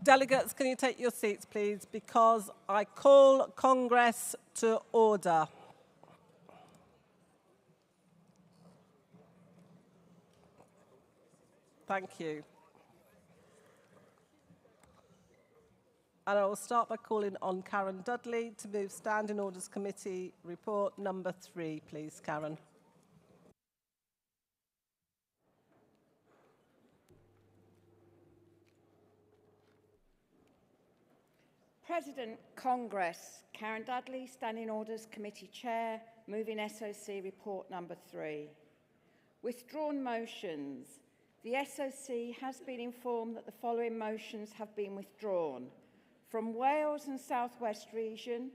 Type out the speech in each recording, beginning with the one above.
Delegates, can you take your seats, please, because I call Congress to order. Thank you. And I will start by calling on Karen Dudley to move Standing Orders Committee report number 3, please, Karen. President Congress, Karen Dudley, Standing Orders Committee Chair, moving SOC report number 3. Withdrawn motions. The SOC has been informed that the following motions have been withdrawn. From Wales and South West Region,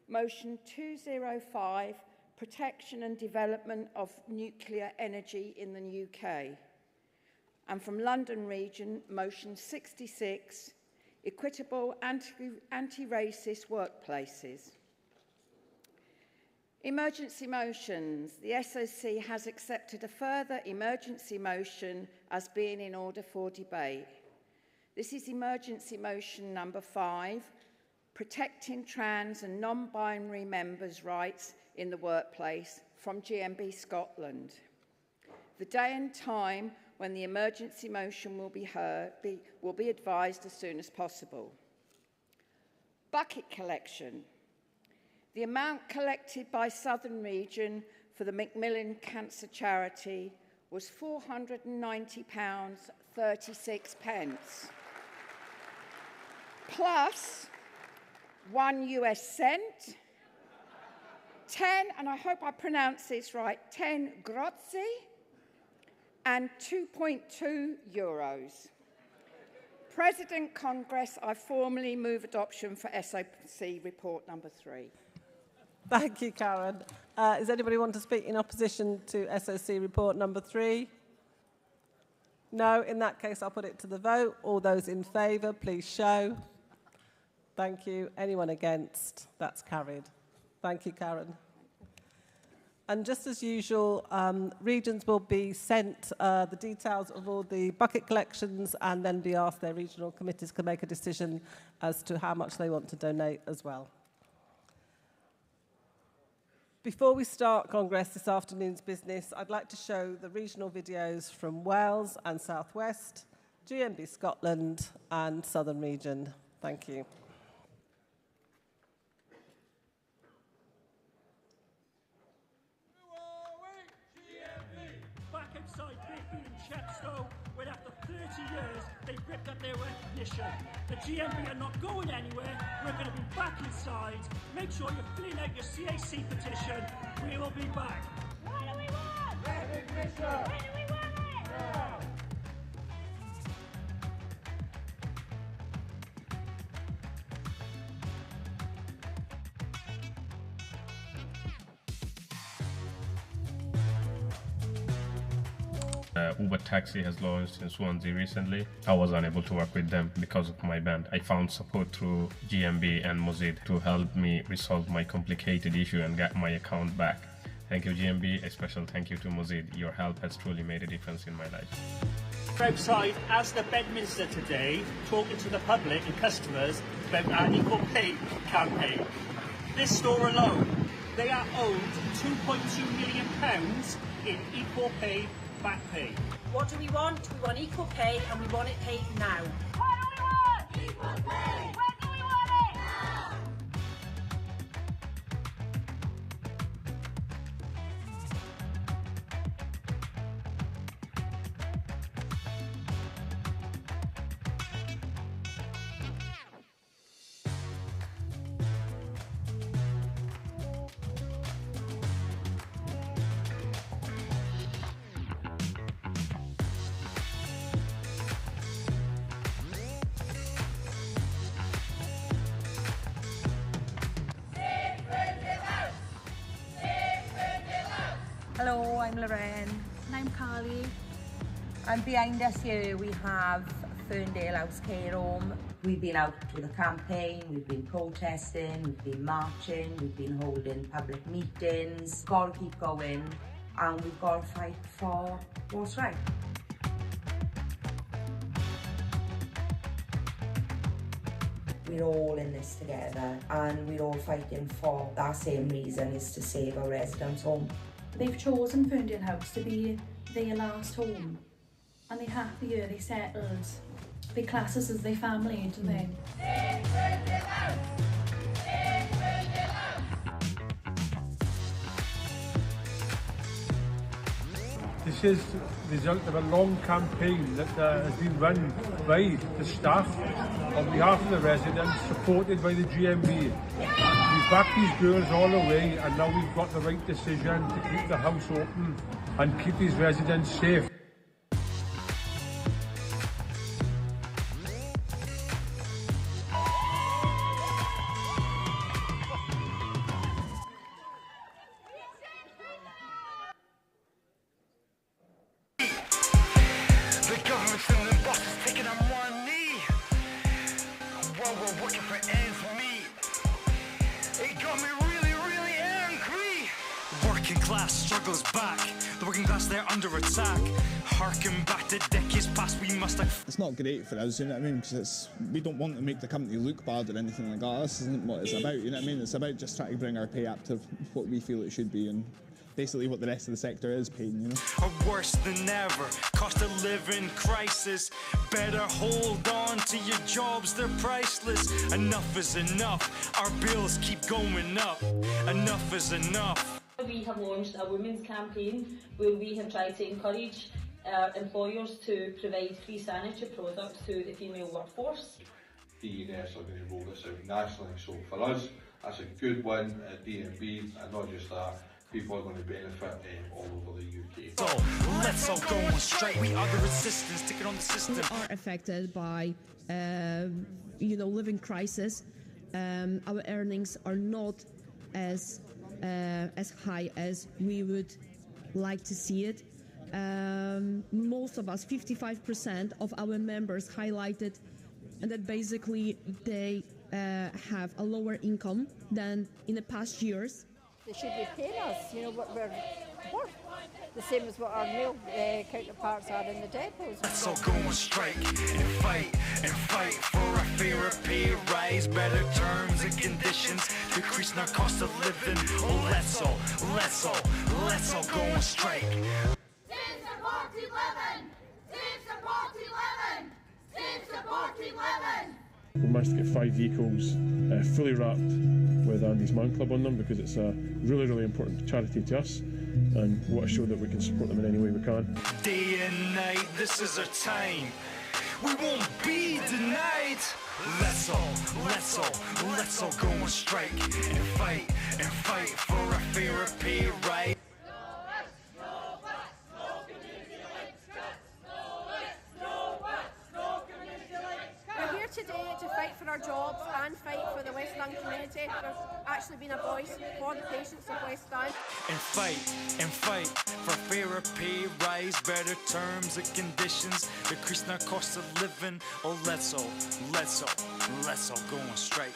motion 205, protection and development of nuclear energy in the UK. And from London Region, motion 66, equitable anti-racist workplaces. Emergency motions. The SOC has accepted a further emergency motion as being in order for debate. This is emergency motion number 5, protecting trans and non-binary members' rights in the workplace, from GMB Scotland. The day and time when the emergency motion will be heard will be advised as soon as possible. Bucket collection. The amount collected by Southern Region for the Macmillan Cancer Charity was £490.36, plus 1 US cent, 10, and I hope I pronounce this right, 10 grazie, and 2.2 euros. President Congress, I formally move adoption for SOC report number 3. Thank you, Karen. Does anybody want to speak in opposition to SOC report number 3? No, in that case, I'll put it to the vote. All those in favour, please show. Thank you. Anyone against? That's carried. Thank you, Karen. And just as usual, regions will be sent the details of all the bucket collections and then be asked their regional committees to make a decision as to how much they want to donate as well. Before we start Congress this afternoon's business, I'd like to show the regional videos from Wales and South West, GMB Scotland and Southern Region. Thank you. When after 30 years they ripped up their recognition. The GMB are not going anywhere. We're going to be back inside. Make sure you're filling out your CAC petition. We will be back. What do we want? Recognition. When do we want it? Now. Uber Taxi has launched in Swansea recently. I was unable to work with them because of my band. I found support through GMB and Mozid to help me resolve my complicated issue and get my account back. Thank you, GMB. A special thank you to Mozid. Your help has truly made a difference in my life. We're outside as the Bedminster today, talking to the public and customers about our equal pay campaign. This store alone, they are owed £2.2 million in equal pay back pay. What do we want? We want equal pay and we want it paid now. What do we want? Equal pay. When do we want it? Now. Hello, I'm Lorraine. And I'm Carly. And behind us here we have Ferndale House Care Home. We've been out with a campaign, we've been protesting, we've been marching, we've been holding public meetings. We've got to keep going and we've got to fight for what's right. We're all in this together and we're all fighting for that same reason, is to save our residents' home. They've chosen Ferndale House to be their last home, and they're happy here, they settled. They class us as their family, don't they? This is the result of a long campaign that has been run by the staff on behalf of the residents, supported by the GMB. We've backed these girls all the way, and now we've got the right decision to keep the house open and keep these residents safe. Working class struggles back. The working class, they're under attack. Harking back to decades past, we must have... It's not great for us, you know what I mean, because we don't want to make the company look bad or anything like that. This isn't what it's about, you know what I mean? It's about just trying to bring our pay up to what we feel it should be, and basically what the rest of the sector is paying, you know. Are worse than ever. Cost of living crisis. Better hold on to your jobs, they're priceless. Enough is enough. Our bills keep going up. Enough is enough. We have launched a women's campaign where we have tried to encourage employers to provide free sanitary products to the female workforce. DNS are going to roll this out nationally, so for us that's a good win at DMB, and not just that, people are going to benefit all over the UK. So let's all go on straight. We are the resistance, taking on the system. We are affected by living crisis. Our earnings are not as high as we would like to see it. Most of us, 55% of our members highlighted, and that basically they have a lower income than in the past years. They should be paying us, what we're worth, the same as what our male counterparts are in the depots. Let's all go on strike and fight for a fairer pay rise, better terms and conditions, decreasing our cost of living. Oh, let's all go on strike. Team support 11! Team support 11! Team support 11! We managed to get 5 vehicles fully wrapped with Andy's Man Club on them, because it's a really, really important charity to us, and we want to show that we can support them in any way we can. Day and night, this is our time. We won't be denied. Let's all go on strike and fight for a fairer pay rise. We're here today to fight for our jobs and fight for the West Stand community. There's actually been a voice for the patients of West Stand. And fight for a fairer pay rise, better terms and conditions, decreasing our cost of living. Oh, let's all go on strike.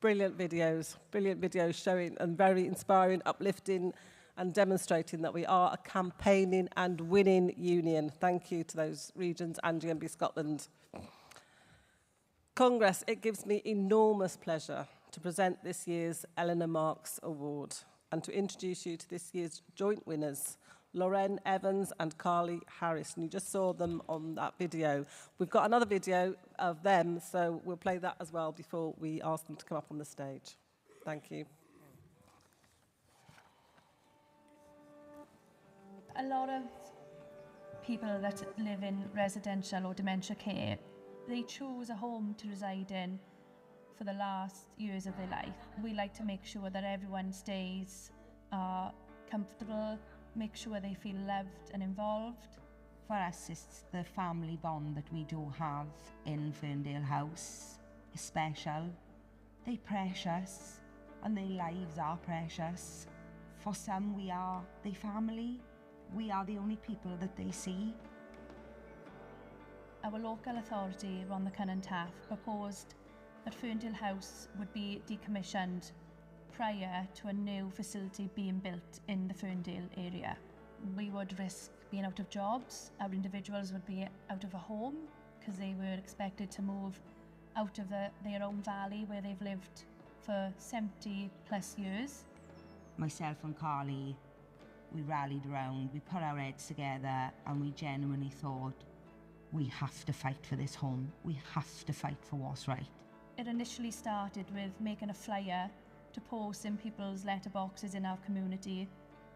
brilliant videos showing and very inspiring, uplifting and demonstrating that we are a campaigning and winning union. Thank you to those regions and GMB Scotland. Congress, it gives me enormous pleasure to present this year's Eleanor Marks Award and to introduce you to this year's joint winners, Lorraine Evans and Carly Harris. And you just saw them on that video. We've got another video of them, so we'll play that as well before we ask them to come up on the stage. Thank you. A lot of people that live in residential or dementia care, they choose a home to reside in for the last years of their life. We like to make sure that everyone stays comfortable, make sure they feel loved and involved. For us, it's the family bond that we do have in Ferndale House is special. They're precious and their lives are precious. For some, we are their family. We are the only people that they see. Our local authority, Ron the Cunnan Taff, proposed that Ferndale House would be decommissioned prior to a new facility being built in the Ferndale area. We would risk being out of jobs. Our individuals would be out of a home because they were expected to move out of their own valley where they've lived for 70 plus years. Myself and Carly, we rallied around, we put our heads together and we genuinely thought, we have to fight for this home. We have to fight for what's right. It initially started with making a flyer to post in people's letterboxes in our community,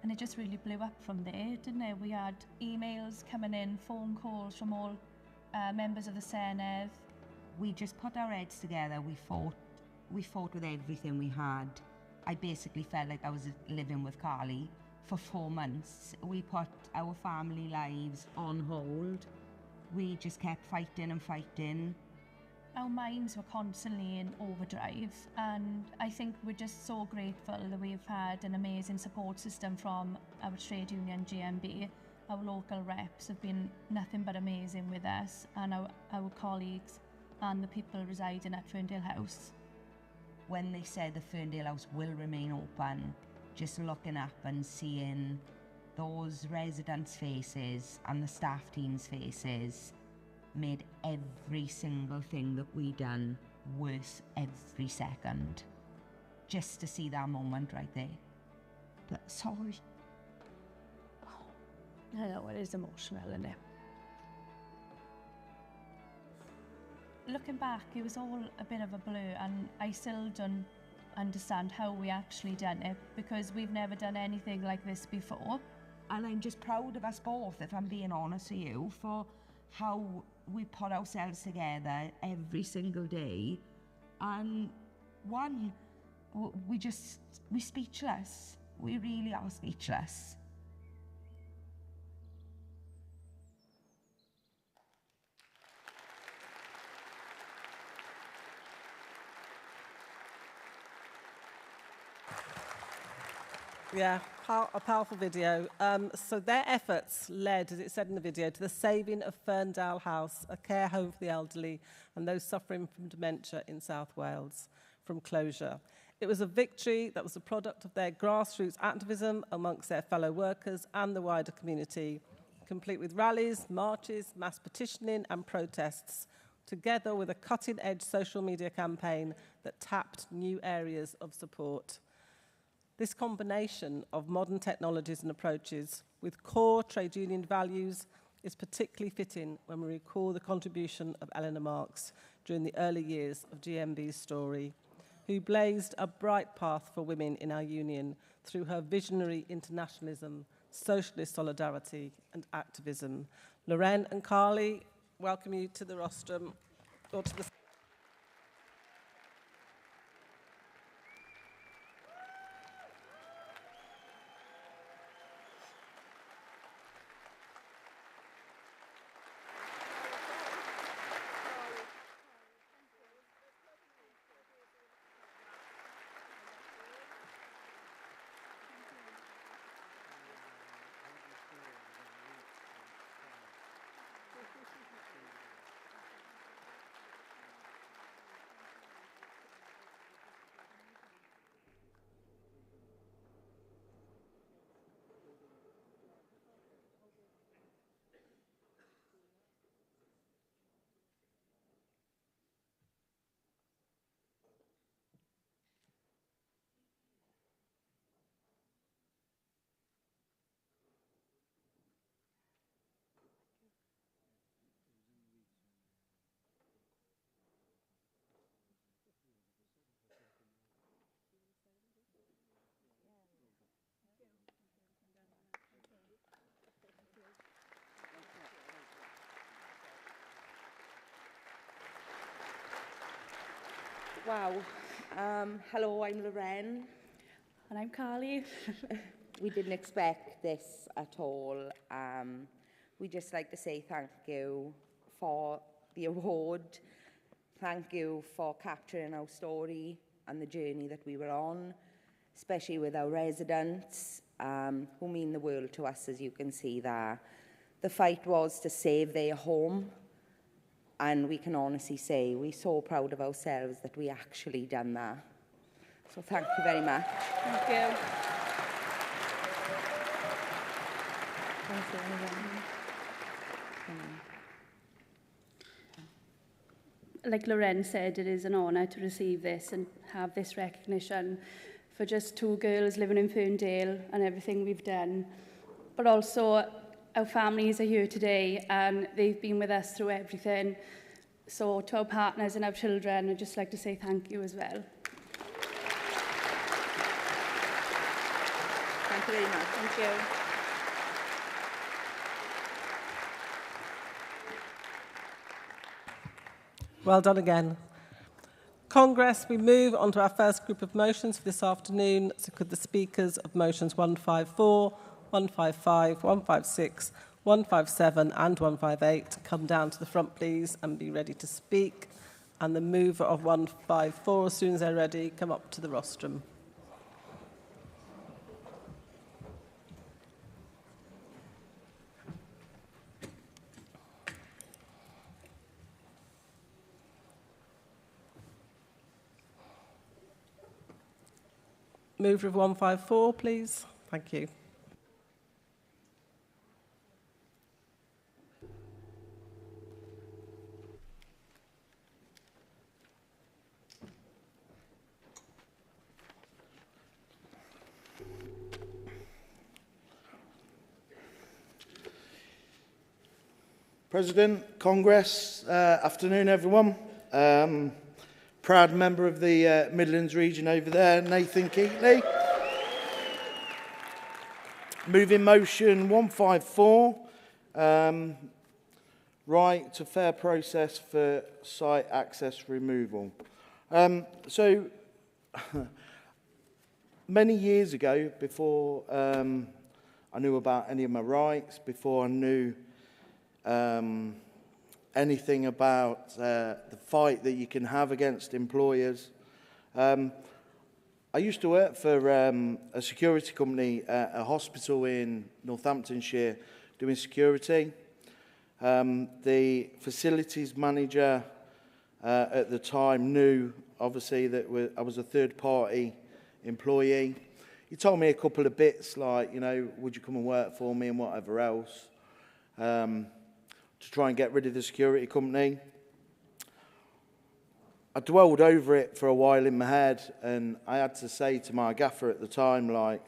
and it just really blew up from there, didn't it? We had emails coming in, phone calls from all members of the Senedd. We just put our heads together, we fought with everything we had. I basically felt like I was living with Carly for 4 months. We put our family lives on hold. We just kept fighting and fighting. Our minds were constantly in overdrive, and I think we're just so grateful that we've had an amazing support system from our trade union GMB. Our local reps have been nothing but amazing with us, and our colleagues and the people residing at Ferndale House. When they said the Ferndale House will remain open, just looking up and seeing those residents' faces and the staff team's faces made every single thing that we done worth every second. Just to see that moment right there. But sorry. I know, it is emotional, isn't it? Looking back, it was all a bit of a blur, and I still don't understand how we actually done it, because we've never done anything like this before. And I'm just proud of us both, if I'm being honest with you, for how we put ourselves together every single day. And we're speechless. We really are speechless. Yeah, a powerful video. So their efforts led, as it said in the video, to the saving of Ferndale House, a care home for the elderly and those suffering from dementia in South Wales, from closure. It was a victory that was a product of their grassroots activism amongst their fellow workers and the wider community, complete with rallies, marches, mass petitioning and protests, together with a cutting-edge social media campaign that tapped new areas of support. This combination of modern technologies and approaches with core trade union values is particularly fitting when we recall the contribution of Eleanor Marks during the early years of GMB's story, who blazed a bright path for women in our union through her visionary internationalism, socialist solidarity and activism. Lorraine and Carly, welcome you to the rostrum, or to the Wow. Hello, I'm Lorraine. And I'm Carly. We didn't expect this at all. We'd just like to say thank you for the award. Thank you for capturing our story and the journey that we were on, especially with our residents, who mean the world to us, as you can see there. The fight was to save their home, and we can honestly say we're so proud of ourselves that we actually done that. So thank you very much. Thank you. Thank you, everyone. Like Lorraine said, it is an honour to receive this and have this recognition for just 2 girls living in Ferndale and everything we've done. But also, our families are here today and they've been with us through everything. So to our partners and our children, I'd just like to say thank you as well. Thank you very much. Thank you. Well done again. Congress, we move on to our first group of motions for this afternoon. So could the speakers of motions 154, 155, 156, 157 and 158 come down to the front, please, and be ready to speak. And the mover of 154, as soon as they're ready, come up to the rostrum. Mover of 154, please. Thank you. President, Congress, afternoon everyone. Proud member of the Midlands region over there, Nathan Keatley. Moving motion 154, right to fair process for site access removal. So, many years ago, before I knew about any of my rights, before I knew anything about the fight that you can have against employers. I used to work for a security company at a hospital in Northamptonshire doing security. The facilities manager at the time knew, obviously, that I was a third-party employee. He told me a couple of bits like, you know, would you come and work for me and whatever else. To try and get rid of the security company. I dwelled over it for a while in my head, and I had to say to my gaffer at the time, like,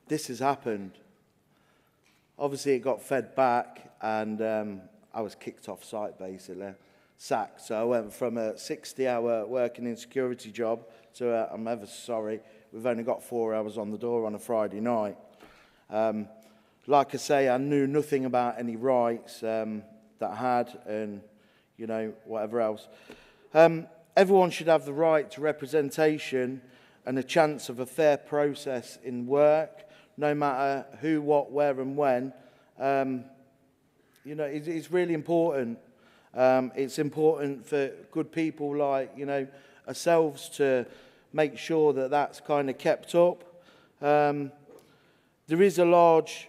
this has happened. Obviously, it got fed back, and I was kicked off site, basically, sacked. So I went from a 60-hour working in security job to I'm ever sorry, we've only got 4 hours on the door on a Friday night. Like I say, I knew nothing about any rights that I had and, you know, whatever else. Everyone should have the right to representation and a chance of a fair process in work, no matter who, what, where and when. You know, it's really important. It's important for good people like, you know, ourselves to make sure that that's kind of kept up. There is a large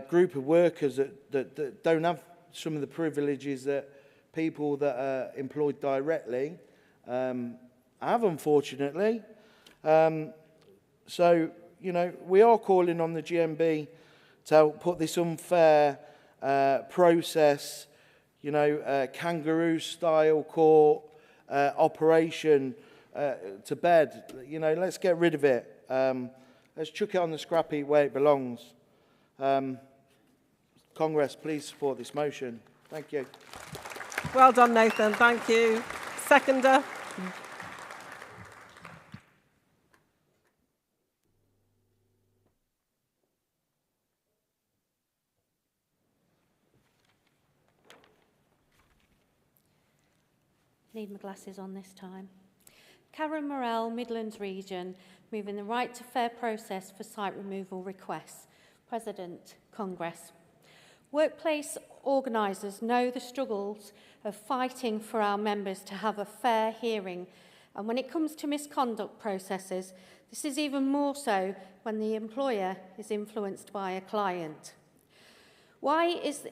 group of workers that don't have some of the privileges that people that are employed directly have, unfortunately. So, you know, we are calling on the GMB to help put this unfair process, you know, kangaroo-style court operation to bed. You know, let's get rid of it. Let's chuck it on the scrap heap where it belongs. Congress, please support this motion. Thank you. Well done, Nathan. Thank you. Seconder. Need my glasses on this time. Karen Morell, Midlands Region, moving the right to fair process for site removal requests. President, Congress. Workplace organisers know the struggles of fighting for our members to have a fair hearing, and when it comes to misconduct processes, this is even more so when the employer is influenced by a client. Why is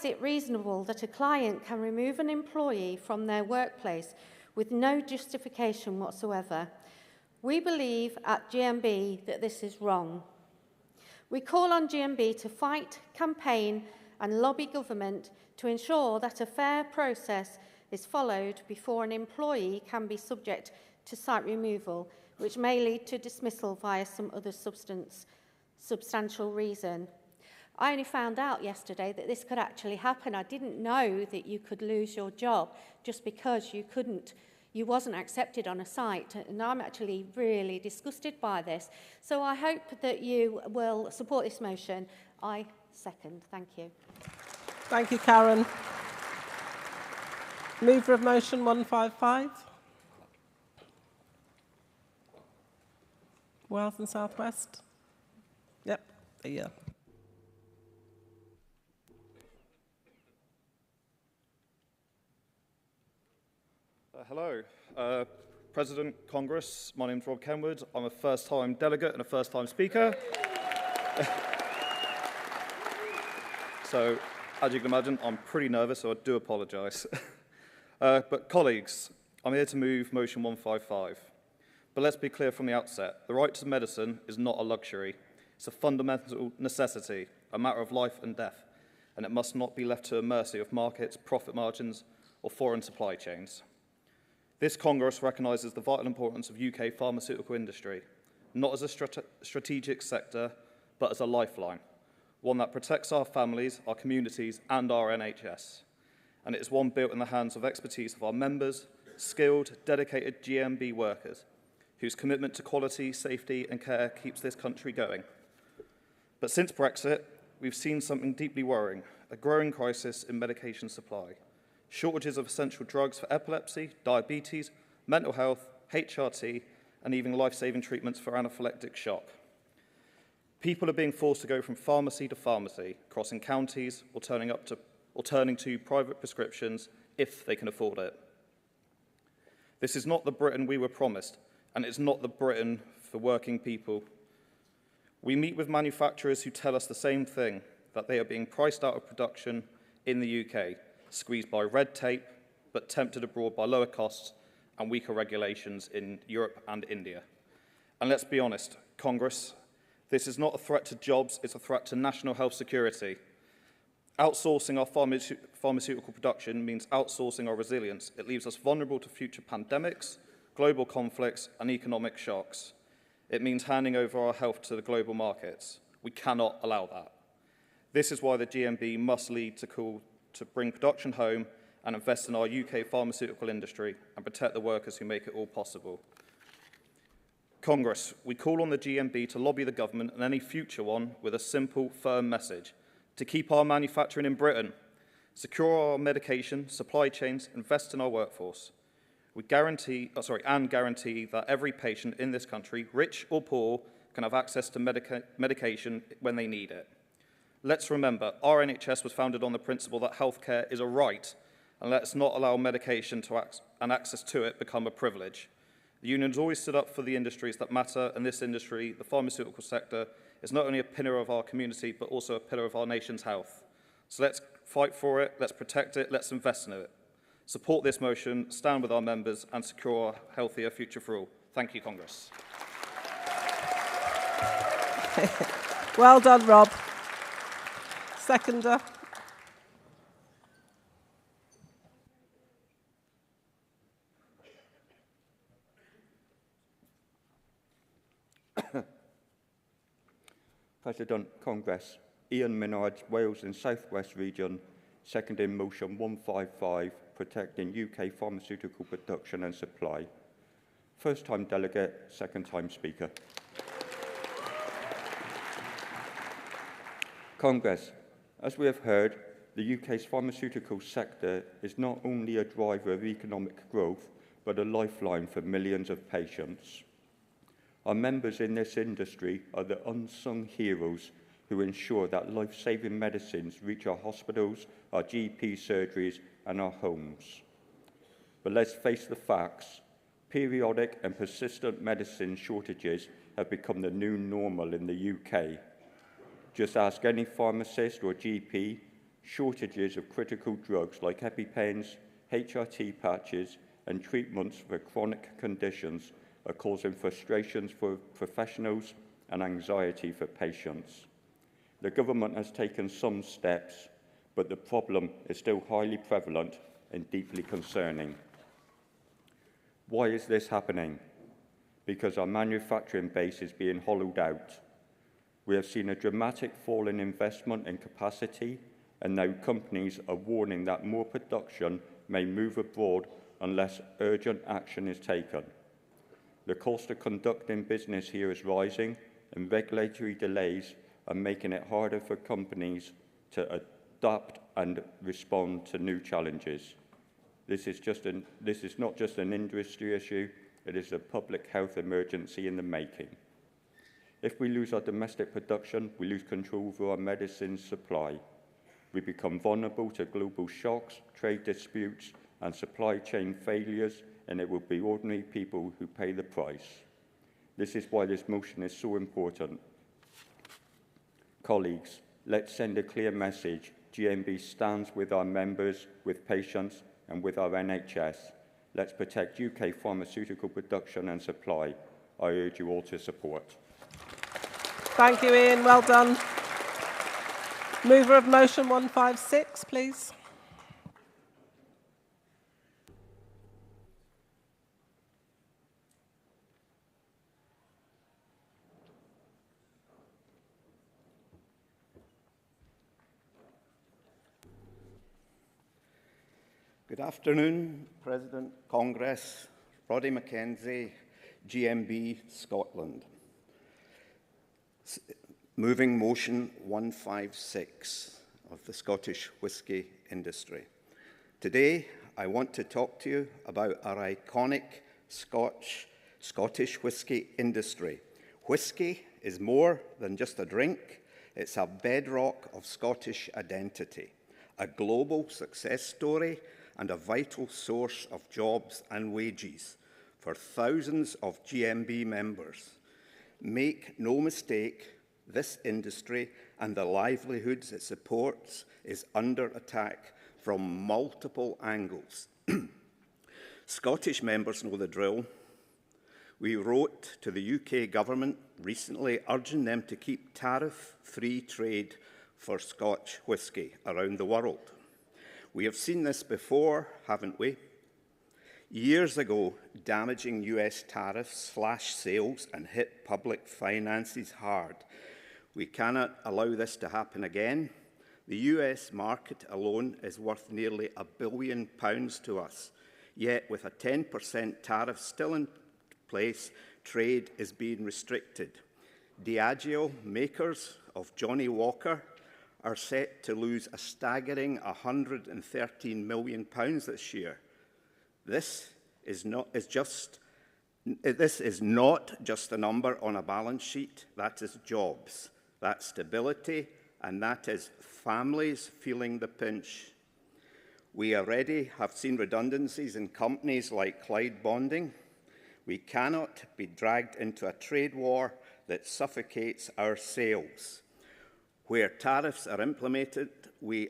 it reasonable that a client can remove an employee from their workplace with no justification whatsoever? We believe at GMB that this is wrong. We call on GMB to fight, campaign and lobby government to ensure that a fair process is followed before an employee can be subject to site removal, which may lead to dismissal via some other substantial reason. I only found out yesterday that this could actually happen. I didn't know that you could lose your job just because you wasn't accepted on a site, and I'm actually really disgusted by this. So I hope that you will support this motion. I second. Thank you. Thank you, Karen. Mover of motion 155. Wales and South West. Yep, yeah. Hello, President, Congress. My name's Rob Kenwood. I'm a first-time delegate and a first-time speaker. So, as you can imagine, I'm pretty nervous, so I do apologise. But colleagues, I'm here to move motion 155. But let's be clear from the outset, the right to medicine is not a luxury. It's a fundamental necessity, a matter of life and death, and it must not be left to the mercy of markets, profit margins, or foreign supply chains. This Congress recognises the vital importance of UK pharmaceutical industry, not as a strategic sector, but as a lifeline, one that protects our families, our communities, and our NHS. And it is one built in the hands of expertise of our members, skilled, dedicated GMB workers, whose commitment to quality, safety, and care keeps this country going. But since Brexit, we've seen something deeply worrying, a growing crisis in medication supply. Shortages of essential drugs for epilepsy, diabetes, mental health, HRT, and even life-saving treatments for anaphylactic shock. People are being forced to go from pharmacy to pharmacy, crossing counties or turning to private prescriptions if they can afford it. This is not the Britain we were promised, and it's not the Britain for working people. We meet with manufacturers who tell us the same thing, that they are being priced out of production in the UK, squeezed by red tape, but tempted abroad by lower costs and weaker regulations in Europe and India. And let's be honest, Congress, this is not a threat to jobs, it's a threat to national health security. Outsourcing our pharmaceutical production means outsourcing our resilience. It leaves us vulnerable to future pandemics, global conflicts, and economic shocks. It means handing over our health to the global markets. We cannot allow that. This is why the GMB must lead to call to bring production home and invest in our UK pharmaceutical industry and protect the workers who make it all possible. Congress, we call on the GMB to lobby the government and any future one with a simple, firm message: to keep our manufacturing in Britain, secure our medication, supply chains, invest in our workforce. We guarantee that every patient in this country, rich or poor, can have access to medication when they need it. Let's remember, our NHS was founded on the principle that healthcare is a right, and let's not allow medication and access to it become a privilege. The union's always stood up for the industries that matter, and this industry, the pharmaceutical sector, is not only a pillar of our community, but also a pillar of our nation's health. So let's fight for it, let's protect it, let's invest in it. Support this motion, stand with our members, and secure a healthier future for all. Thank you, Congress. Well done, Rob. Seconder. President, Congress, Ian Minard, Wales and South West Region, seconding motion 155, protecting UK pharmaceutical production and supply. First time delegate, second time speaker. Congress, as we have heard, The UK's pharmaceutical sector is not only a driver of economic growth, but a lifeline for millions of patients. Our members in this industry are the unsung heroes who ensure that life-saving medicines reach our hospitals, our GP surgeries, and our homes. But let's face the facts. Periodic and persistent medicine shortages have become the new normal in the UK. Just ask any pharmacist or GP, shortages of critical drugs like EpiPens, HRT patches, and treatments for chronic conditions are causing frustrations for professionals and anxiety for patients. The government has taken some steps, but the problem is still highly prevalent and deeply concerning. Why is this happening? Because our manufacturing base is being hollowed out. We have seen a dramatic fall in investment and capacity, and now companies are warning that more production may move abroad unless urgent action is taken. The cost of conducting business here is rising, and regulatory delays are making it harder for companies to adapt and respond to new challenges. This is not just an industry issue, it is a public health emergency in the making. If we lose our domestic production, we lose control over our medicines supply. We become vulnerable to global shocks, trade disputes, and supply chain failures, and it will be ordinary people who pay the price. This is why this motion is so important. Colleagues, let's send a clear message. GMB stands with our members, with patients, and with our NHS. Let's protect UK pharmaceutical production and supply. I urge you all to support. Thank you, Ian. Well done. Mover of motion 156, please. Good afternoon, President, Congress, Roddy Mackenzie, GMB Scotland. Moving motion 156 of the Scottish whisky industry. Today, I want to talk to you about our iconic Scottish whisky industry. Whisky is more than just a drink, it's a bedrock of Scottish identity, a global success story, and a vital source of jobs and wages for thousands of GMB members. Make no mistake, this industry and the livelihoods it supports is under attack from multiple angles. Scottish members know the drill. We wrote to the UK government recently urging them to keep tariff-free trade for Scotch whisky around the world. We have seen this before, haven't we? Years ago, damaging US tariffs slashed sales and hit public finances hard. We cannot allow this to happen again. The US market alone is worth nearly £1 billion to us. Yet, with a 10% tariff still in place, trade is being restricted. Diageo, makers of Johnnie Walker, are set to lose a staggering £113 million this year. This is not just a number on a balance sheet. That is jobs, that's stability, and that is families feeling the pinch. We already have seen redundancies in companies like Clyde Bonding. We cannot be dragged into a trade war that suffocates our sales. Where tariffs are implemented, we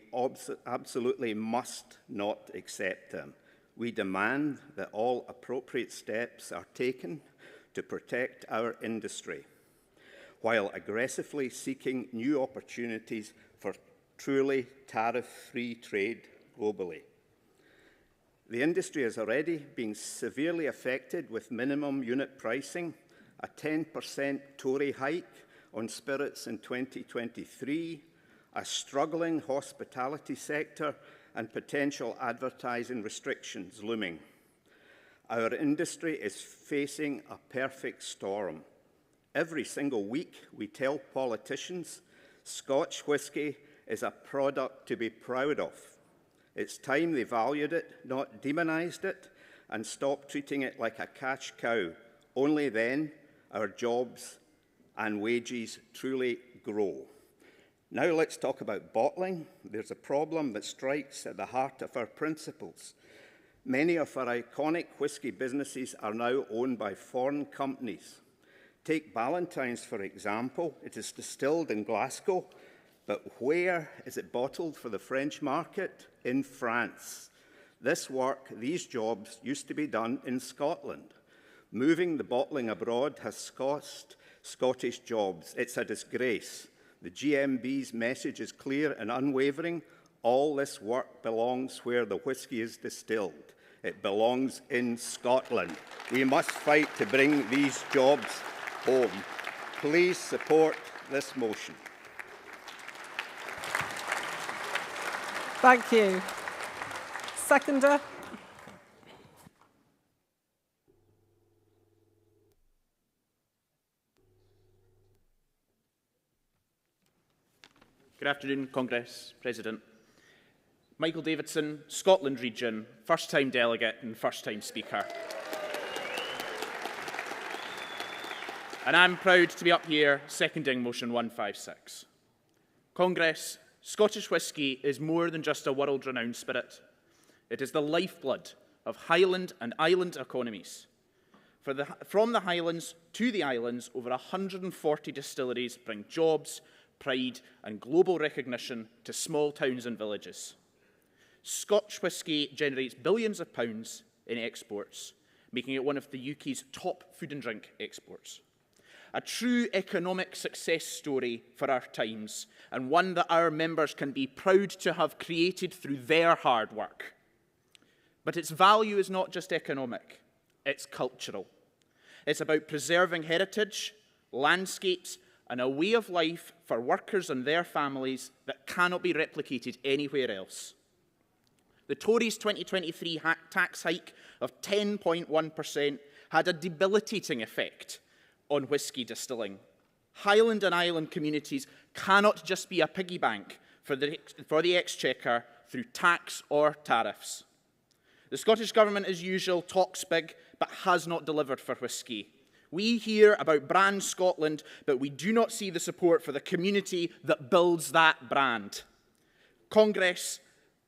absolutely must not accept them. We demand that all appropriate steps are taken to protect our industry, while aggressively seeking new opportunities for truly tariff-free trade globally. The industry is already being severely affected with minimum unit pricing, a 10% Tory hike on spirits in 2023, a struggling hospitality sector, and potential advertising restrictions looming. Our industry is facing a perfect storm. Every single week, we tell politicians Scotch whisky is a product to be proud of. It's time they valued it, not demonised it, and stopped treating it like a cash cow. Only then our jobs and wages truly grow. Now let's talk about bottling. There's a problem that strikes at the heart of our principles. Many of our iconic whisky businesses are now owned by foreign companies. Take Ballantine's, for example. It is distilled in Glasgow, but where is it bottled for the French market? In France. This work, these jobs, used to be done in Scotland. Moving the bottling abroad has cost Scottish jobs. It's a disgrace. The GMB's message is clear and unwavering. All this work belongs where the whisky is distilled. It belongs in Scotland. We must fight to bring these jobs home. Please support this motion. Thank you. Seconder. Good afternoon, Congress President. Michael Davidson, Scotland Region, first-time delegate and first-time speaker. And I'm proud to be up here seconding motion 156. Congress, Scottish whisky is more than just a world-renowned spirit. It is the lifeblood of Highland and island economies. From the Highlands to the islands, over 140 distilleries bring jobs, pride and global recognition to small towns and villages. Scotch whisky generates billions of pounds in exports, making it one of the UK's top food and drink exports. A true economic success story for our times, and one that our members can be proud to have created through their hard work. But its value is not just economic, it's cultural. It's about preserving heritage, landscapes, and a way of life for workers and their families that cannot be replicated anywhere else. The Tories' 2023 tax hike of 10.1% had a debilitating effect on whisky distilling. Highland and island communities cannot just be a piggy bank for the Exchequer through tax or tariffs. The Scottish Government, as usual, talks big but has not delivered for whisky. We hear about Brand Scotland, but we do not see the support for the community that builds that brand. Congress,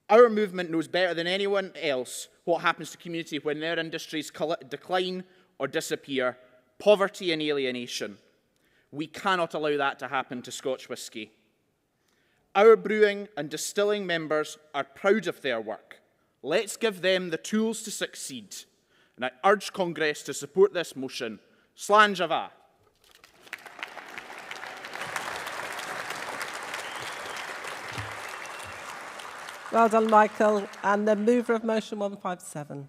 our movement knows better than anyone else what happens to community when their industries decline or disappear, poverty and alienation. We cannot allow that to happen to Scotch whisky. Our brewing and distilling members are proud of their work. Let's give them the tools to succeed. And I urge Congress to support this motion. Slán Java. Well done, Michael. And the mover of motion 157.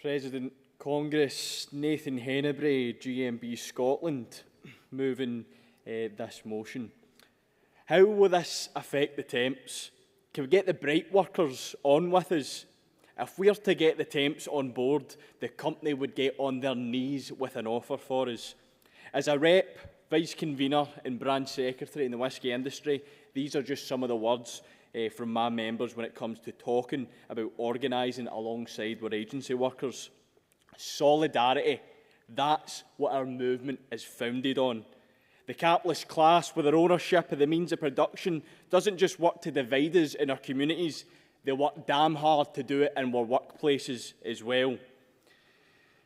President, Congress, Nathan Hennebury, GMB Scotland, moving this motion. How will this affect the temps? Can we get the bright workers on with us? If we are to get the temps on board, the company would get on their knees with an offer for us. As a rep, vice-convener and branch secretary in the whisky industry, these are just some of the words from my members when it comes to talking about organising alongside our agency workers. Solidarity, that's what our movement is founded on. The capitalist class, with their ownership of the means of production, doesn't just work to divide us in our communities, they work damn hard to do it in our workplaces as well.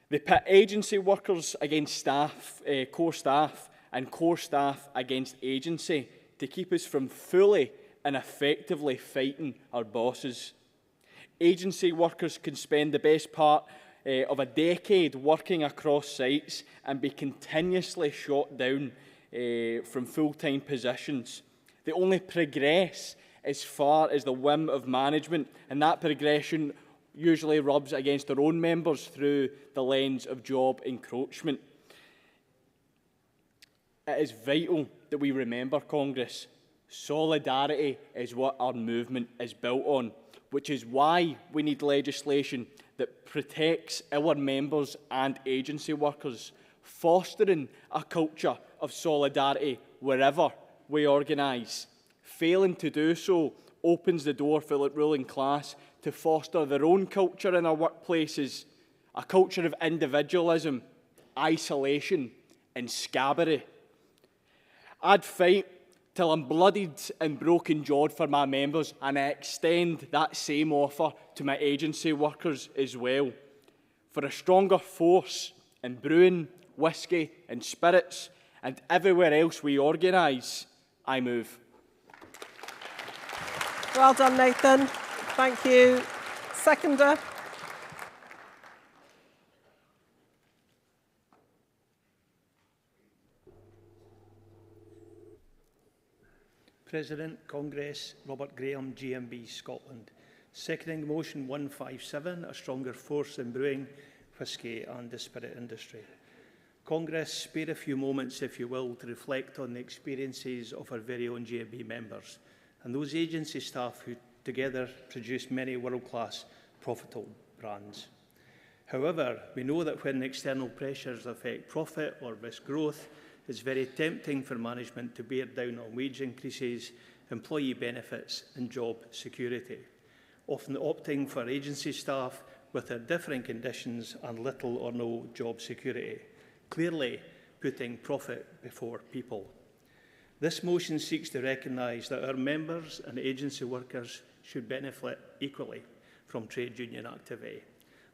They pit agency workers against staff, core staff, and core staff against agency to keep us from fully and effectively fighting our bosses. Agency workers can spend the best part of a decade working across sites and be continuously shot down from full-time positions. They only progress as far as the whim of management, and that progression usually rubs against their own members through the lens of job encroachment. It is vital that we remember, Congress, Solidarity is what our movement is built on, which is why we need legislation that protects our members and agency workers, fostering a culture of solidarity wherever we organise. Failing to do so opens the door for the ruling class to foster their own culture in our workplaces, a culture of individualism, isolation and scabbery. I'd fight till I'm bloodied and broken-jawed for my members, and I extend that same offer to my agency workers as well. For a stronger force in brewing, whisky and spirits and everywhere else we organise, I move. Well done, Nathan. Thank you. Seconder. President, Congress, Robert Graham, GMB Scotland. Seconding motion 157, a stronger force in brewing, whisky and the spirit industry. Congress, spare a few moments, if you will, to reflect on the experiences of our very own GMB members and those agency staff who together produce many world-class profitable brands. However, we know that when external pressures affect profit or risk growth, it's very tempting for management to bear down on wage increases, employee benefits and job security, often opting for agency staff with their differing conditions and little or no job security, clearly putting profit before people. This motion seeks to recognise that our members and agency workers should benefit equally from trade union activity,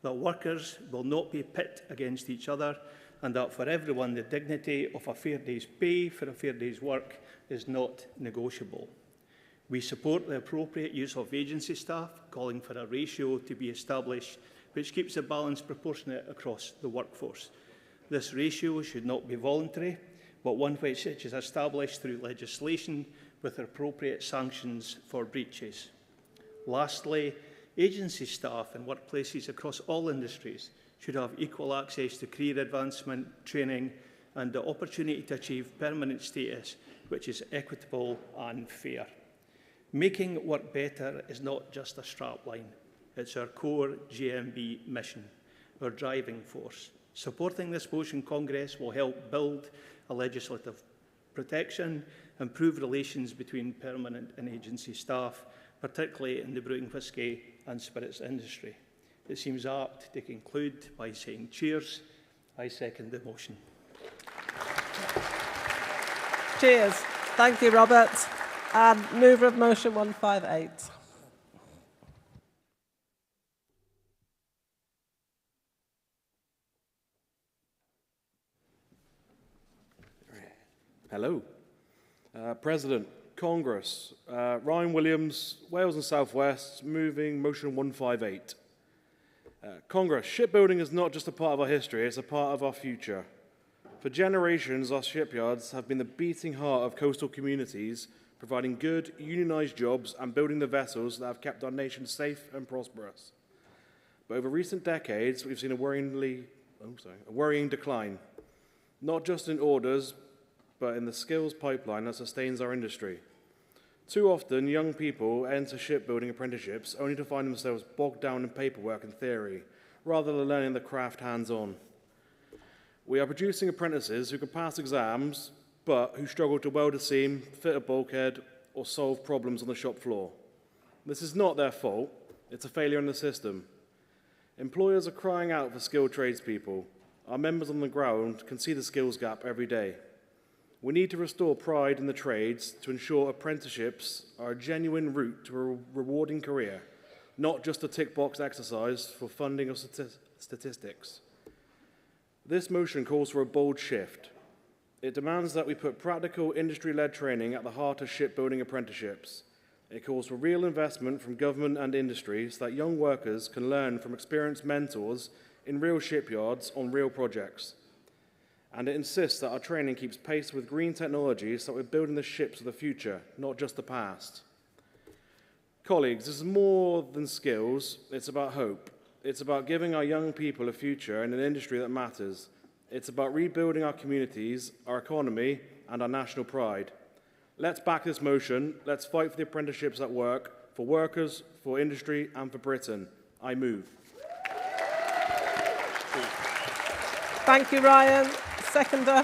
that workers will not be pit against each other, and that for everyone the dignity of a fair day's pay for a fair day's work is not negotiable. We support the appropriate use of agency staff, calling for a ratio to be established which keeps the balance proportionate across the workforce. This ratio should not be voluntary, but one which is established through legislation with appropriate sanctions for breaches. Lastly, agency staff in workplaces across all industries should have equal access to career advancement, training and the opportunity to achieve permanent status which is equitable and fair. Making work better is not just a strapline, it's our core GMB mission, our driving force. Supporting this motion, Congress will help build a legislative protection, improve relations between permanent and agency staff, particularly in the brewing whisky and spirits industry. It seems apt to conclude by saying cheers. I second the motion. Cheers. Thank you, Robert. And mover of motion 158. Hello. President, Congress, Ryan Williams, Wales and South West, moving motion 158. Congress, shipbuilding is not just a part of our history, it's a part of our future. For generations, our shipyards have been the beating heart of coastal communities, providing good, unionised jobs and building the vessels that have kept our nation safe and prosperous. But over recent decades, we've seen a worrying decline, not just in orders, but in the skills pipeline that sustains our industry. Too often, young people enter shipbuilding apprenticeships only to find themselves bogged down in paperwork and theory, rather than learning the craft hands-on. We are producing apprentices who can pass exams, but who struggle to weld a seam, fit a bulkhead, or solve problems on the shop floor. This is not their fault, it's a failure in the system. Employers are crying out for skilled tradespeople. Our members on the ground can see the skills gap every day. We need to restore pride in the trades to ensure apprenticeships are a genuine route to a rewarding career, not just a tick-box exercise for funding of statistics. This motion calls for a bold shift. It demands that we put practical, industry-led training at the heart of shipbuilding apprenticeships. It calls for real investment from government and industry so that young workers can learn from experienced mentors in real shipyards on real projects. And it insists that our training keeps pace with green technologies so that we're building the ships of the future, not just the past. Colleagues, this is more than skills, it's about hope. It's about giving our young people a future in an industry that matters. It's about rebuilding our communities, our economy, and our national pride. Let's back this motion. Let's fight for the apprenticeships that work, for workers, for industry and for Britain. I move. Thank you, Ryan. Seconder.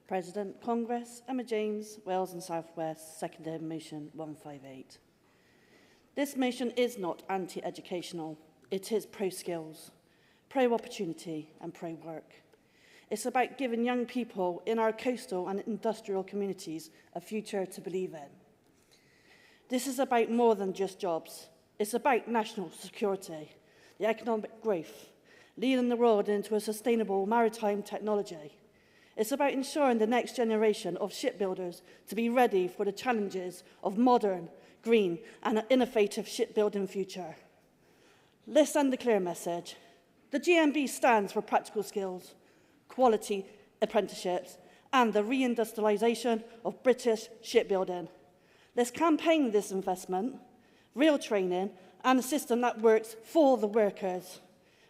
President, Congress, Emma James, Wales and South West, seconded motion 158. This motion is not anti-educational. It is pro-skills, pro-opportunity and pro-work. It's about giving young people in our coastal and industrial communities a future to believe in. This is about more than just jobs. It's about national security, the economic growth, leading the world into a sustainable maritime technology. It's about ensuring the next generation of shipbuilders to be ready for the challenges of modern, green and an innovative shipbuilding future. Let's send a clear message. The GMB stands for practical skills, quality apprenticeships and the reindustrialisation of British shipbuilding. Let's campaign this investment, real training and a system that works for the workers.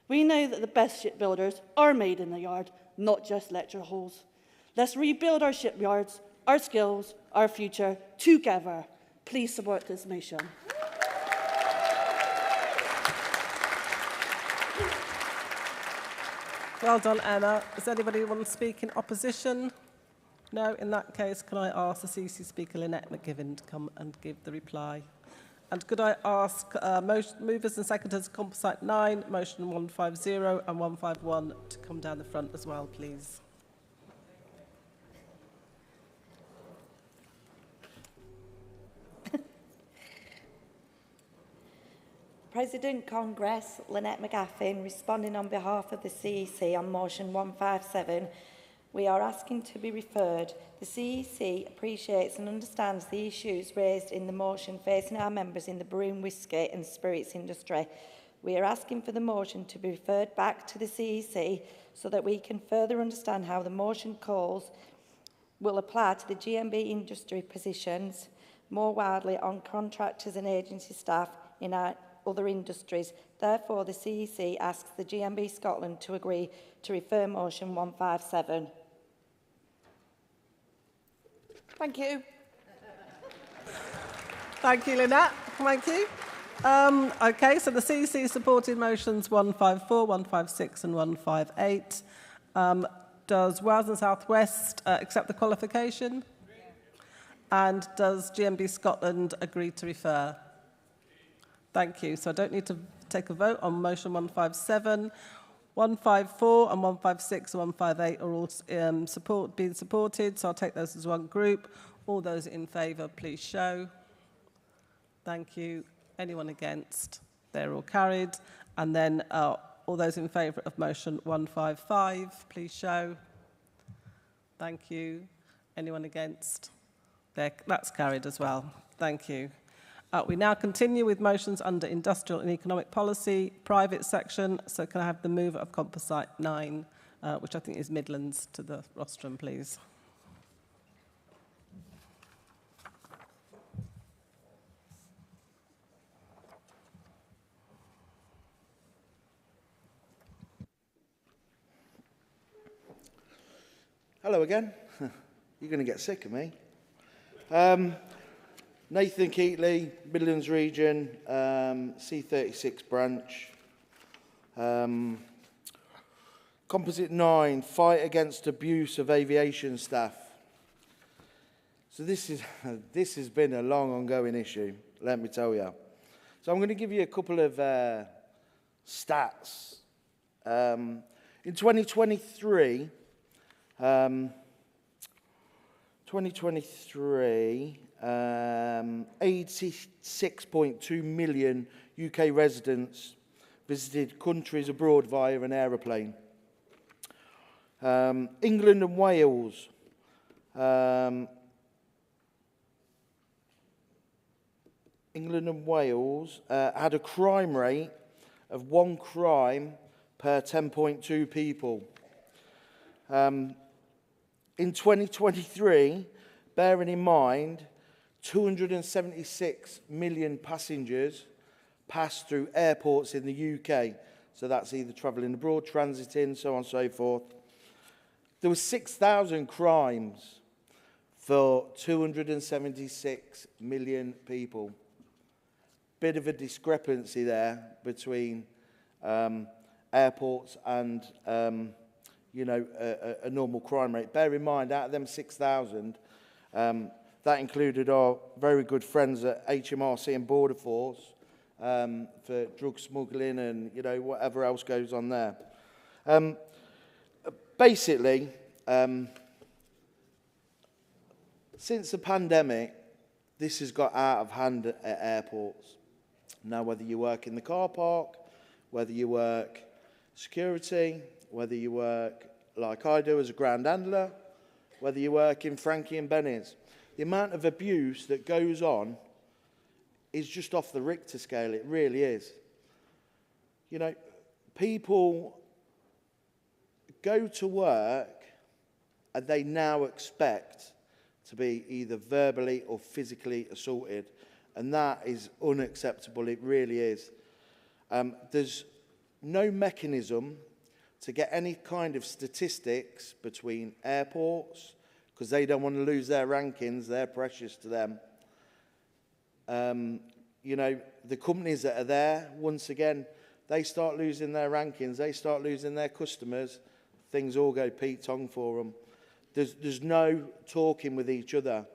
We know that the best shipbuilders are made in the yard, not just lecture halls. Let's rebuild our shipyards, our skills, our future, together. Please support this motion. Well done, Emma. Does anybody want to speak in opposition? No? In that case, can I ask the CC Speaker, Lynette McGivern, to come and give the reply? And could I ask movers and seconders, Composite 9, motion 150 and 151 to come down the front as well, please? President Congress, Lynette McGaffin, responding on behalf of the CEC on motion 157, we are asking to be referred. The CEC appreciates and understands the issues raised in the motion facing our members in the brewing, whisky and spirits industry. We are asking for the motion to be referred back to the CEC so that we can further understand how the motion calls will apply to the GMB industry positions more widely on contractors and agency staff in our other industries. Therefore, the CEC asks the GMB Scotland to agree to refer motion 157. Thank you. Thank you, Lynette. Thank you. OK, so the CEC supported motions 154, 156 and 158. Does Wales and South West accept the qualification? And does GMB Scotland agree to refer? Thank you. So I don't need to take a vote on motion 157. 154 and 156 and 158 are all being supported, so I'll take those as one group. All those in favour, please show. Thank you. Anyone against? They're all carried. And then all those in favour of motion 155, please show. Thank you. Anyone against? That's carried as well. Thank you. We now continue with motions under Industrial and Economic Policy, private section. So can I have the mover of Composite 9, which I think is Midlands, to the rostrum, please? Hello again. You're going to get sick of me. Nathan Keatley, Midlands Region, C36 branch. Composite 9, fight against abuse of aviation staff. So this has been a long ongoing issue, let me tell you. So I'm going to give you a couple of stats. In 2023, 86.2 million UK residents visited countries abroad via an aeroplane. England and Wales, had a crime rate of 1 crime per 10.2 people. In 2023, bearing in mind 276 million passengers, pass through airports in the UK. So that's either travelling abroad, transiting, so on and so forth. There were 6,000 crimes for 276 million people. Bit of a discrepancy there between airports and, a normal crime rate. Bear in mind, out of them 6,000, that included our very good friends at HMRC and Border Force for drug smuggling and, whatever else goes on there. Basically, since the pandemic, this has got out of hand at airports. Now, whether you work in the car park, whether you work security, whether you work like I do as a ground handler, whether you work in Frankie and Benny's, the amount of abuse that goes on is just off the Richter scale. It really is. People go to work and they now expect to be either verbally or physically assaulted. And that is unacceptable. It really is. There's no mechanism to get any kind of statistics between airports because they don't want to lose their rankings. They're precious to them. The companies that are there, once again, they start losing their rankings. They start losing their customers. Things all go Pete-tong for them. There's no talking with each other.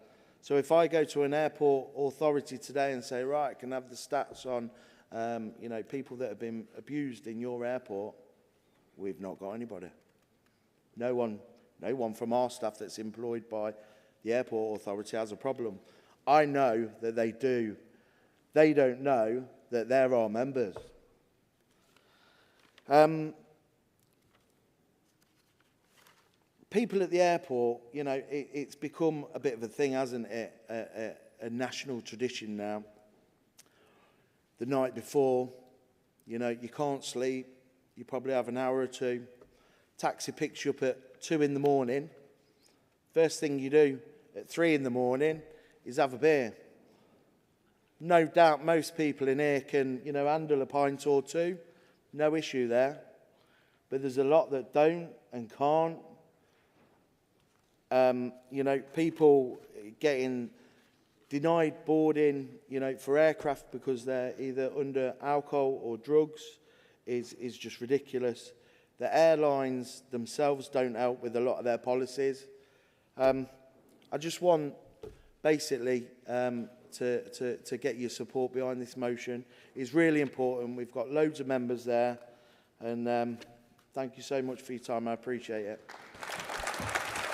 So if I go to an airport authority today and say, right, can I have the stats on, people that have been abused in your airport, we've not got anybody. No one from our staff that's employed by the airport authority has a problem. I know that they do. They don't know that they're our members. People at the airport, it's become a bit of a thing, hasn't it? A national tradition now. The night before, you can't sleep. You probably have an hour or two. Taxi picks you up at 2 in the morning. First thing you do at 3 in the morning is have a beer. No doubt most people in here can, handle a pint or two. No issue there. But there's a lot that don't and can't. People getting denied boarding, for aircraft because they're either under alcohol or drugs is just ridiculous. The airlines themselves don't help with a lot of their policies. I just want, basically, to get your support behind this motion. It's really important. We've got loads of members there. And thank you so much for your time. I appreciate it.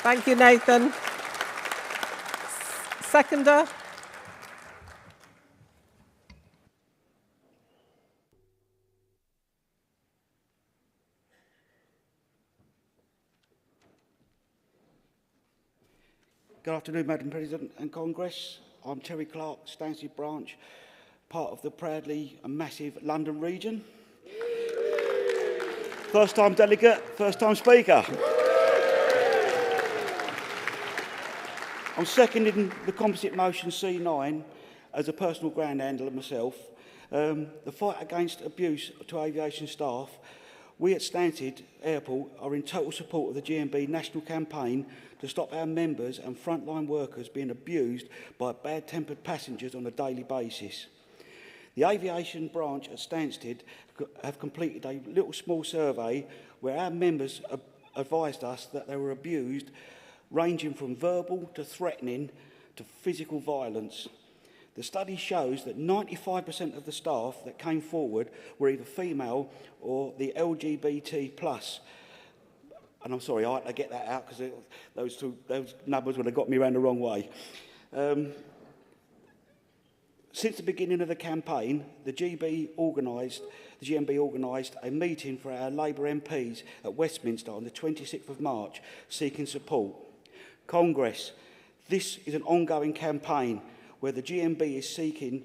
Thank you, Nathan. Seconder. Good afternoon, Madam President and Congress. I'm Terry Clark, Stansted Branch, part of the proudly and massive London region. First time delegate, first time speaker. I'm seconding the composite motion C9 as a personal ground handler myself. The fight against abuse to aviation staff, we at Stansted Airport are in total support of the GMB national campaign to stop our members and frontline workers being abused by bad-tempered passengers on a daily basis. The aviation branch at Stansted have completed a little small survey where our members advised us that they were abused, ranging from verbal to threatening to physical violence. The study shows that 95% of the staff that came forward were either female or the LGBT+. And I'm sorry, I had to get that out because those numbers would have got me around the wrong way. Since the beginning of the campaign, the GMB organised a meeting for our Labour MPs at Westminster on the 26th of March, seeking support. Congress, this is an ongoing campaign where the GMB is seeking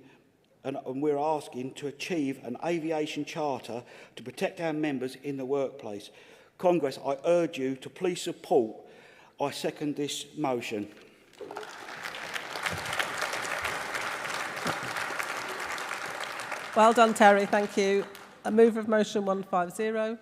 and we're asking to achieve an aviation charter to protect our members in the workplace. Congress, I urge you to please support. I second this motion. Well done, Terry. Thank you. A mover of motion 150.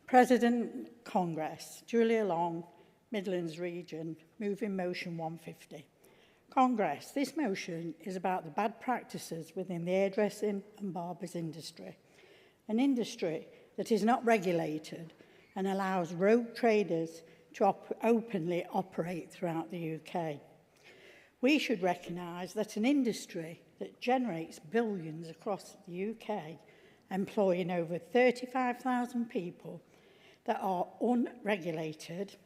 President Congress, Julia Long, Midlands Region, moving motion 150. Congress, this motion is about the bad practices within the hairdressing and barbers industry, an industry that is not regulated and allows rogue traders to openly operate throughout the UK. We should recognise that an industry that generates billions across the UK, employing over 35,000 people, that are unregulated,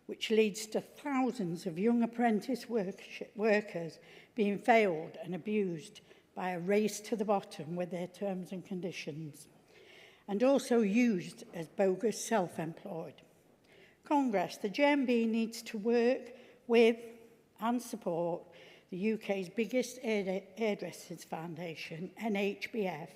which leads to thousands of young apprentice workers being failed and abused by a race to the bottom with their terms and conditions, and also used as bogus self-employed. Congress, the GMB needs to work with and support the UK's biggest hairdressers foundation, NHBF,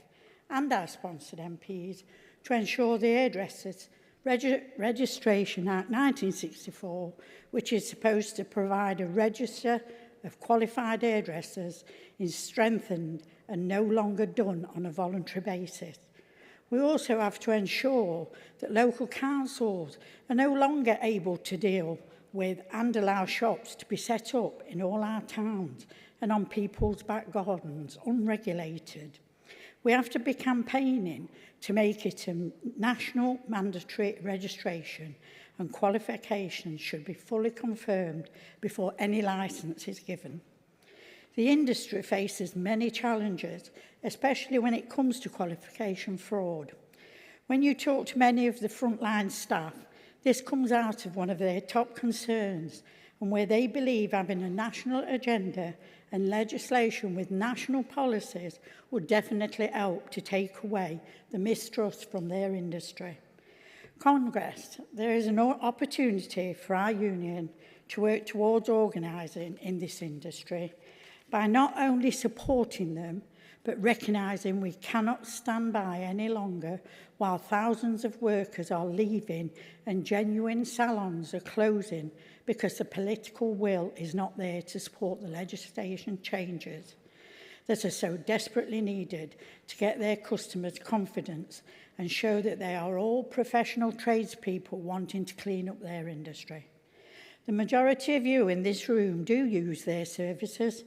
and our sponsored MPs to ensure the Hairdressers Registration Act 1964, which is supposed to provide a register of qualified hairdressers, is strengthened and no longer done on a voluntary basis. We also have to ensure that local councils are no longer able to deal with and allow shops to be set up in all our towns and on people's back gardens, unregulated. We have to be campaigning to make it a national mandatory registration, and qualifications should be fully confirmed before any licence is given. The industry faces many challenges, especially when it comes to qualification fraud. When you talk to many of the frontline staff, this comes out of one of their top concerns, and where they believe having a national agenda and legislation with national policies would definitely help to take away the mistrust from their industry. Congress, there is an opportunity for our union to work towards organising in this industry by not only supporting them, but recognising we cannot stand by any longer while thousands of workers are leaving and genuine salons are closing because the political will is not there to support the legislation changes that are so desperately needed to get their customers confidence and show that they are all professional tradespeople wanting to clean up their industry. The majority of you in this room do use their services,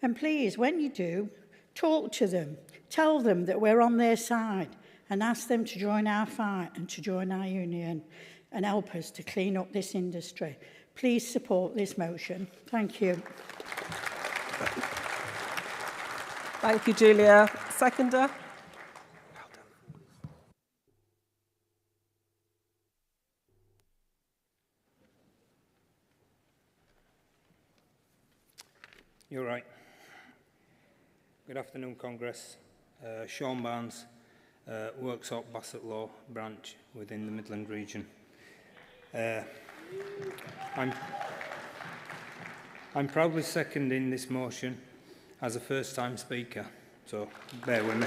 and please, when you do, talk to them, tell them that we're on their side, and ask them to join our fight and to join our union and help us to clean up this industry. Please support this motion. Thank you. Thank you, Julia. Seconder. You're right. Good afternoon, Congress. Sean Barnes, Worksop Bassett Law branch within the Midland region. I'm proudly seconding this motion as a first-time speaker, so bear with me.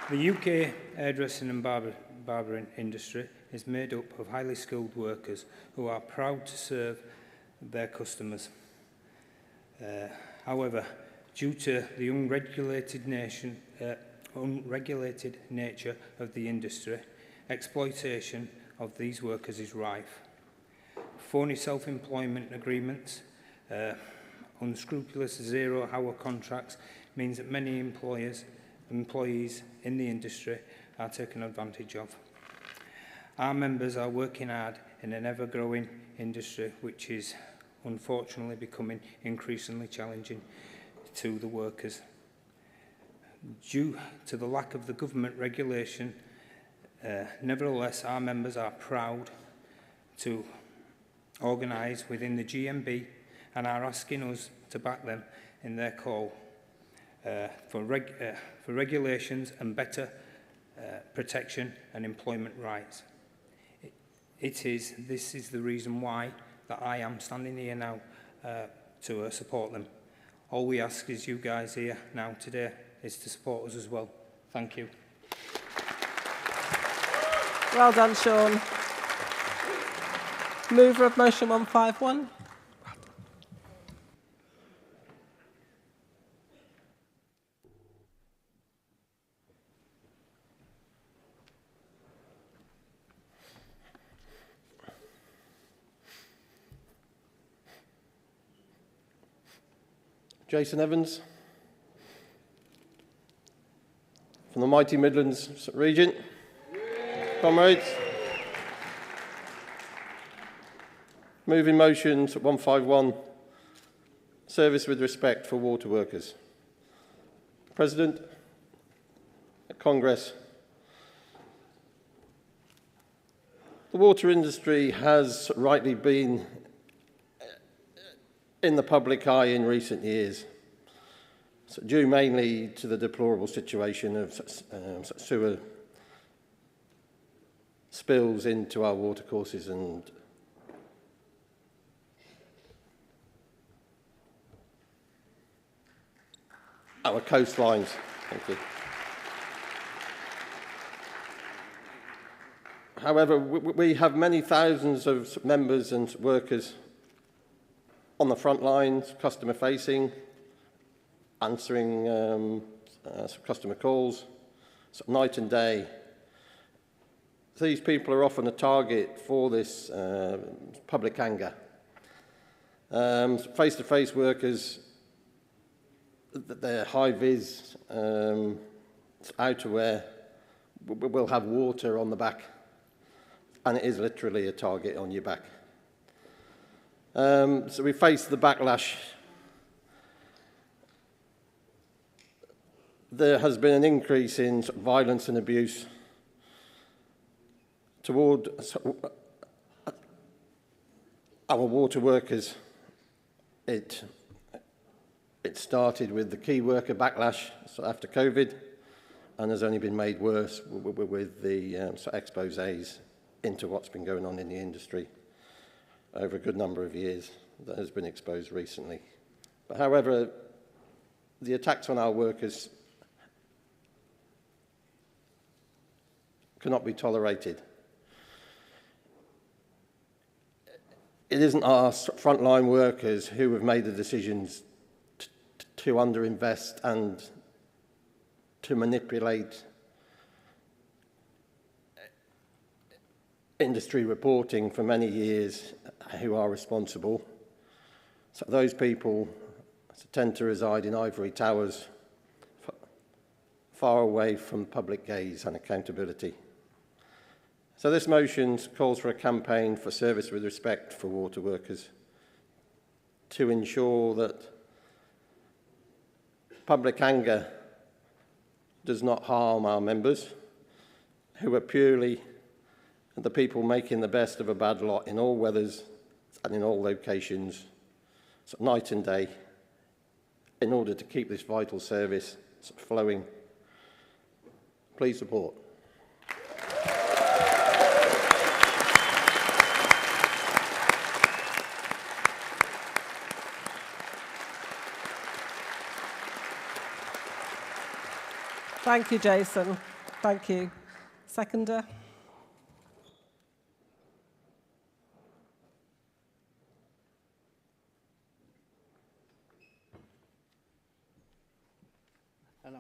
The UK hairdressing and barbering industry is made up of highly skilled workers who are proud to serve their customers. However, due to the unregulated nature of the industry, exploitation of these workers is rife. Phony self-employment agreements, unscrupulous zero-hour contracts means that many employees in the industry are taken advantage of. Our members are working hard in an ever-growing industry which is unfortunately becoming increasingly challenging to the workers. Due to the lack of the government regulation, nevertheless, our members are proud to organise within the GMB and are asking us to back them in their call for regulations and better protection and employment rights. This is the reason why that I am standing here now to support them. All we ask is you guys here now today is to support us as well. Thank you. Well done, Sean. Mover of motion 151. Jason Evans from the mighty Midlands region. Comrades, moving motions 151, service with respect for water workers. President, Congress, the water industry has rightly been in the public eye in recent years, due mainly to the deplorable situation of sewer spills into our watercourses and our coastlines. Thank you. However, we have many thousands of members and workers on the front lines, customer facing, answering customer calls, night and day. These people are often a target for this public anger. Face-to-face workers, their high-vis outerwear will have water on the back, and it is literally a target on your back. So we face the backlash. There has been an increase in violence and abuse toward our water workers. It started with the key worker backlash after COVID, and has only been made worse with the exposés into what's been going on in the industry over a good number of years that has been exposed recently. But however, the attacks on our workers cannot be tolerated. It isn't our frontline workers who have made the decisions to underinvest and to manipulate industry reporting for many years who are responsible. So those people tend to reside in ivory towers far away from public gaze and accountability. So this motion calls for a campaign for service with respect for water workers to ensure that public anger does not harm our members, who are purely the people making the best of a bad lot in all weathers and in all locations, so night and day, in order to keep this vital service flowing. Please support. Thank you, Jason. Thank you. Seconder. Hello.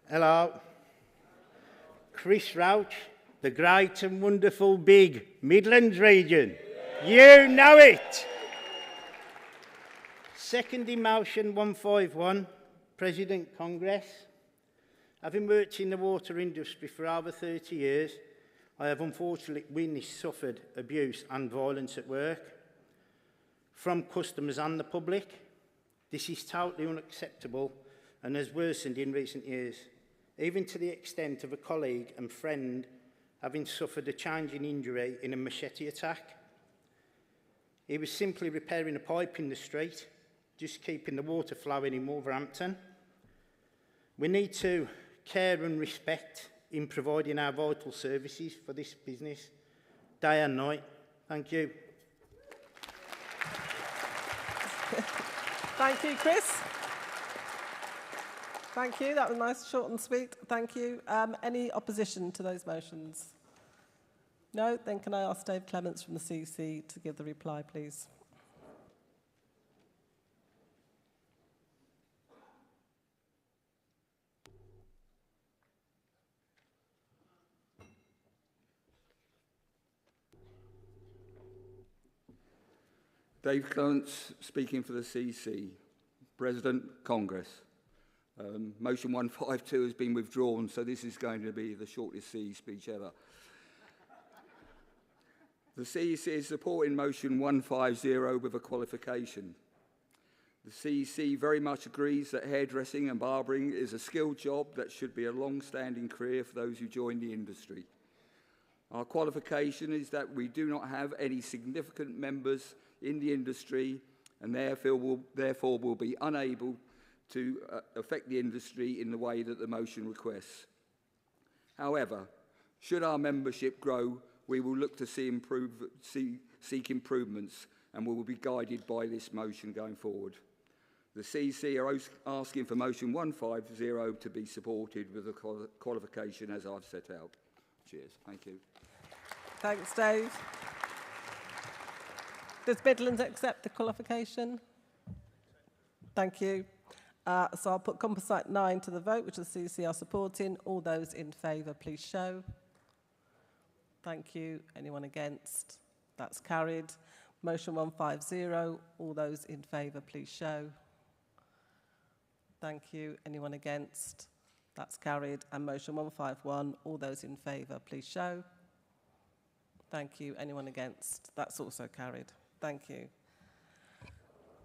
Hello. Chris Roach, the great and wonderful big Midlands region. You know it. Seconding motion 151, President Congress. Having worked in the water industry for over 30 years, I have unfortunately witnessed suffered abuse and violence at work from customers and the public. This is totally unacceptable and has worsened in recent years, even to the extent of a colleague and friend having suffered a changing injury in a machete attack. He was simply repairing a pipe in the street, just keeping the water flowing in Wolverhampton. We need to care and respect in providing our vital services for this business, day and night. Thank you. Thank you, Chris. Thank you. That was nice, short and sweet. Thank you. Any opposition to those motions? No? Then can I ask Dave Clements from the CEC to give the reply, please? Dave Clements, speaking for the CEC. President, Congress. Motion 152 has been withdrawn, so this is going to be the shortest CE speech ever. The CEC is supporting motion 150 with a qualification. The CEC very much agrees that hairdressing and barbering is a skilled job that should be a long-standing career for those who join the industry. Our qualification is that we do not have any significant members in the industry and therefore will be unable to affect the industry in the way that the motion requests. However, should our membership grow, we will look to seek improvements, and we will be guided by this motion going forward. The CEC are asking for motion 150 to be supported with a qualification as I've set out. Cheers. Thank you. Thanks, Dave. Does Midlands accept the qualification? Thank you. So I'll put Composite 9 to the vote, which the CEC are supporting. All those in favour, please show. Thank you. Anyone against? That's carried. Motion 150. All those in favour, please show. Thank you. Anyone against? That's carried. And motion 151. All those in favour, please show. Thank you. Anyone against? That's also carried. Thank you.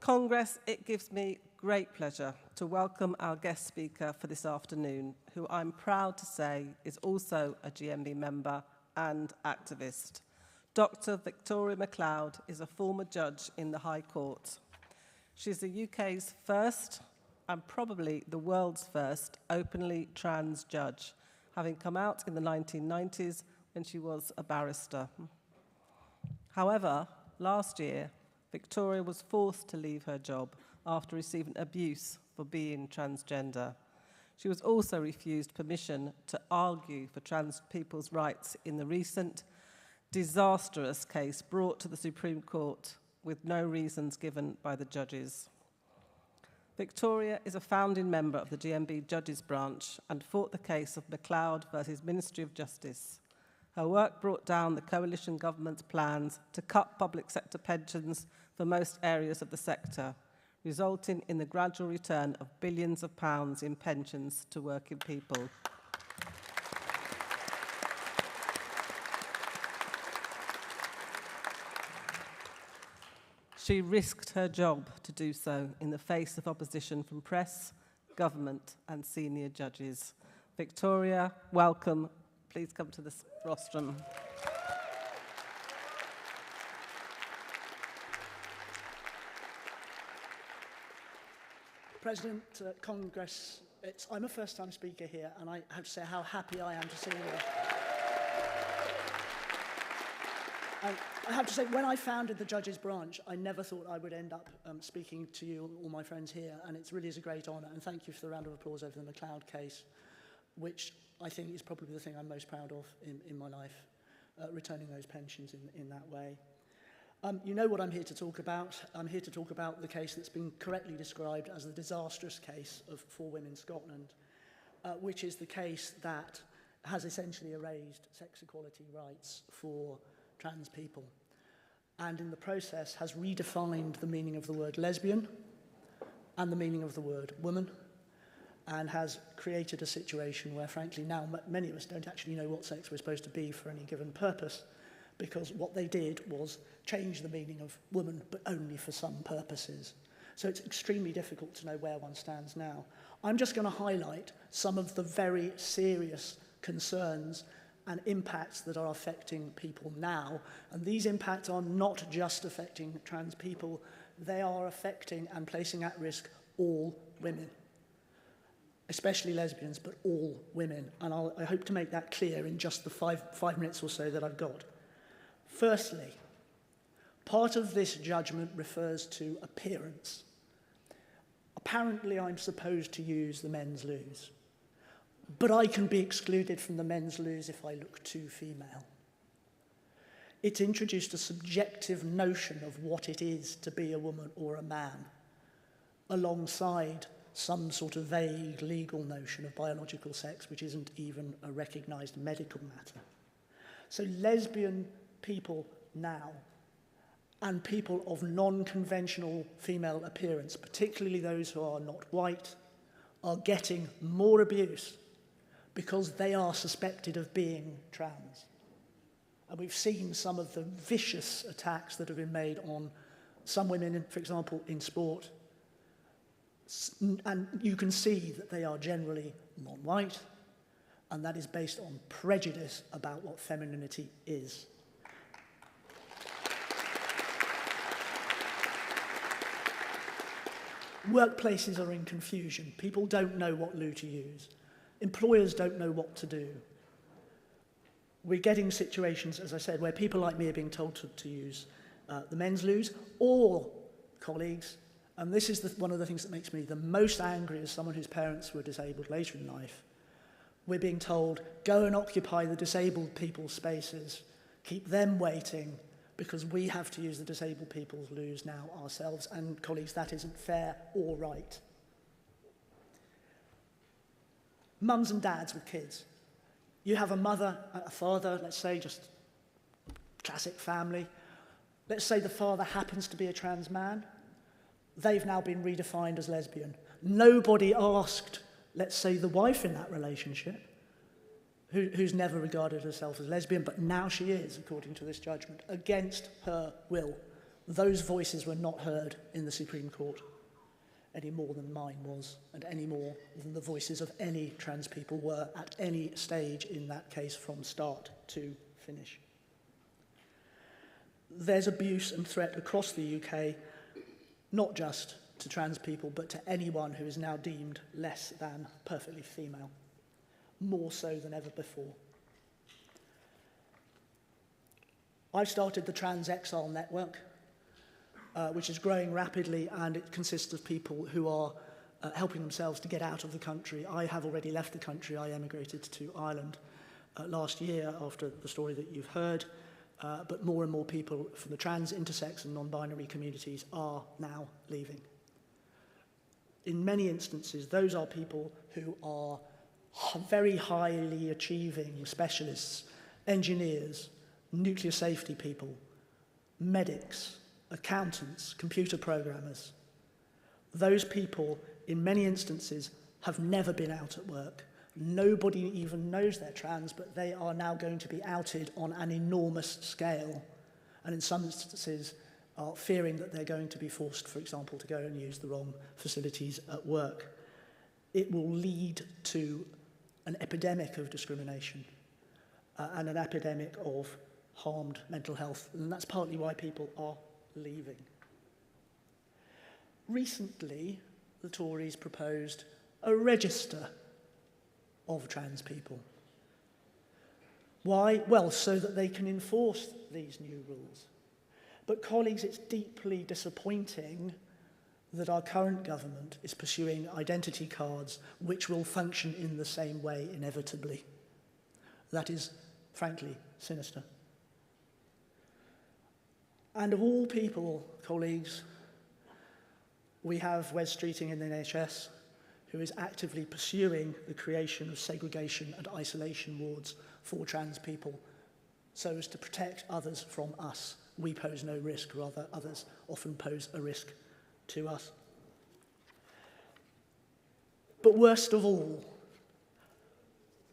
Congress, it gives me great pleasure to welcome our guest speaker for this afternoon, who I'm proud to say is also a GMB member and activist. Dr. Victoria MacLeod is a former judge in the High Court. She's the UK's first and probably the world's first openly trans judge, having come out in the 1990s when she was a barrister. However, last year, Victoria was forced to leave her job after receiving abuse for being transgender. She was also refused permission to argue for trans people's rights in the recent disastrous case brought to the Supreme Court with no reasons given by the judges. Victoria is a founding member of the GMB Judges Branch and fought the case of MacLeod versus Ministry of Justice. Her work brought down the coalition government's plans to cut public sector pensions for most areas of the sector, resulting in the gradual return of billions of pounds in pensions to working people. She risked her job to do so in the face of opposition from press, government and senior judges. Victoria, welcome. Please come to the rostrum. President, Congress, I'm a first-time speaker here, and I have to say how happy I am to see you. And I have to say, when I founded the Judges Branch, I never thought I would end up speaking to you, all my friends here, and it really is a great honour. And thank you for the round of applause over the MacLeod case, which I think is probably the thing I'm most proud of in my life, returning those pensions in that way. You know what I'm here to talk about. I'm here to talk about the case that's been correctly described as the disastrous case of 4 Women Scotland, which is the case that has essentially erased sex equality rights for trans people, and in the process has redefined the meaning of the word lesbian and the meaning of the word woman, and has created a situation where, frankly, now many of us don't actually know what sex we're supposed to be for any given purpose, because what they did was change the meaning of woman, but only for some purposes. So it's extremely difficult to know where one stands now. I'm just going to highlight some of the very serious concerns and impacts that are affecting people now. And these impacts are not just affecting trans people, they are affecting and placing at risk all women, especially lesbians, but all women. And I hope to make that clear in just the five minutes or so that I've got. Firstly, Part of this judgment refers to appearance. Apparently, I'm supposed to use the men's loos, but I can be excluded from the men's loos if I look too female. It's introduced a subjective notion of what it is to be a woman or a man, alongside some sort of vague legal notion of biological sex, which isn't even a recognised medical matter. So lesbian people now, and people of non-conventional female appearance, particularly those who are not white, are getting more abuse because they are suspected of being trans. And we've seen some of the vicious attacks that have been made on some women, for example, in sport. And you can see that they are generally non-white, and that is based on prejudice about what femininity is. Workplaces are in confusion. People don't know what loo to use. Employers don't know what to do. We're getting situations, as I said, where people like me are being told to use the men's loos, or colleagues, and this is one of the things that makes me the most angry as someone whose parents were disabled later in life. We're being told, go and occupy the disabled people's spaces, keep them waiting, because we have to use the disabled people's loos now ourselves. And colleagues, that isn't fair or right. Mums and dads with kids. You have a mother, a father, let's say, just classic family. Let's say the father happens to be a trans man. They've now been redefined as lesbian. Nobody asked, let's say, the wife in that relationship, who's never regarded herself as lesbian, but now she is, according to this judgment, against her will. Those voices were not heard in the Supreme Court any more than mine was, and any more than the voices of any trans people were at any stage in that case from start to finish. There's abuse and threat across the UK, not just to trans people, but to anyone who is now deemed less than perfectly female, more so than ever before. I've started the Trans Exile Network, which is growing rapidly, and it consists of people who are helping themselves to get out of the country. I have already left the country. I emigrated to Ireland last year after the story that you've heard, but more and more people from the trans, intersex and non-binary communities are now leaving. In many instances, those are people who are very highly achieving specialists, engineers, nuclear safety people, medics, accountants, computer programmers. Those people, in many instances, have never been out at work. Nobody even knows they're trans, but they are now going to be outed on an enormous scale, and in some instances are fearing that they're going to be forced, for example, to go and use the wrong facilities at work. It will lead to an epidemic of discrimination and an epidemic of harmed mental health, and that's partly why people are leaving. Recently, the Tories proposed a register of trans people. Why? Well, so that they can enforce these new rules. But colleagues, it's deeply disappointing that our current government is pursuing identity cards which will function in the same way inevitably. That is, frankly, sinister. And of all people, colleagues, we have Wes Streeting in the NHS, who is actively pursuing the creation of segregation and isolation wards for trans people so as to protect others from us. We pose no risk, rather others often pose a risk to us. But worst of all,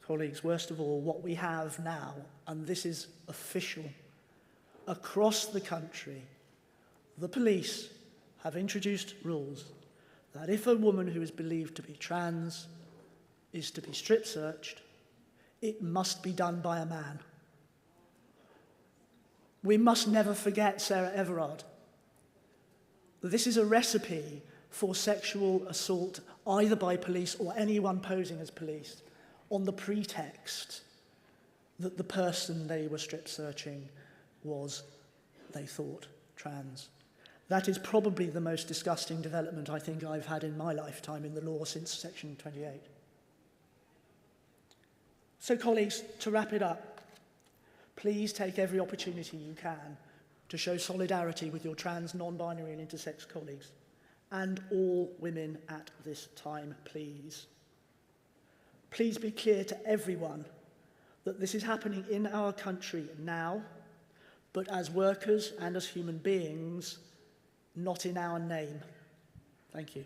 colleagues, worst of all, what we have now, and this is official, across the country, the police have introduced rules that if a woman who is believed to be trans is to be strip searched, it must be done by a man. We must never forget Sarah Everard. This is a recipe for sexual assault either by police or anyone posing as police on the pretext that the person they were strip searching was, they thought, trans. That is probably the most disgusting development I think I've had in my lifetime in the law since Section 28. So, colleagues, to wrap it up, please take every opportunity you can to show solidarity with your trans, non-binary and intersex colleagues, and all women at this time, please. Please be clear to everyone that this is happening in our country now, but as workers and as human beings, not in our name. Thank you.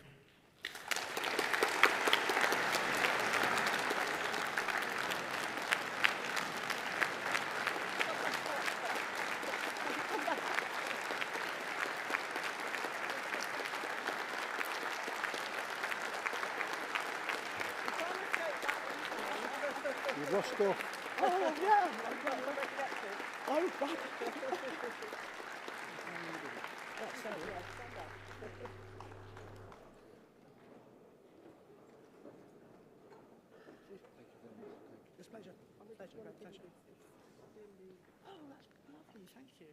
You rushed off. Oh, yeah. Oh, God. It's a pleasure. Pleasure. Oh, that's lovely. Thank you.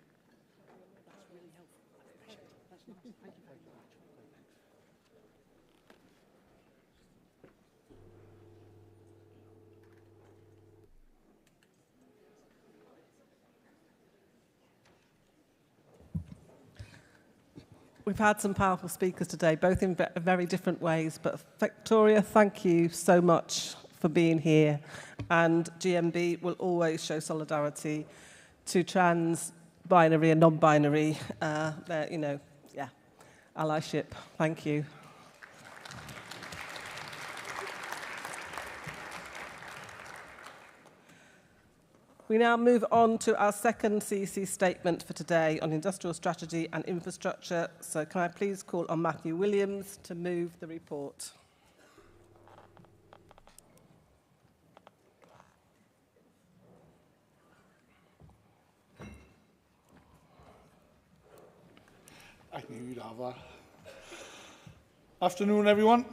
That's really helpful. I appreciate it. That's nice. Thank you very much. We've had some powerful speakers today, both in very different ways. But Victoria, thank you so much for being here. And GMB will always show solidarity to trans, binary and non-binary, allyship. Thank you. We now move on to our second CEC statement for today on industrial strategy and infrastructure. So can I please call on Matthew Williams to move the report? I knew you'd have that. Afternoon, everyone.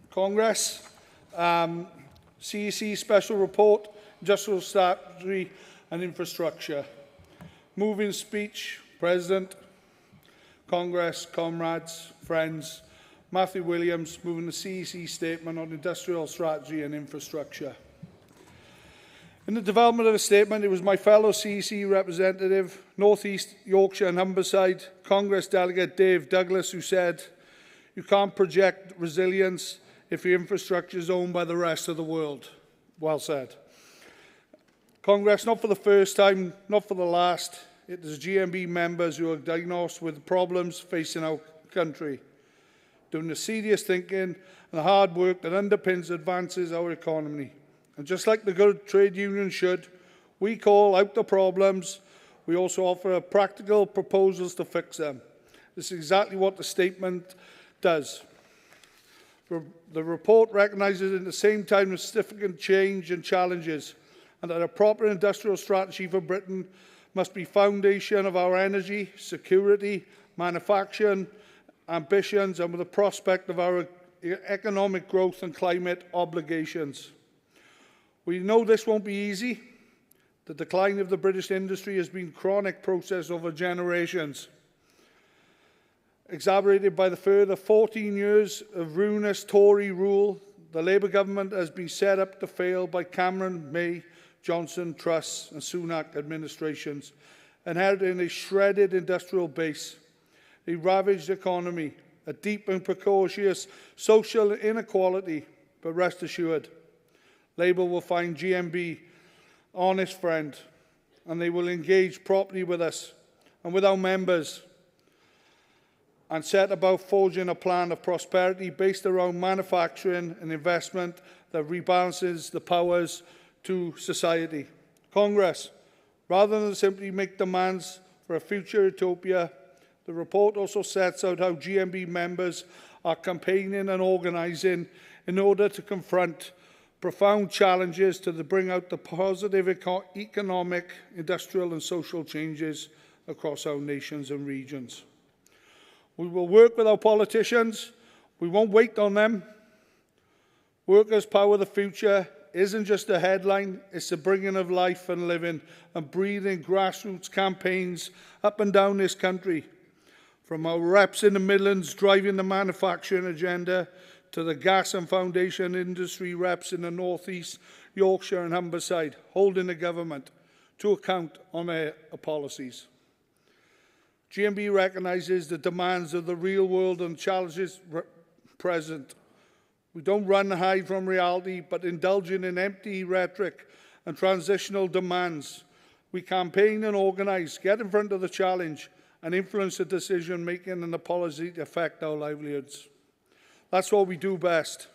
Congress, CEC Special Report, Industrial Strategy and Infrastructure. Moving speech, President, Congress, comrades, friends. Matthew Williams, moving the CEC Statement on Industrial Strategy and Infrastructure. In the development of the statement, it was my fellow CEC representative, North East Yorkshire and Humberside, Congress Delegate Dave Douglas, who said, "You can't project resilience if your infrastructure is owned by the rest of the world." Well said. Congress, not for the first time, not for the last, it is GMB members who are diagnosed with problems facing our country, doing the serious thinking and the hard work that underpins advances our economy. And just like the good trade union should, we call out the problems. We also offer practical proposals to fix them. This is exactly what the statement does. The report recognises at the same time the significant change and challenges, and that a proper industrial strategy for Britain must be foundation of our energy, security, manufacturing, ambitions, and with the prospect of our economic growth and climate obligations. We know this won't be easy. The decline of the British industry has been a chronic process over generations, exacerbated by the further 14 years of ruinous Tory rule. The Labour government has been set up to fail by Cameron, May, Johnson, Truss and Sunak administrations, inheriting a shredded industrial base, a ravaged economy, a deep and precocious social inequality. But rest assured, Labour will find GMB honest friend, and they will engage properly with us and with our members and set about forging a plan of prosperity based around manufacturing and investment that rebalances the powers to society. Congress, rather than simply make demands for a future utopia, the report also sets out how GMB members are campaigning and organising in order to confront profound challenges to bring out the positive economic, industrial and social changes across our nations and regions. We will work with our politicians. We won't wait on them. Workers power the future, isn't just a headline, it's the bringing of life and living and breathing grassroots campaigns up and down this country. From our reps in the Midlands driving the manufacturing agenda to the gas and foundation industry reps in the North East, Yorkshire and Humberside, holding the government to account on their policies. GMB recognises the demands of the real world and challenges present. We don't run and hide from reality, but indulging in empty rhetoric and transitional demands. We campaign and organise, get in front of the challenge, and influence the decision-making and the policy to affect our livelihoods. That's what we do best.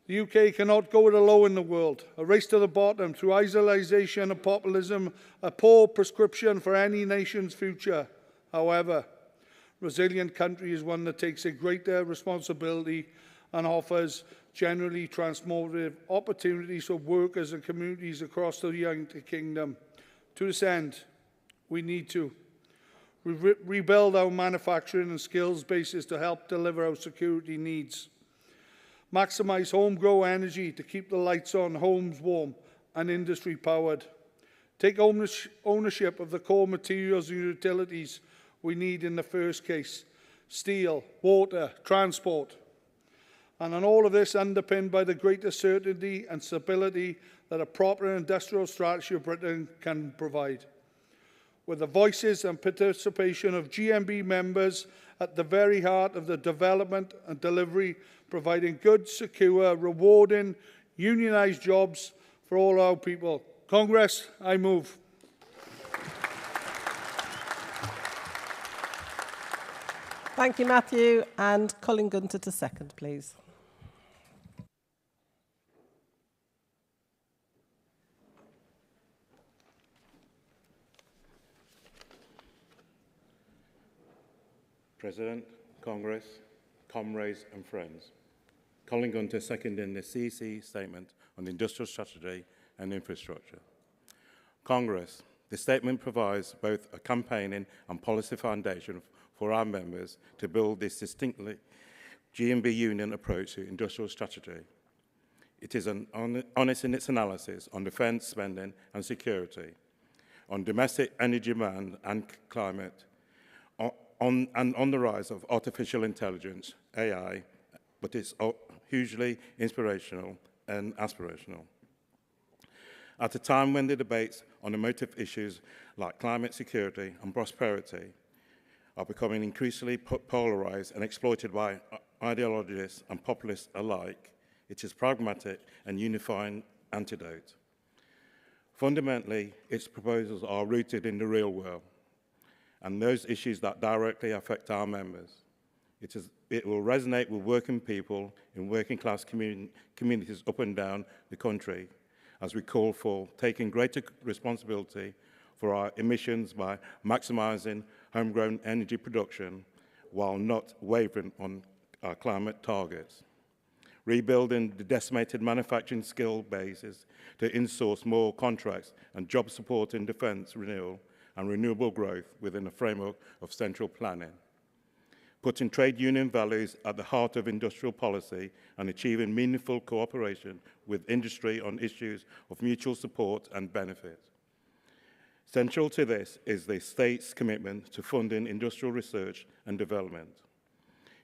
The UK cannot go it alone in the world. A race to the bottom through isolation and populism, a poor prescription for any nation's future. However, a resilient country is one that takes a greater responsibility and offers generally transformative opportunities for workers and communities across the United Kingdom. To this end, we need to rebuild our manufacturing and skills bases to help deliver our security needs. Maximise homegrown energy to keep the lights on, homes warm and industry powered. Take ownership of the core materials and utilities we need in the first case: steel, water, transport. And on all of this underpinned by the greater certainty and stability that a proper industrial strategy of Britain can provide. With the voices and participation of GMB members at the very heart of the development and delivery, providing good, secure, rewarding, unionised jobs for all our people. Congress, I move. Thank you, Matthew. And Colin Gunter to second, please. President, Congress, comrades and friends. Colin Gunter seconding the CEC statement on the industrial strategy and infrastructure. Congress, the statement provides both a campaigning and policy foundation for our members to build this distinctly GMB Union approach to industrial strategy. It is honest in its analysis on defence spending and security, on domestic energy demand and climate, on the rise of artificial intelligence, AI, but it's hugely inspirational and aspirational. At a time when the debates on emotive issues like climate security and prosperity are becoming increasingly polarised and exploited by ideologists and populists alike, it is pragmatic and unifying antidote. Fundamentally, its proposals are rooted in the real world and those issues that directly affect our members. It will resonate with working people in working class communities up and down the country as we call for taking greater responsibility for our emissions by maximising homegrown energy production while not wavering on our climate targets. Rebuilding the decimated manufacturing skill bases to insource more contracts and job support in defence renewal and renewable growth within a framework of central planning. Putting trade union values at the heart of industrial policy and achieving meaningful cooperation with industry on issues of mutual support and benefit. Central to this is the state's commitment to funding industrial research and development,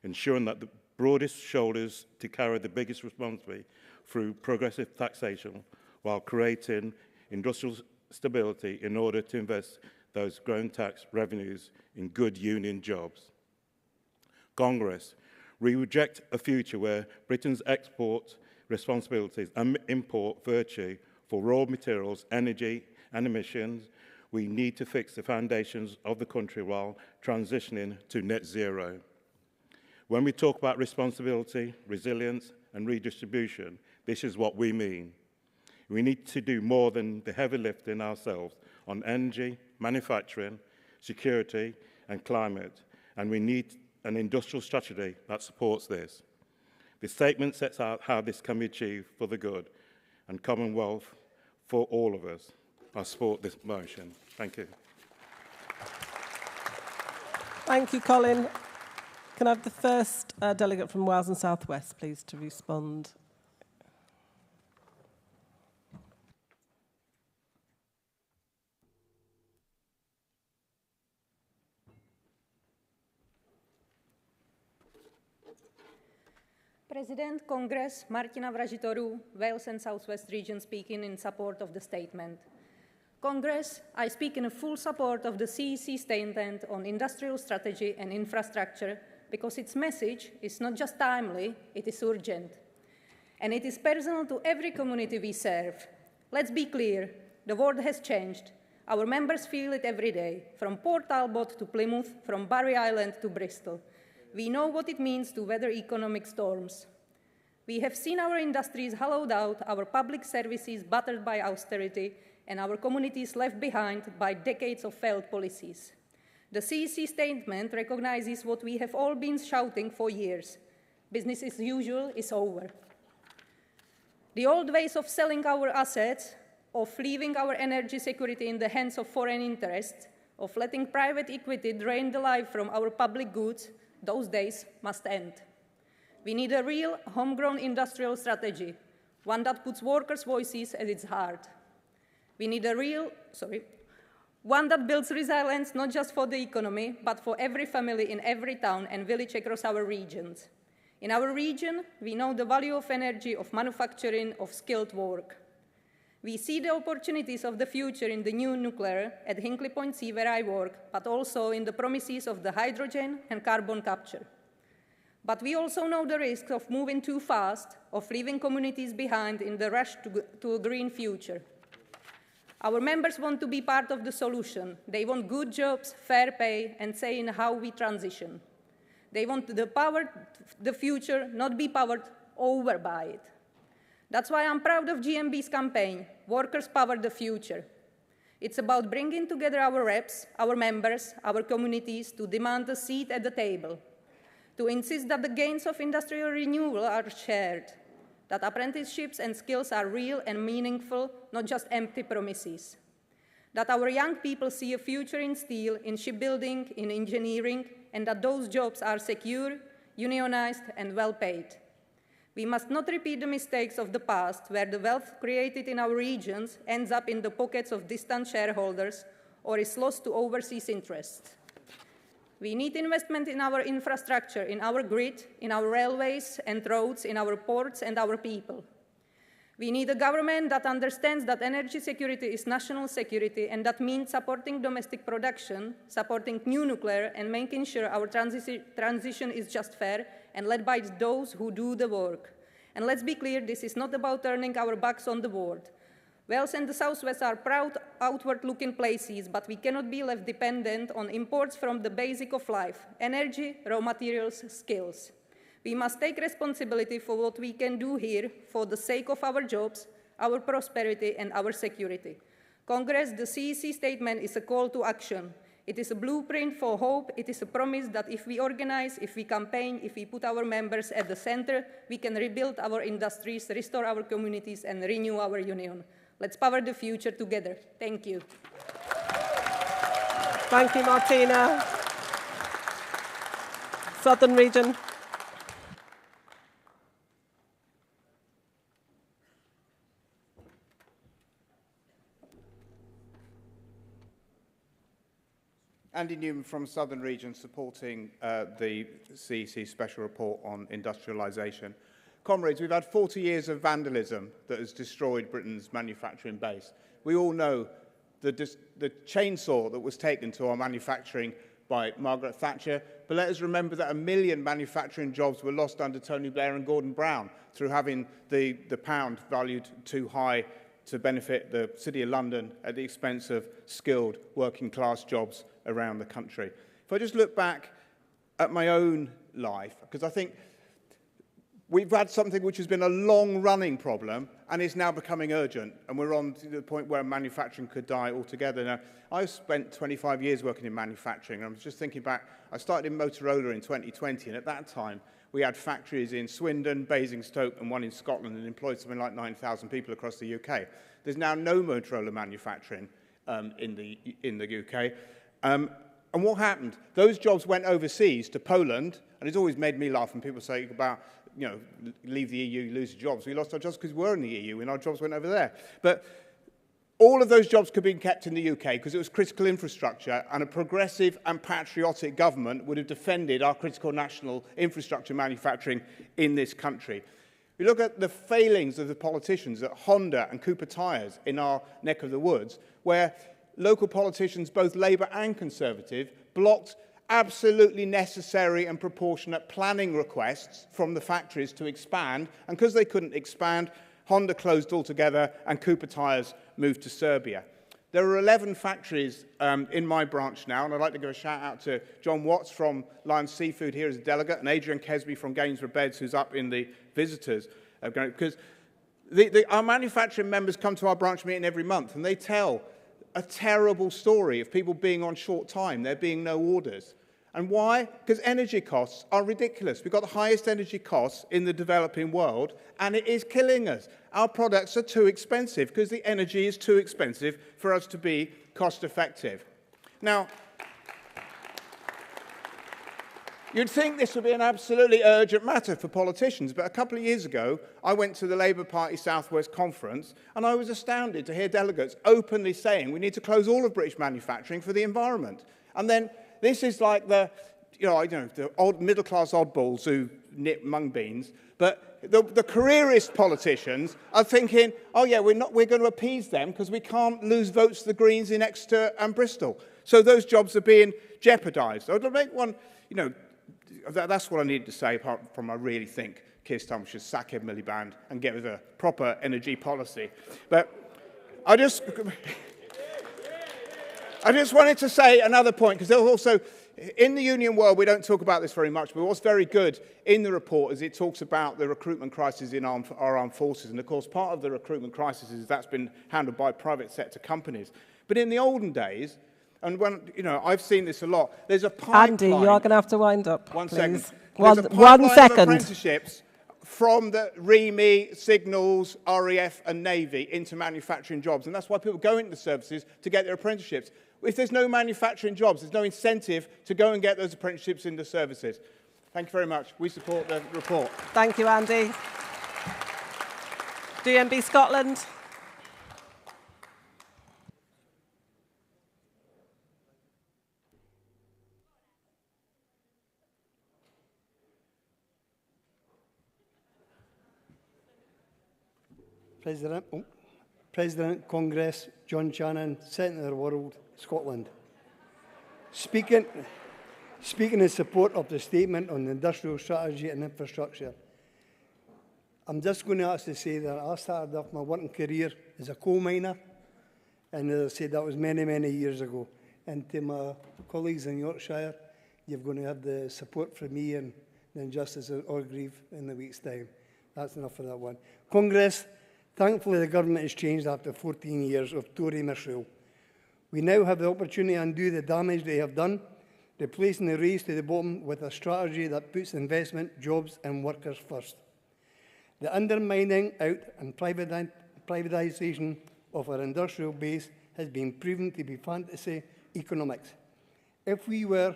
ensuring that the broadest shoulders to carry the biggest responsibility through progressive taxation while creating industrial stability in order to invest those growing tax revenues in good union jobs. Congress, we reject a future where Britain's export responsibilities and import virtue for raw materials, energy and emissions. We need to fix the foundations of the country while transitioning to net zero. When we talk about responsibility, resilience and redistribution, this is what we mean. We need to do more than the heavy lifting ourselves on energy, manufacturing, security and climate, and we need an industrial strategy that supports this. The statement sets out how this can be achieved for the good and Commonwealth for all of us. I support this motion. Thank you. Thank you, Colin. Can I have the first delegate from Wales and South West, please, to respond? President, Congress, Martina Vrajitoru, Wales and South West Region speaking in support of the statement. Congress, I speak in full support of the CEC statement on industrial strategy and infrastructure because its message is not just timely, it is urgent. And it is personal to every community we serve. Let's be clear, the world has changed. Our members feel it every day, from Port Talbot to Plymouth, from Barry Island to Bristol. We know what it means to weather economic storms. We have seen our industries hollowed out, our public services battered by austerity, and our communities left behind by decades of failed policies. The CEC statement recognizes what we have all been shouting for years. Business as usual is over. The old ways of selling our assets, of leaving our energy security in the hands of foreign interests, of letting private equity drain the life from our public goods, those days must end. We need a real homegrown industrial strategy, one that puts workers' voices at its heart. We need one that builds resilience not just for the economy, but for every family in every town and village across our regions. In our region, we know the value of energy, of manufacturing, of skilled work. We see the opportunities of the future in the new nuclear at Hinkley Point C where I work, but also in the promises of the hydrogen and carbon capture. But we also know the risks of moving too fast, of leaving communities behind in the rush to a green future. Our members want to be part of the solution. They want good jobs, fair pay, and say in how we transition. They want the future, not be powered over by it. That's why I'm proud of GMB's campaign, Workers Power the Future. It's about bringing together our reps, our members, our communities to demand a seat at the table, to insist that the gains of industrial renewal are shared, that apprenticeships and skills are real and meaningful, not just empty promises, that our young people see a future in steel, in shipbuilding, in engineering, and that those jobs are secure, unionized, and well paid. We must not repeat the mistakes of the past, where the wealth created in our regions ends up in the pockets of distant shareholders or is lost to overseas interests. We need investment in our infrastructure, in our grid, in our railways and roads, in our ports and our people. We need a government that understands that energy security is national security, and that means supporting domestic production, supporting new nuclear, and making sure our transition is just fair and led by those who do the work. And let's be clear, this is not about turning our backs on the world. Wales and the Southwest are proud, outward-looking places, but we cannot be left dependent on imports from the basic of life: energy, raw materials, skills. We must take responsibility for what we can do here for the sake of our jobs, our prosperity, and our security. Congress, the CEC statement is a call to action. It is a blueprint for hope. It is a promise that if we organize, if we campaign, if we put our members at the center, we can rebuild our industries, restore our communities, and renew our union. Let's power the future together. Thank you. Thank you, Martina. Southern Region. Andy Newman from Southern Region, supporting the CEC Special Report on Industrialisation. Comrades, we've had 40 years of vandalism that has destroyed Britain's manufacturing base. We all know the chainsaw that was taken to our manufacturing by Margaret Thatcher, but let us remember that 1 million manufacturing jobs were lost under Tony Blair and Gordon Brown through having the pound valued too high to benefit the City of London at the expense of skilled working-class jobs around the country. If I just look back at my own life, because I think we've had something which has been a long-running problem and is now becoming urgent, and we're on to the point where manufacturing could die altogether. Now, I spent 25 years working in manufacturing, and I was just thinking back, I started in Motorola in 2020, and at that time, we had factories in Swindon, Basingstoke, and one in Scotland, and employed something like 9,000 people across the UK. There's now no Motorola manufacturing in the UK. And what happened? Those jobs went overseas to Poland, and it's always made me laugh when people say about, you know, leave the EU, lose your jobs. We lost our jobs because we were in the EU, and our jobs went over there. But all of those jobs could have been kept in the UK because it was critical infrastructure, and a progressive and patriotic government would have defended our critical national infrastructure manufacturing in this country. We look at the failings of the politicians at Honda and Cooper Tyres in our neck of the woods, where local politicians, both Labour and Conservative, blocked absolutely necessary and proportionate planning requests from the factories to expand, and because they couldn't expand, Honda closed altogether and Cooper Tyres moved to Serbia. There are 11 factories in my branch now, and I'd like to give a shout out to John Watts from Lion Seafood here as a delegate, and Adrian Kesby from Gainsborough Beds, who's up in the visitors. Because our manufacturing members come to our branch meeting every month, and they tell a terrible story of people being on short time, there being no orders. And why? Because energy costs are ridiculous. We've got the highest energy costs in the developing world, and it is killing us. Our products are too expensive because the energy is too expensive for us to be cost effective. Now, you'd think this would be an absolutely urgent matter for politicians, but a couple of years ago, I went to the Labour Party South West Conference, and I was astounded to hear delegates openly saying we need to close all of British manufacturing for the environment. And then this is like the old middle-class oddballs who knit mung beans, but the careerist politicians are thinking, oh yeah, we're going to appease them because we can't lose votes to the Greens in Exeter and Bristol. So those jobs are being jeopardised. I'll make one, that's what I needed to say, apart from I really think Keir Starmer should sack Ed Miliband and get with a proper energy policy. But I just wanted to say another point, because also, in the union world, we don't talk about this very much, but what's very good in the report is it talks about the recruitment crisis in our armed forces. And of course, part of the recruitment crisis is that's been handled by private sector companies. But in the olden days, and when, I've seen this a lot, there's a pipeline. Andy, you are going to have to wind up, One please. second. One Of second. apprenticeships from the REME, Signals, RAF and Navy into manufacturing jobs. And that's why people go into the services to get their apprenticeships. If there's no manufacturing jobs, there's no incentive to go and get those apprenticeships into services. Thank you very much. We support the report. Thank you, Andy. GMB Scotland. President, Congress, John Shannon, Centre of the World, Scotland. Speaking in support of the statement on the industrial strategy and infrastructure, I'm just going to ask to say that I started off my working career as a coal miner, and as I said, that was many, many years ago. And to my colleagues in Yorkshire, you're going to have the support from me and then Justice Orgreave in the week's time. That's enough for that one. Congress, thankfully the government has changed after 14 years of Tory misrule. We now have the opportunity to undo the damage they have done, replacing the race to the bottom with a strategy that puts investment, jobs and workers first. The undermining out and privatisation of our industrial base has been proven to be fantasy economics. If we were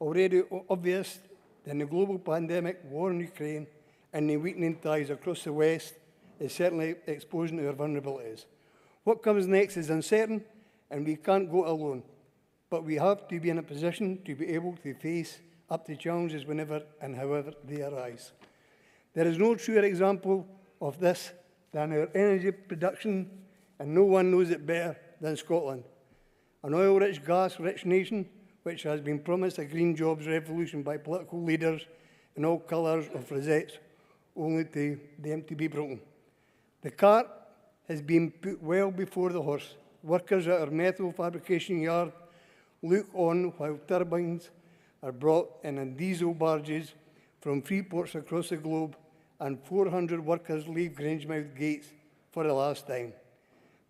already obvious, then the global pandemic, war in Ukraine and the weakening ties across the West is certainly exposing our vulnerabilities. What comes next is uncertain, and we can't go alone. But we have to be in a position to be able to face up to challenges whenever and however they arise. There is no truer example of this than our energy production, and no one knows it better than Scotland. An oil-rich, gas-rich nation which has been promised a green jobs revolution by political leaders in all colours of rosettes, only to them to be broken. The cart has been put well before the horse. Workers at our metal fabrication yard look on while turbines are brought in diesel barges from free ports across the globe, and 400 workers leave Grangemouth gates for the last time.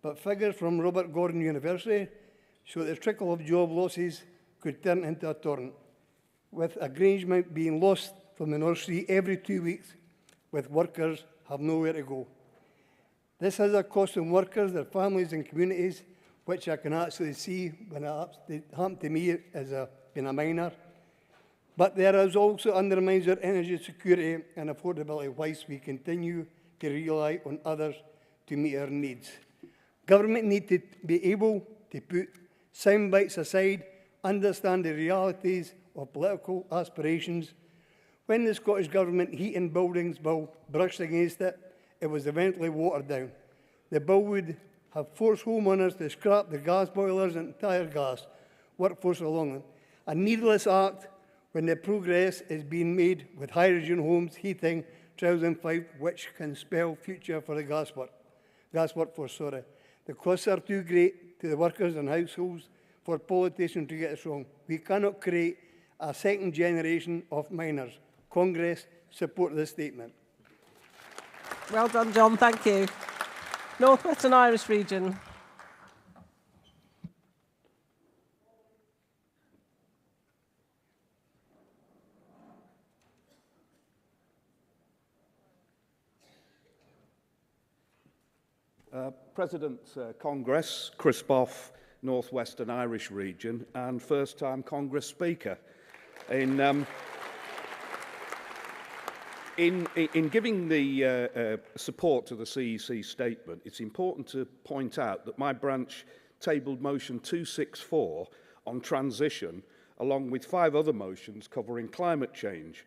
But figures from Robert Gordon University show that the trickle of job losses could turn into a torrent, with a Grangemouth being lost from the North Sea every 2 weeks, with workers have nowhere to go. This has a cost on workers, their families and communities, which I can actually see when it happened to me as being a miner. But there is also undermines our energy security and affordability whilst we continue to rely on others to meet our needs. Government need to be able to put sound bites aside, understand the realities of political aspirations. When the Scottish Government Heating Buildings Bill brushed against it, it was eventually watered down. The bill would have forced homeowners to scrap the gas boilers and entire gas workforce along them. A needless act when the progress is being made with hydrogen homes heating trials in Fife, which can spell future for the gas workforce. The costs are too great to the workers and households for politicians to get us wrong. We cannot create a second generation of miners. Congress, support this statement. Well done, John. Thank you. North Western Irish region. President Congress, Chris Boff, North Western Irish region, and first-time Congress Speaker. In giving the support to the CEC statement, it's important to point out that my branch tabled motion 264 on transition, along with 5 other motions covering climate change.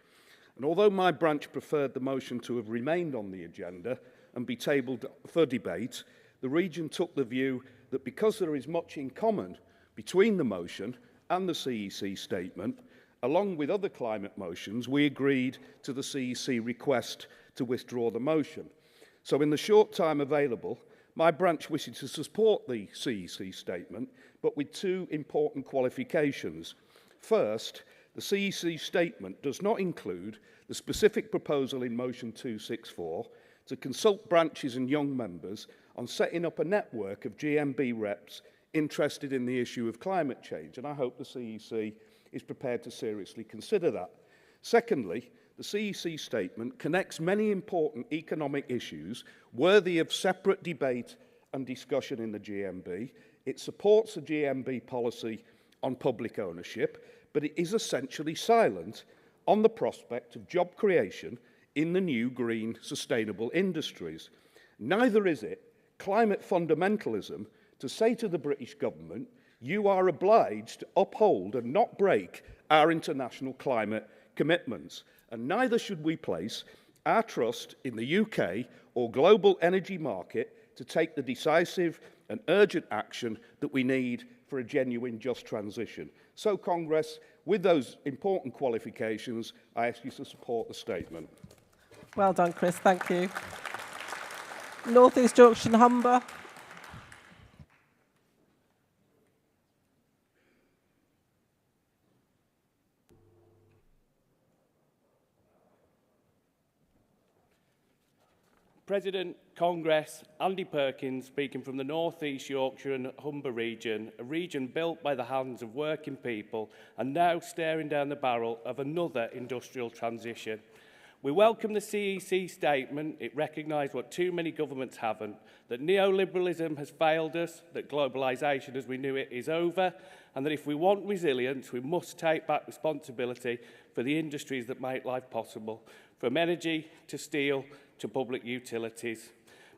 And although my branch preferred the motion to have remained on the agenda and be tabled for debate, the region took the view that because there is much in common between the motion and the CEC statement, along with other climate motions, we agreed to the CEC request to withdraw the motion. So in the short time available, my branch wishes to support the CEC statement, but with 2 important qualifications. First, the CEC statement does not include the specific proposal in motion 264 to consult branches and young members on setting up a network of GMB reps interested in the issue of climate change, and I hope the CEC is prepared to seriously consider that. Secondly, the CEC statement connects many important economic issues worthy of separate debate and discussion in the GMB. It supports the GMB policy on public ownership, but it is essentially silent on the prospect of job creation in the new green sustainable industries. Neither is it climate fundamentalism to say to the British government, you are obliged to uphold and not break our international climate commitments. And neither should we place our trust in the UK or global energy market to take the decisive and urgent action that we need for a genuine just transition. So, Congress, with those important qualifications, I ask you to support the statement. Well done, Chris. Thank you. North East Yorkshire and Humber. President, Congress, Andy Perkins speaking from the North East Yorkshire and Humber region, a region built by the hands of working people and now staring down the barrel of another industrial transition. We welcome the CEC statement. It recognised what too many governments haven't, that neoliberalism has failed us, that globalisation as we knew it is over, and that if we want resilience, we must take back responsibility for the industries that make life possible, from energy to steel to public utilities.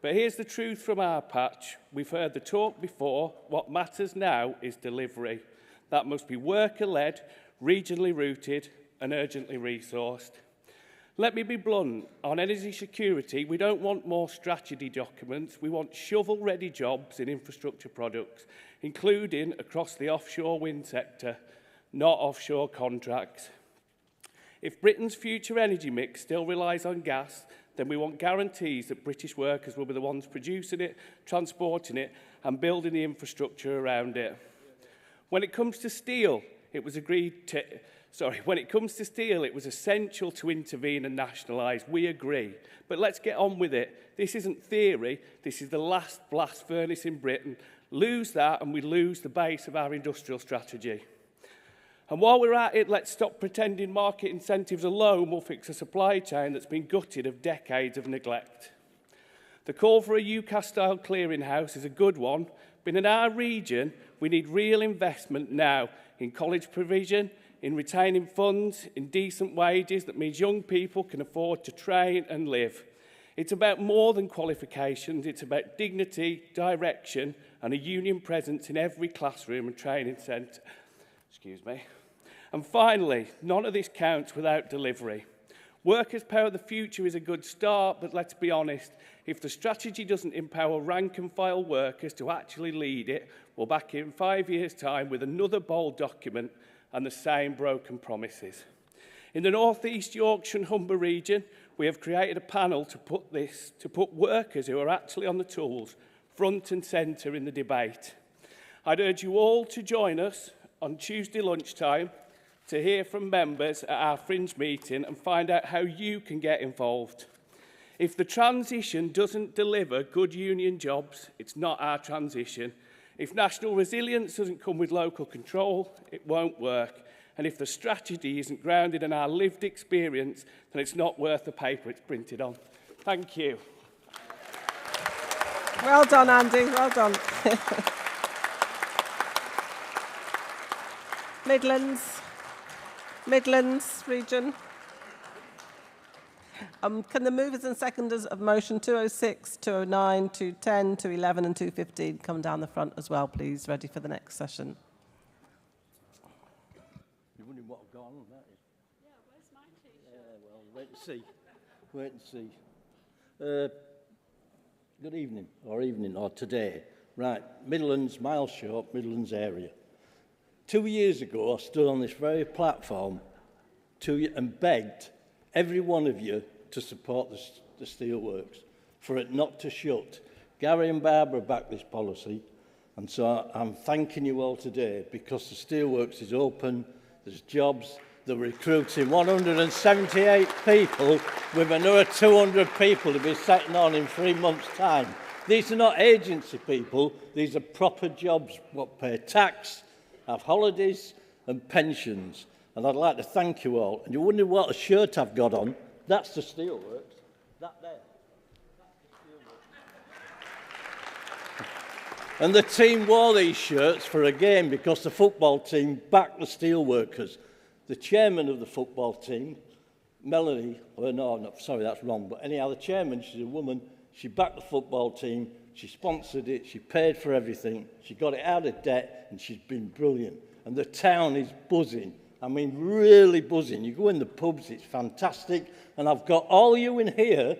But here's the truth from our patch. We've heard the talk before. What matters now is delivery. That must be worker-led, regionally rooted and urgently resourced. Let me be blunt. On energy security, we don't want more strategy documents. We want shovel-ready jobs in infrastructure products, including across the offshore wind sector, not offshore contracts. If Britain's future energy mix still relies on gas, then we want guarantees that British workers will be the ones producing it, transporting it, and building the infrastructure around it. When it comes to steel, it was essential to intervene and nationalise. We agree. But let's get on with it. This isn't theory. This is the last blast furnace in Britain. Lose that and we lose the base of our industrial strategy. And while we're at it, let's stop pretending market incentives alone will fix a supply chain that's been gutted of decades of neglect. The call for a UCAS-style clearinghouse is a good one, but in our region, we need real investment now in college provision, in retaining funds, in decent wages that means young people can afford to train and live. It's about more than qualifications. It's about dignity, direction, and a union presence in every classroom and training centre. Excuse me. And finally, none of this counts without delivery. Workers' Power of the Future is a good start, but let's be honest, if the strategy doesn't empower rank-and-file workers to actually lead it, we're back in 5 years' time with another bold document and the same broken promises. In the North East Yorkshire and Humber region, we have created a panel to put workers who are actually on the tools front and centre in the debate. I'd urge you all to join us on Tuesday lunchtime to hear from members at our fringe meeting and find out how you can get involved. If the transition doesn't deliver good union jobs, it's not our transition. If national resilience doesn't come with local control, it won't work. And if the strategy isn't grounded in our lived experience, then it's not worth the paper it's printed on. Thank you. Well done, Andy. Well done. Midlands region. Can the movers and seconders of motion 206, 209, 210, 211 and 215 come down the front as well, please, ready for the next session? You're wondering what I've got on that is? Yeah, where's my T-shirt? Yeah, well, wait and see. Wait and see. Good evening, or today. Right, Midlands, mile short, Midlands area. 2 years ago, I stood on this very platform and begged every one of you to support the steelworks, for it not to shut. Gary and Barbara backed this policy, and so I'm thanking you all today because the steelworks is open, there's jobs, they're recruiting 178 people with another 200 people to be setting on in 3 months' time. These are not agency people, these are proper jobs, what pay tax, have holidays and pensions. And I'd like to thank you all. And you wonder what a shirt I've got on. That's the steelworks. That there. And the team wore these shirts for a game because the football team backed the steelworkers. The chairman of the football team, Melanie, sorry, that's wrong, but anyhow, the chairman, she's a woman, she backed the football team, she sponsored it, she paid for everything, she got it out of debt, and she's been brilliant. And the town is buzzing. I mean, really buzzing. You go in the pubs, it's fantastic. And I've got all you in here,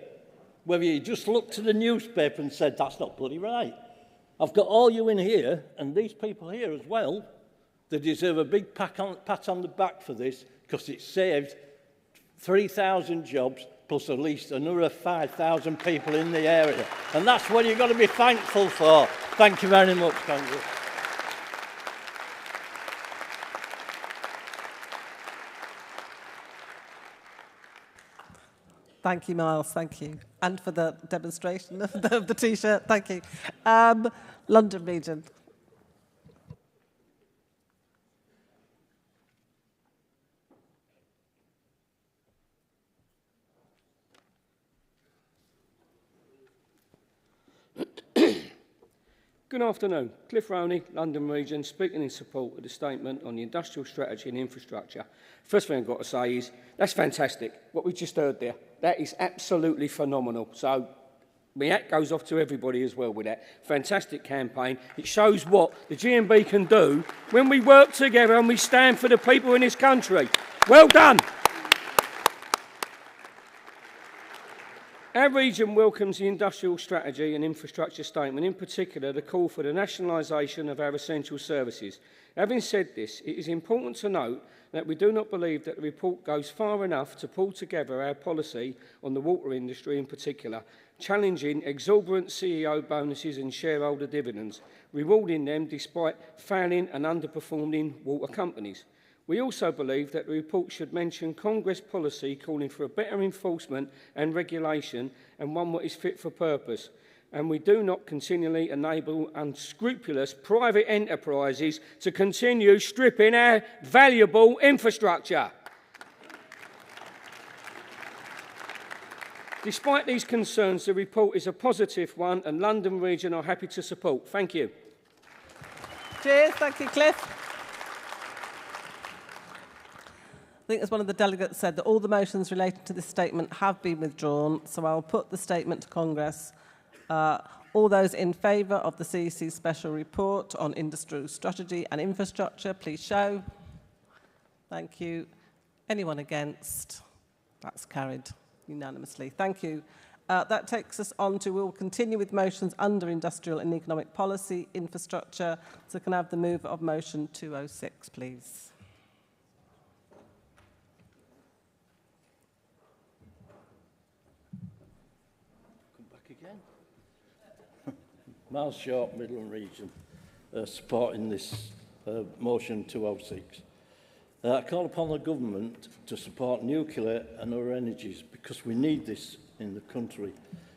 whether you just looked at the newspaper and said, that's not bloody right. I've got all you in here, and these people here as well, they deserve a big pat on the back for this, because it saved 3,000 jobs, plus at least another 5,000 people in the area. And that's what you've got to be thankful for. Thank you very much, Congress. Thank you, Miles. Thank you. And for the demonstration of the T-shirt. Thank you. London region. Good afternoon. Cliff Roney, London Region, speaking in support of the statement on the industrial strategy and infrastructure. First thing I've got to say is, that's fantastic, what we just heard there. That is absolutely phenomenal. So, my hat goes off to everybody as well with that. Fantastic campaign. It shows what the GMB can do when we work together and we stand for the people in this country. Well done. Our region welcomes the industrial strategy and infrastructure statement, in particular the call for the nationalisation of our essential services. Having said this, it is important to note that we do not believe that the report goes far enough to pull together our policy on the water industry in particular, challenging exorbitant CEO bonuses and shareholder dividends, rewarding them despite failing and underperforming water companies. We also believe that the report should mention Congress policy calling for a better enforcement and regulation and one that is fit for purpose. And we do not continually enable unscrupulous private enterprises to continue stripping our valuable infrastructure. Despite these concerns, the report is a positive one and London Region are happy to support. Thank you. Cheers. Thank you, Cliff. I think as one of the delegates said, that all the motions related to this statement have been withdrawn, so I'll put the statement to Congress. All those in favour of the CEC Special Report on Industrial Strategy and Infrastructure, please show. Thank you. Anyone against? That's carried unanimously. Thank you. That takes us on to, we'll continue with motions under Industrial and Economic Policy, Infrastructure. So can I have the mover of motion 206, please? Come back again. Miles Short, Midland Region, supporting this motion 206. I call upon the government to support nuclear and other energies because we need this in the country.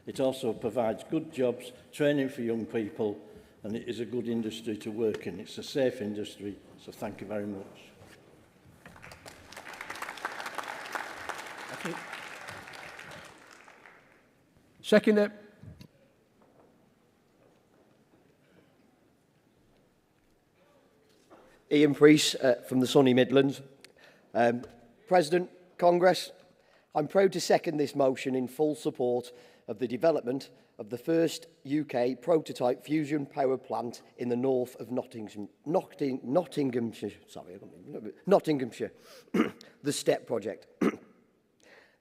It also provides good jobs, training for young people, and it is a good industry to work in. It's a safe industry, so thank you very much. Second it. Ian Priest from the sunny Midlands. President, Congress, I'm proud to second this motion in full support of the development of the first UK prototype fusion power plant in the north of Nottinghamshire, the STEP project.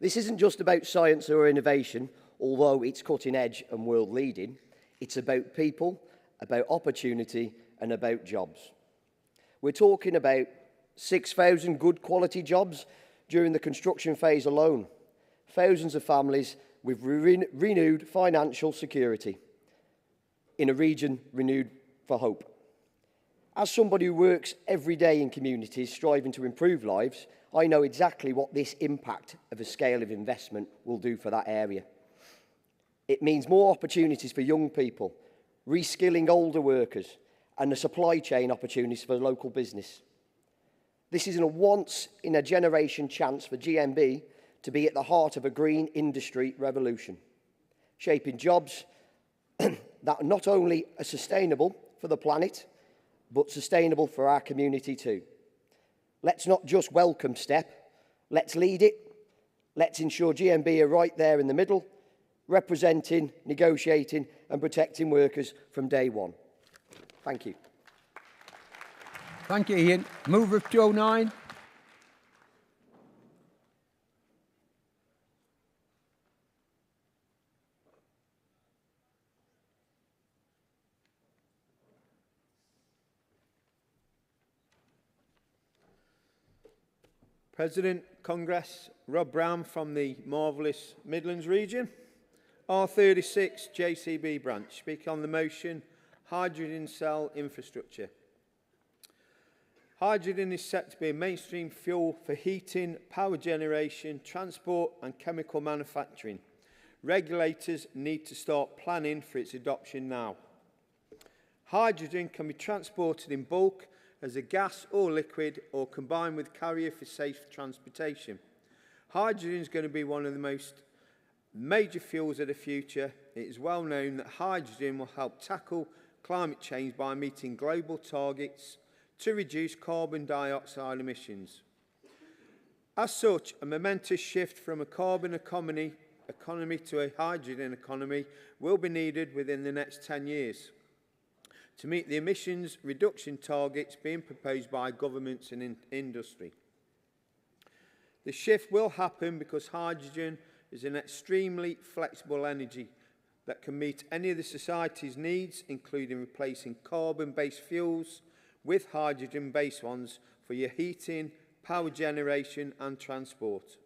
This isn't just about science or innovation, although it's cutting edge and world leading. It's about people, about opportunity and about jobs. We're talking about 6,000 good quality jobs during the construction phase alone. Thousands of families with renewed financial security in a region renewed for hope. As somebody who works every day in communities striving to improve lives, I know exactly what this impact of a scale of investment will do for that area. It means more opportunities for young people, reskilling older workers, and the supply chain opportunities for local business. This is a once-in-a-generation chance for GMB to be at the heart of a green industry revolution, shaping jobs that not only are sustainable for the planet, but sustainable for our community too. Let's not just welcome STEP, let's lead it. Let's ensure GMB are right there in the middle, representing, negotiating and protecting workers from day one. Thank you. Thank you, Ian. Mover of 209. President, Congress, Rob Brown from the marvellous Midlands region. R36 JCB branch. Speak on the motion, hydrogen cell infrastructure. Hydrogen is set to be a mainstream fuel for heating, power generation, transport and chemical manufacturing. Regulators need to start planning for its adoption now. Hydrogen can be transported in bulk as a gas or liquid or combined with carrier for safe transportation. Hydrogen is going to be one of the most major fuels of the future. It is well known that hydrogen will help tackle climate change by meeting global targets to reduce carbon dioxide emissions. As such, a momentous shift from a carbon economy to a hydrogen economy will be needed within the next 10 years to meet the emissions reduction targets being proposed by governments and industry. The shift will happen because hydrogen is an extremely flexible energy that can meet any of the society's needs, including replacing carbon-based fuels with hydrogen-based ones for your heating, power generation and transport,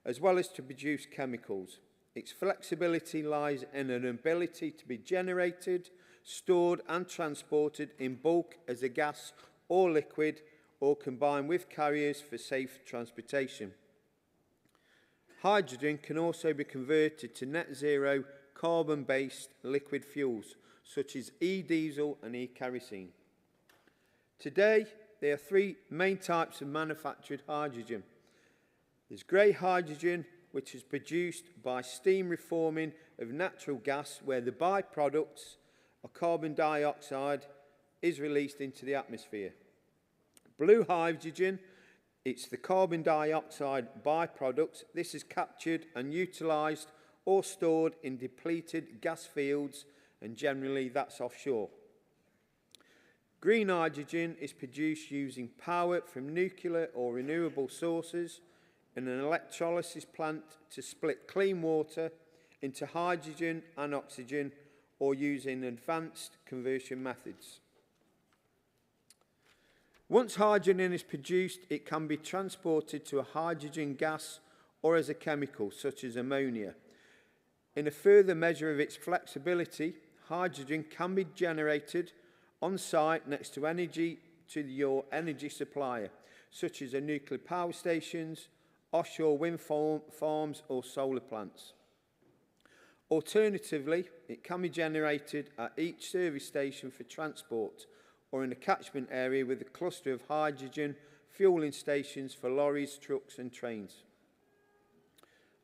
as well as to produce chemicals. Its flexibility lies in an ability to be generated, stored and transported in bulk as a gas or liquid or combined with carriers for safe transportation. Hydrogen can also be converted to net zero carbon-based liquid fuels such as e-diesel and e-kerosene. Today, there are three main types of manufactured hydrogen. There's grey hydrogen, which is produced by steam reforming of natural gas, where the byproducts of carbon dioxide is released into the atmosphere. Blue hydrogen It's the carbon dioxide byproduct. This is captured and utilised or stored in depleted gas fields, and generally that's offshore. Green hydrogen is produced using power from nuclear or renewable sources in an electrolysis plant to split clean water into hydrogen and oxygen, or using advanced conversion methods. Once hydrogen is produced, it can be transported to a hydrogen gas or as a chemical, such as ammonia. In a further measure of its flexibility, hydrogen can be generated on site next to your energy supplier, such as nuclear power stations, offshore wind farms or solar plants. Alternatively, it can be generated at each service station for transport or in a catchment area with a cluster of hydrogen fueling stations for lorries, trucks and trains.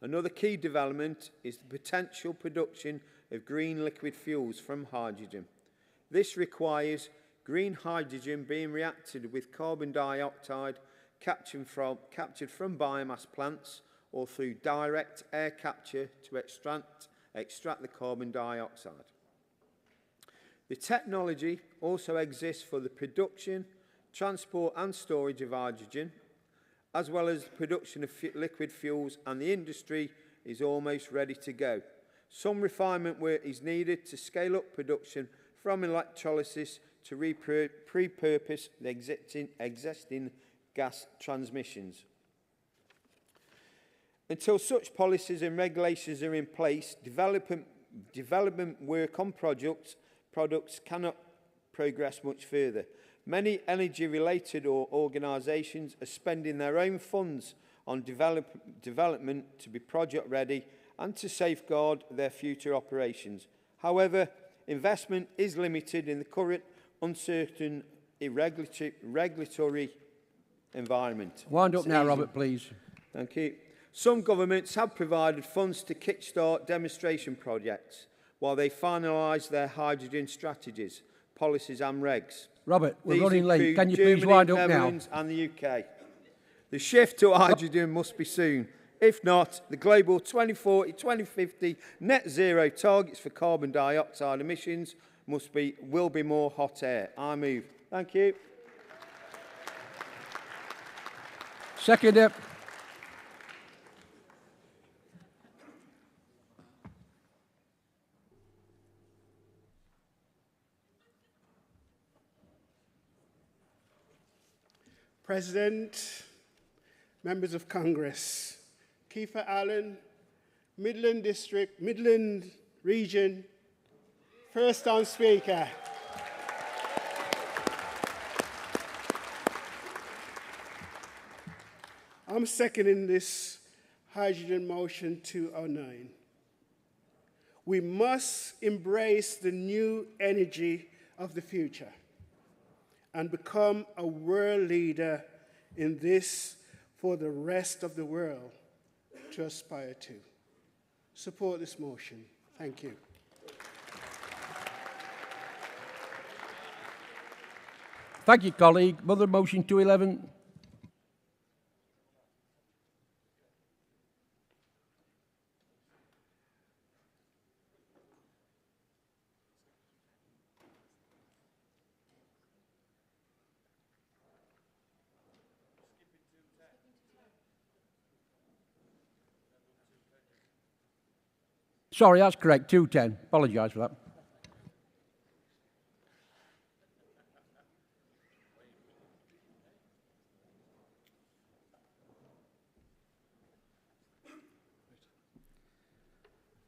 Another key development is the potential production of green liquid fuels from hydrogen. This requires green hydrogen being reacted with carbon dioxide captured from biomass plants or through direct air capture to extract the carbon dioxide. The technology also exists for the production, transport and storage of hydrogen, as well as the production of liquid fuels, and the industry is almost ready to go. Some refinement work is needed to scale up production from electrolysis to repurpose the existing gas transmissions. Until such policies and regulations are in place, development work on products cannot progress much further. Many energy-related organisations are spending their own funds on development to be project-ready and to safeguard their future operations. However, investment is limited in the current uncertain regulatory environment. Wind up now, Robert, please. Thank you. Some governments have provided funds to kickstart demonstration projects while they finalise their hydrogen strategies, policies and regs. Robert, we're These running late. Can you Germany, please wind up now? Netherlands and the UK. The shift to hydrogen must be soon. If not, the global 2040-2050 net zero targets for carbon dioxide emissions will be more hot air. I move. Thank you. Second. President, members of Congress, Kiefer Allen, Midland District, Midland Region, first time speaker. I'm seconding this hydrogen motion 209. We must embrace the new energy of the future and become a world leader in this for the rest of the world to aspire to. Support this motion. Thank you. Thank you, colleague. Mother motion 211. Sorry, that's correct. 210. Apologise for that.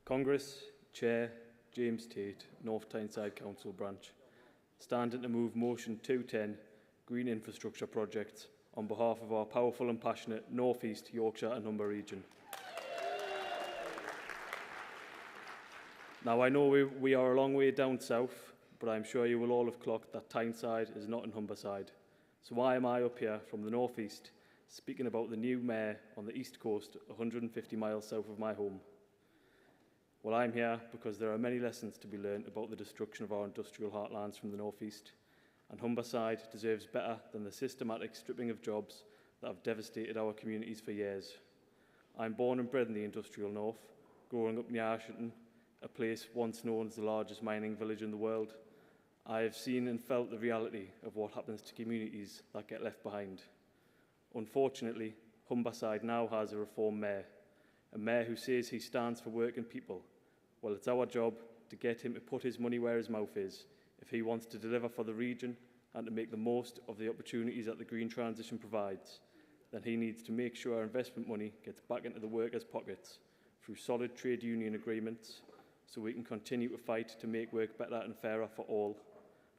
Congress, Chair, James Tate, North Tyneside Council Branch. Standing to move motion 210, Green Infrastructure Projects, on behalf of our powerful and passionate North East Yorkshire and Humber region. Now, I know we are a long way down south, but I'm sure you will all have clocked that Tyneside is not in Humberside. So why am I up here from the North East speaking about the new mayor on the East Coast, 150 miles south of my home? Well, I'm here because there are many lessons to be learned about the destruction of our industrial heartlands from the North East, and Humberside deserves better than the systematic stripping of jobs that have devastated our communities for years. I'm born and bred in the industrial north, growing up near Ashington, a place once known as the largest mining village in the world. I have seen and felt the reality of what happens to communities that get left behind. Unfortunately, Humberside now has a reformed mayor, a mayor who says he stands for working people. Well, it's our job to get him to put his money where his mouth is, if he wants to deliver for the region and to make the most of the opportunities that the green transition provides. Then he needs to make sure our investment money gets back into the workers' pockets through solid trade union agreements, so we can continue to fight to make work better and fairer for all,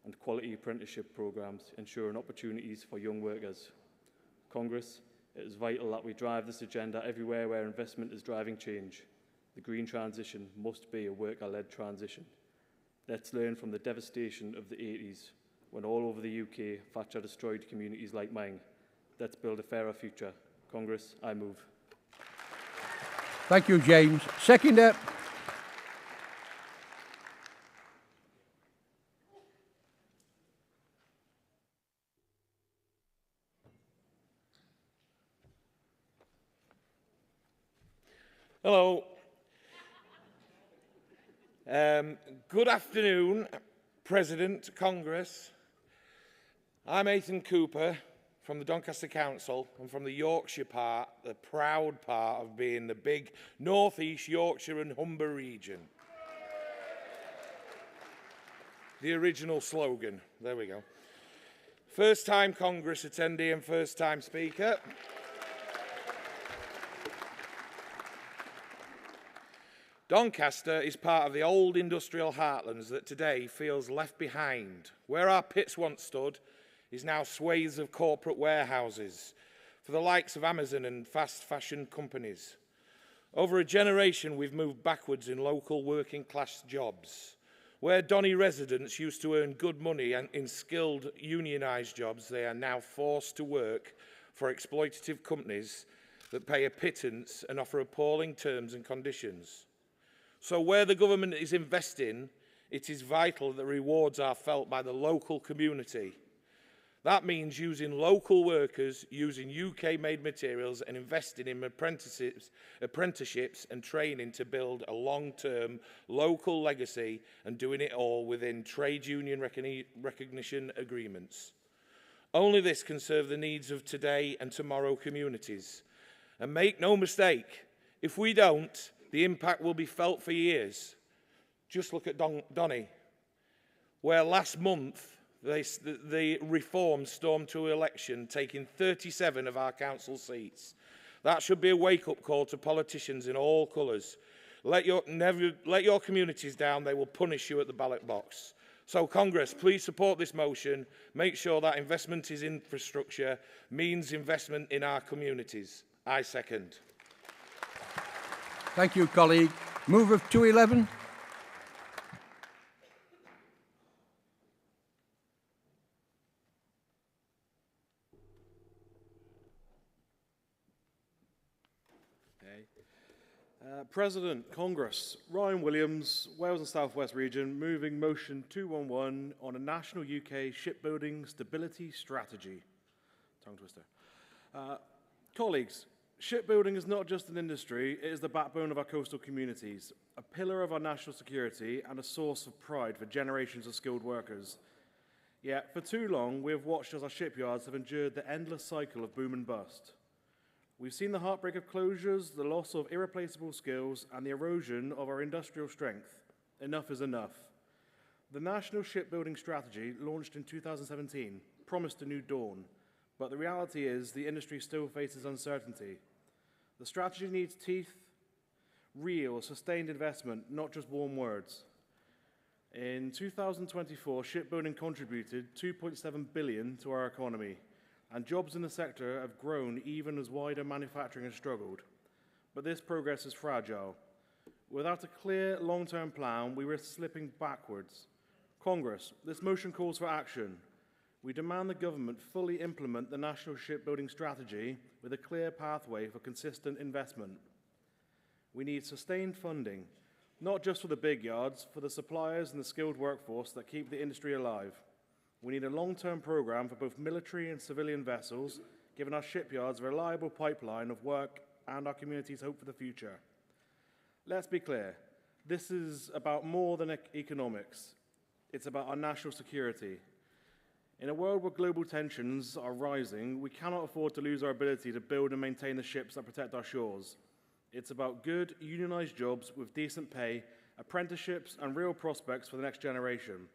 and quality apprenticeship programmes ensuring opportunities for young workers. Congress, it is vital that we drive this agenda everywhere where investment is driving change. The green transition must be a worker-led transition. Let's learn from the devastation of the 80s, when all over the UK, Thatcher destroyed communities like mine. Let's build a fairer future. Congress, I move. Thank you, James. Seconder. Hello. Good afternoon, President, Congress. I'm Ethan Cooper from the Doncaster Council and from the Yorkshire part, the proud part of being the big North East Yorkshire and Humber region. The original slogan. There we go. First time Congress attendee and first time speaker. Doncaster is part of the old industrial heartlands that today feels left behind. Where our pits once stood is now swathes of corporate warehouses for the likes of Amazon and fast fashion companies. Over a generation, we've moved backwards in local working class jobs. Where Donny residents used to earn good money and in skilled unionised jobs, they are now forced to work for exploitative companies that pay a pittance and offer appalling terms and conditions. So where the government is investing, it is vital that rewards are felt by the local community. That means using local workers, using UK-made materials and investing in apprenticeships and training to build a long-term local legacy and doing it all within trade union recognition agreements. Only this can serve the needs of today and tomorrow communities. And make no mistake, if we don't, the impact will be felt for years. Just look at Donny, where last month the Reform stormed to election, taking 37 of our council seats. That should be a wake-up call to politicians in all colours. Let your communities down, they will punish you at the ballot box. So Congress, please support this motion. Make sure that investment in infrastructure means investment in our communities. I second. Thank you, colleague. Move of 211. President, Congress, Ryan Williams, Wales and South West Region, moving motion 211 on a national UK shipbuilding stability strategy. Tongue twister. Colleagues, shipbuilding is not just an industry, it is the backbone of our coastal communities, a pillar of our national security and a source of pride for generations of skilled workers. Yet, for too long, we have watched as our shipyards have endured the endless cycle of boom and bust. We've seen the heartbreak of closures, the loss of irreplaceable skills, and the erosion of our industrial strength. Enough is enough. The National Shipbuilding Strategy, launched in 2017, promised a new dawn, but the reality is the industry still faces uncertainty. The strategy needs teeth, real, sustained investment, not just warm words. In 2024, shipbuilding contributed $2.7 billion to our economy, and jobs in the sector have grown even as wider manufacturing has struggled. But this progress is fragile. Without a clear long-term plan, we risk slipping backwards. Congress, this motion calls for action. We demand the government fully implement the National Shipbuilding Strategy with a clear pathway for consistent investment. We need sustained funding, not just for the big yards, for the suppliers and the skilled workforce that keep the industry alive. We need a long-term program for both military and civilian vessels, giving our shipyards a reliable pipeline of work and our communities hope for the future. Let's be clear, this is about more than economics. It's about our national security. In a world where global tensions are rising, we cannot afford to lose our ability to build and maintain the ships that protect our shores. It's about good, unionised jobs with decent pay, apprenticeships and real prospects for the next generation.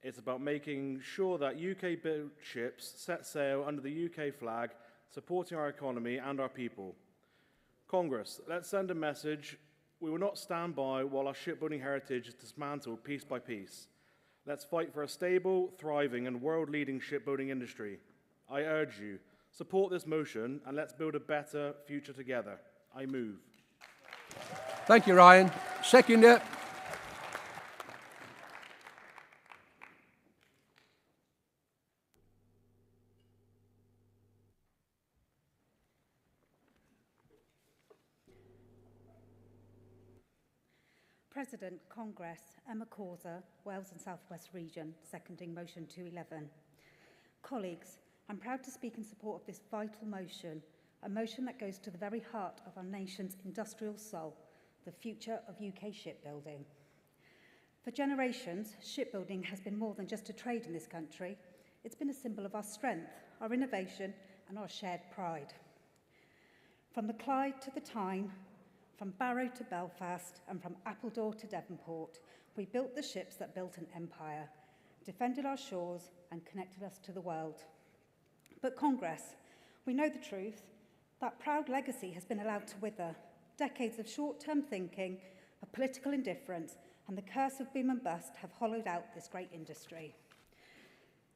It's about making sure that UK-built ships set sail under the UK flag, supporting our economy and our people. Congress, let's send a message. We will not stand by while our shipbuilding heritage is dismantled piece by piece. Let's fight for a stable, thriving and world-leading shipbuilding industry. I urge you, support this motion and let's build a better future together. I move. Thank you, Ryan. Seconder. President, Congress, Emma Causer, Wales and South West Region, seconding motion 211. Colleagues, I'm proud to speak in support of this vital motion, a motion that goes to the very heart of our nation's industrial soul, the future of UK shipbuilding. For generations, shipbuilding has been more than just a trade in this country. It's been a symbol of our strength, our innovation and our shared pride. From the Clyde to the Tyne, from Barrow to Belfast and from Appledore to Devonport, we built the ships that built an empire, defended our shores and connected us to the world. But Congress, we know the truth. That proud legacy has been allowed to wither. Decades of short-term thinking, of political indifference and the curse of boom and bust have hollowed out this great industry.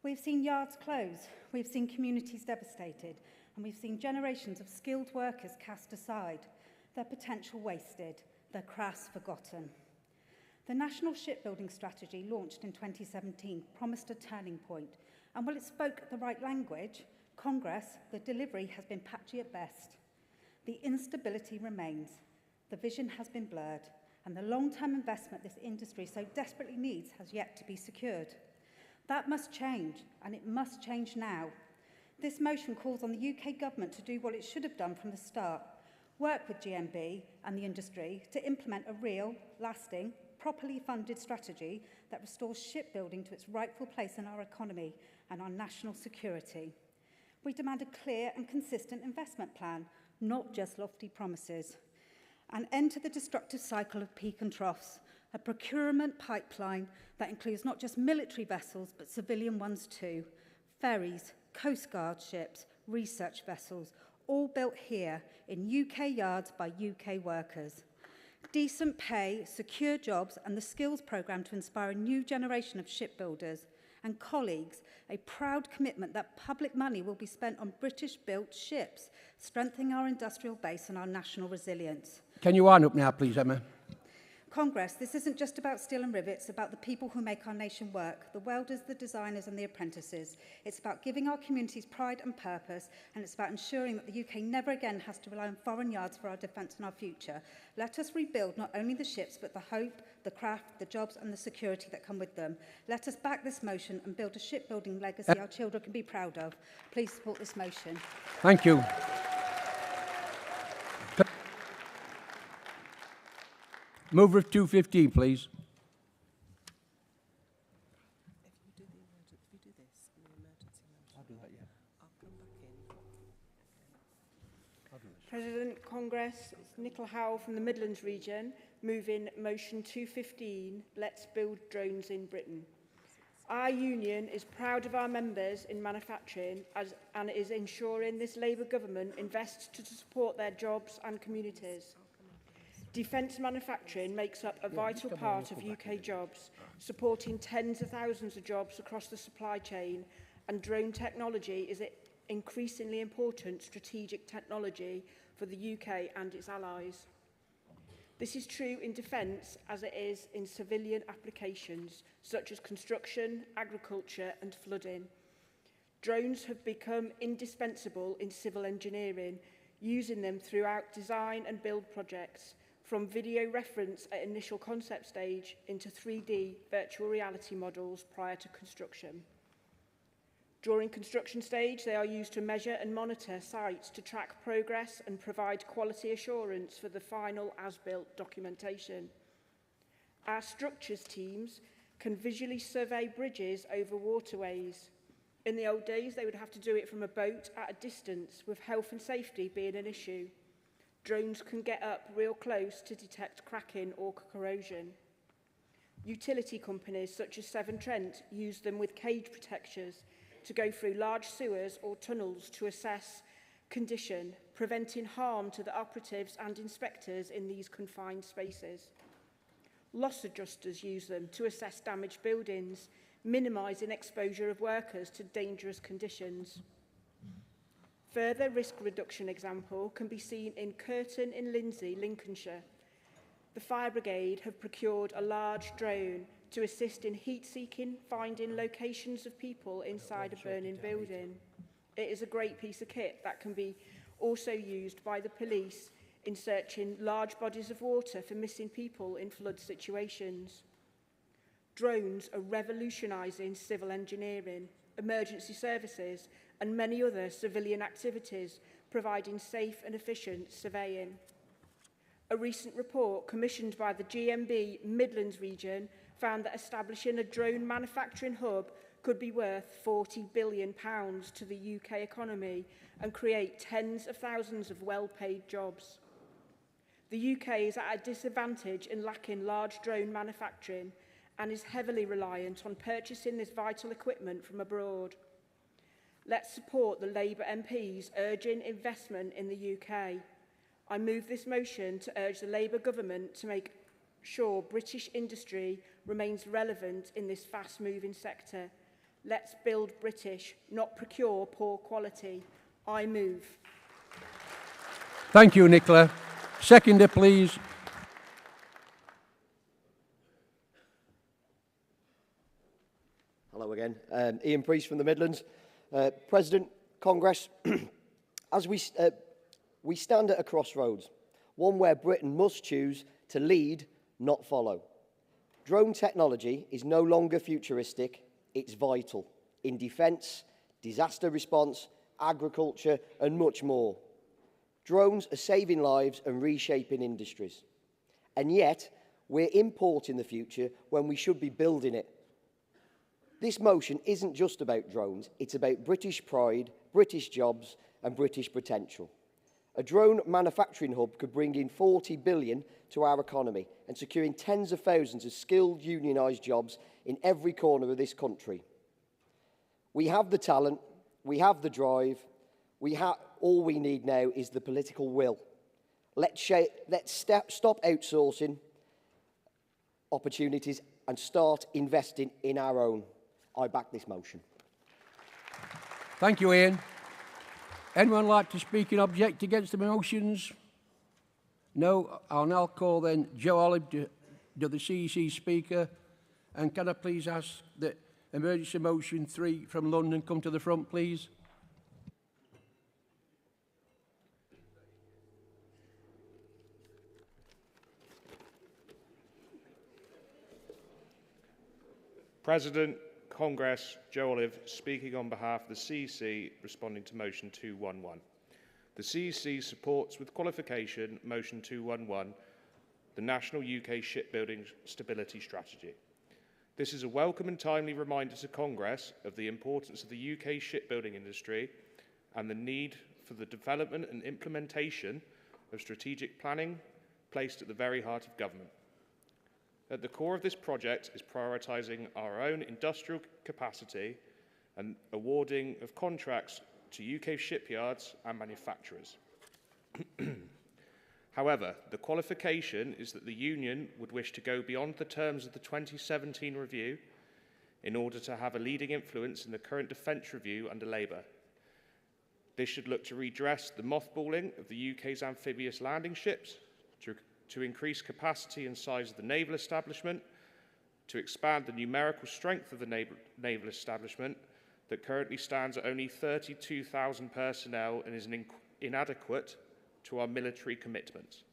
We've seen yards close, we've seen communities devastated, and we've seen generations of skilled workers cast aside, their potential wasted, their crafts forgotten. The National Shipbuilding Strategy, launched in 2017, promised a turning point, and while it spoke the right language, Congress, the delivery has been patchy at best. The instability remains, the vision has been blurred, and the long-term investment this industry so desperately needs has yet to be secured. That must change, and it must change now. This motion calls on the UK government to do what it should have done from the start, work with GMB and the industry to implement a real, lasting, properly funded strategy that restores shipbuilding to its rightful place in our economy and our national security. We demand a clear and consistent investment plan, not just lofty promises. An end to the destructive cycle of peak and troughs, a procurement pipeline that includes not just military vessels but civilian ones too, ferries, Coast Guard ships, research vessels, all built here in UK yards by UK workers. Decent pay, secure jobs and the skills programme to inspire a new generation of shipbuilders. And colleagues, a proud commitment that public money will be spent on British-built ships, strengthening our industrial base and our national resilience. Can you wind up now, please, Emma? Congress, this isn't just about steel and rivets, it's about the people who make our nation work, the welders, the designers and the apprentices. It's about giving our communities pride and purpose, and it's about ensuring that the UK never again has to rely on foreign yards for our defence and our future. Let us rebuild not only the ships, but the hope, the craft, the jobs and the security that come with them. Let us back this motion and build a shipbuilding legacy our children can be proud of. Please support this motion. Thank you. Mover of 215, please. President, Congress, it's Nicola Howell from the Midlands region, moving motion 215, Let's Build Drones in Britain. Our union is proud of our members in manufacturing and is ensuring this Labour government invests to support their jobs and communities. Defence manufacturing makes up a vital part of UK jobs, supporting tens of thousands of jobs across the supply chain, and drone technology is an increasingly important strategic technology for the UK and its allies. This is true in defence as it is in civilian applications such as construction, agriculture and flooding. Drones have become indispensable in civil engineering, using them throughout design and build projects, from video reference at initial concept stage into 3D virtual reality models prior to construction. During construction stage, they are used to measure and monitor sites to track progress and provide quality assurance for the final as-built documentation. Our structures teams can visually survey bridges over waterways. In the old days, they would have to do it from a boat at a distance, with health and safety being an issue. Drones can get up real close to detect cracking or corrosion. Utility companies such as Severn Trent use them with cage protectors to go through large sewers or tunnels to assess condition, preventing harm to the operatives and inspectors in these confined spaces. Loss adjusters use them to assess damaged buildings, minimising exposure of workers to dangerous conditions. Further risk reduction example can be seen in Curtin in Lindsey, Lincolnshire. The fire brigade have procured a large drone to assist in heat-seeking, finding locations of people inside a burning building. It is a great piece of kit that can be also used by the police in searching large bodies of water for missing people in flood situations. Drones are revolutionising civil engineering, emergency services, and many other civilian activities, providing safe and efficient surveying. A recent report commissioned by the GMB Midlands region found that establishing a drone manufacturing hub could be worth £40 billion to the UK economy and create tens of thousands of well-paid jobs. The UK is at a disadvantage in lacking large drone manufacturing and is heavily reliant on purchasing this vital equipment from abroad. Let's support the Labour MPs urging investment in the UK. I move this motion to urge the Labour government to make sure British industry remains relevant in this fast-moving sector. Let's build British, not procure poor quality. I move. Thank you, Nicola. Seconder, please. Hello again. Ian Priest from the Midlands. President, Congress, as we stand at a crossroads, one where Britain must choose to lead, not follow. Drone technology is no longer futuristic, it's vital in defence, disaster response, agriculture and much more. Drones are saving lives and reshaping industries. And yet, we're importing the future when we should be building it. This motion isn't just about drones, it's about British pride, British jobs and British potential. A drone manufacturing hub could bring in $40 billion to our economy and securing tens of thousands of skilled unionised jobs in every corner of this country. We have the talent, we have the drive, all we need now is the political will. Let's stop outsourcing opportunities and start investing in our own. I back this motion. Thank you, Ian. Anyone like to speak in object against the motions? No. I'll now call then Joe Olive to the CEC Speaker. And can I please ask that emergency motion 3 from London come to the front, please? President, Congress, Joe Olive, speaking on behalf of the CEC, responding to motion 211. The CEC supports with qualification motion 211, the National UK Shipbuilding Stability Strategy. This is a welcome and timely reminder to Congress of the importance of the UK shipbuilding industry and the need for the development and implementation of strategic planning placed at the very heart of government. At the core of this project is prioritising our own industrial capacity and awarding of contracts to UK shipyards and manufacturers. However, the qualification is that the Union would wish to go beyond the terms of the 2017 review in order to have a leading influence in the current defence review under Labour. This should look to redress the mothballing of the UK's amphibious landing ships, to increase capacity and size of the naval establishment, to expand the numerical strength of the naval establishment that currently stands at only 32,000 personnel and is inadequate to our military commitments.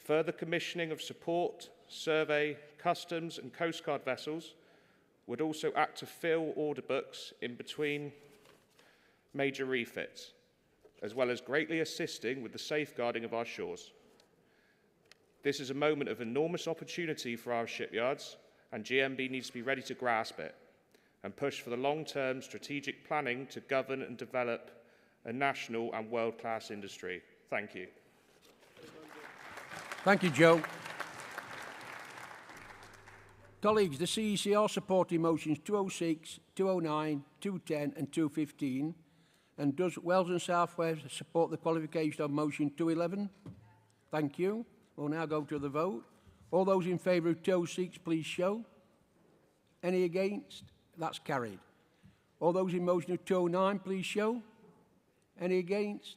Further commissioning of support, survey, customs and coast guard vessels would also act to fill order books in between major refits, as well as greatly assisting with the safeguarding of our shores. This is a moment of enormous opportunity for our shipyards, and GMB needs to be ready to grasp it and push for the long-term strategic planning to govern and develop a national and world-class industry. Thank you. Thank you, Joe. Colleagues, the CEC are supporting motions 206, 209, 210 and 215. And does Wales and South Wales support the qualification of motion 211? Thank you. We'll now go to the vote. All those in favour of 206, please show. Any against? That's carried. All those in motion of 209, please show. Any against?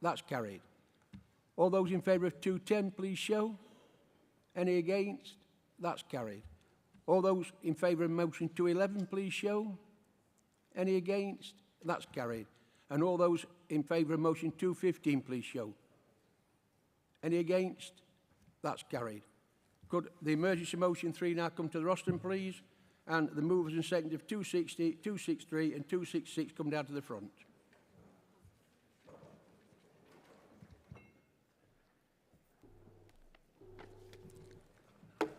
That's carried. All those in favour of 210, please show. Any against? That's carried. All those in favour of motion 211, please show. Any against? That's carried. And all those in favour of motion 215, please show. Any against? That's carried. Could the emergency motion 3 now come to the rostrum, please? And the movers and seconders of 260, 263 and 266 come down to the front.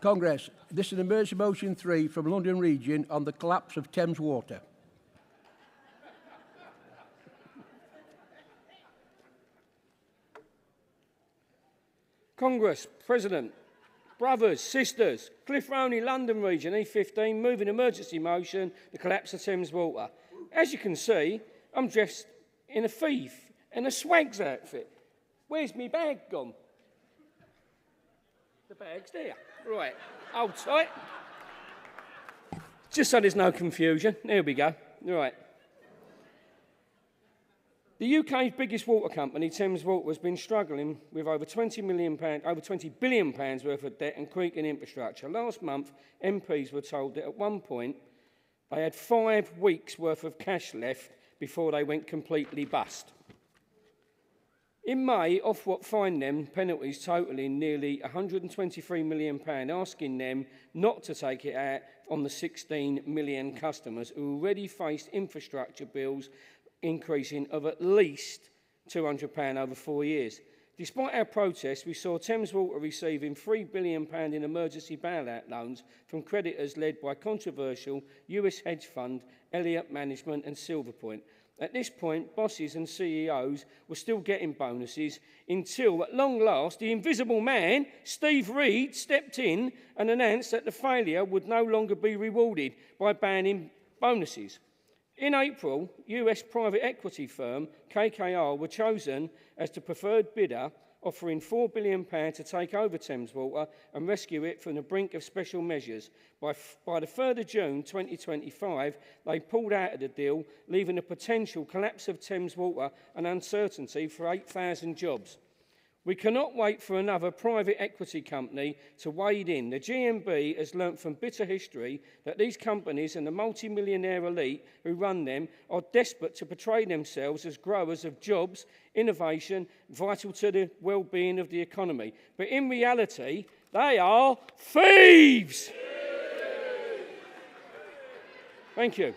Congress, this is an emergency motion 3 from London Region on the collapse of Thames Water. Congress, President, brothers, sisters, Cliff Roney, London Region, E15, moving emergency motion, the collapse of Thames Water. As you can see, I'm dressed in a thief and a swags outfit. Where's me bag gone? The bag's there. Right, hold tight. Just so there's no confusion. There we go. Right. The UK's biggest water company, Thames Water, has been struggling with over £20 billion worth of debt and creaking infrastructure. Last month, MPs were told that at one point they had 5 weeks' worth of cash left before they went completely bust. In May, Ofwat fined them penalties totalling nearly £123 million, asking them not to take it out on the 16 million customers who already faced infrastructure bills increasing of at least £200 over 4 years. Despite our protests, we saw Thames Water receiving £3 billion in emergency bailout loans from creditors led by controversial US hedge fund Elliott Management and Silverpoint. At this point, bosses and CEOs were still getting bonuses until, at long last, the invisible man, Steve Reed, stepped in and announced that the failure would no longer be rewarded by banning bonuses. In April, US private equity firm KKR were chosen as the preferred bidder, offering £4 billion to take over Thames Water and rescue it from the brink of special measures. By the 3rd of June 2025, they pulled out of the deal, leaving a potential collapse of Thames Water and uncertainty for 8,000 jobs. We cannot wait for another private equity company to wade in. The GMB has learnt from bitter history that these companies and the multi-millionaire elite who run them are desperate to portray themselves as growers of jobs, innovation, vital to the well-being of the economy. But in reality, they are thieves! Thank you.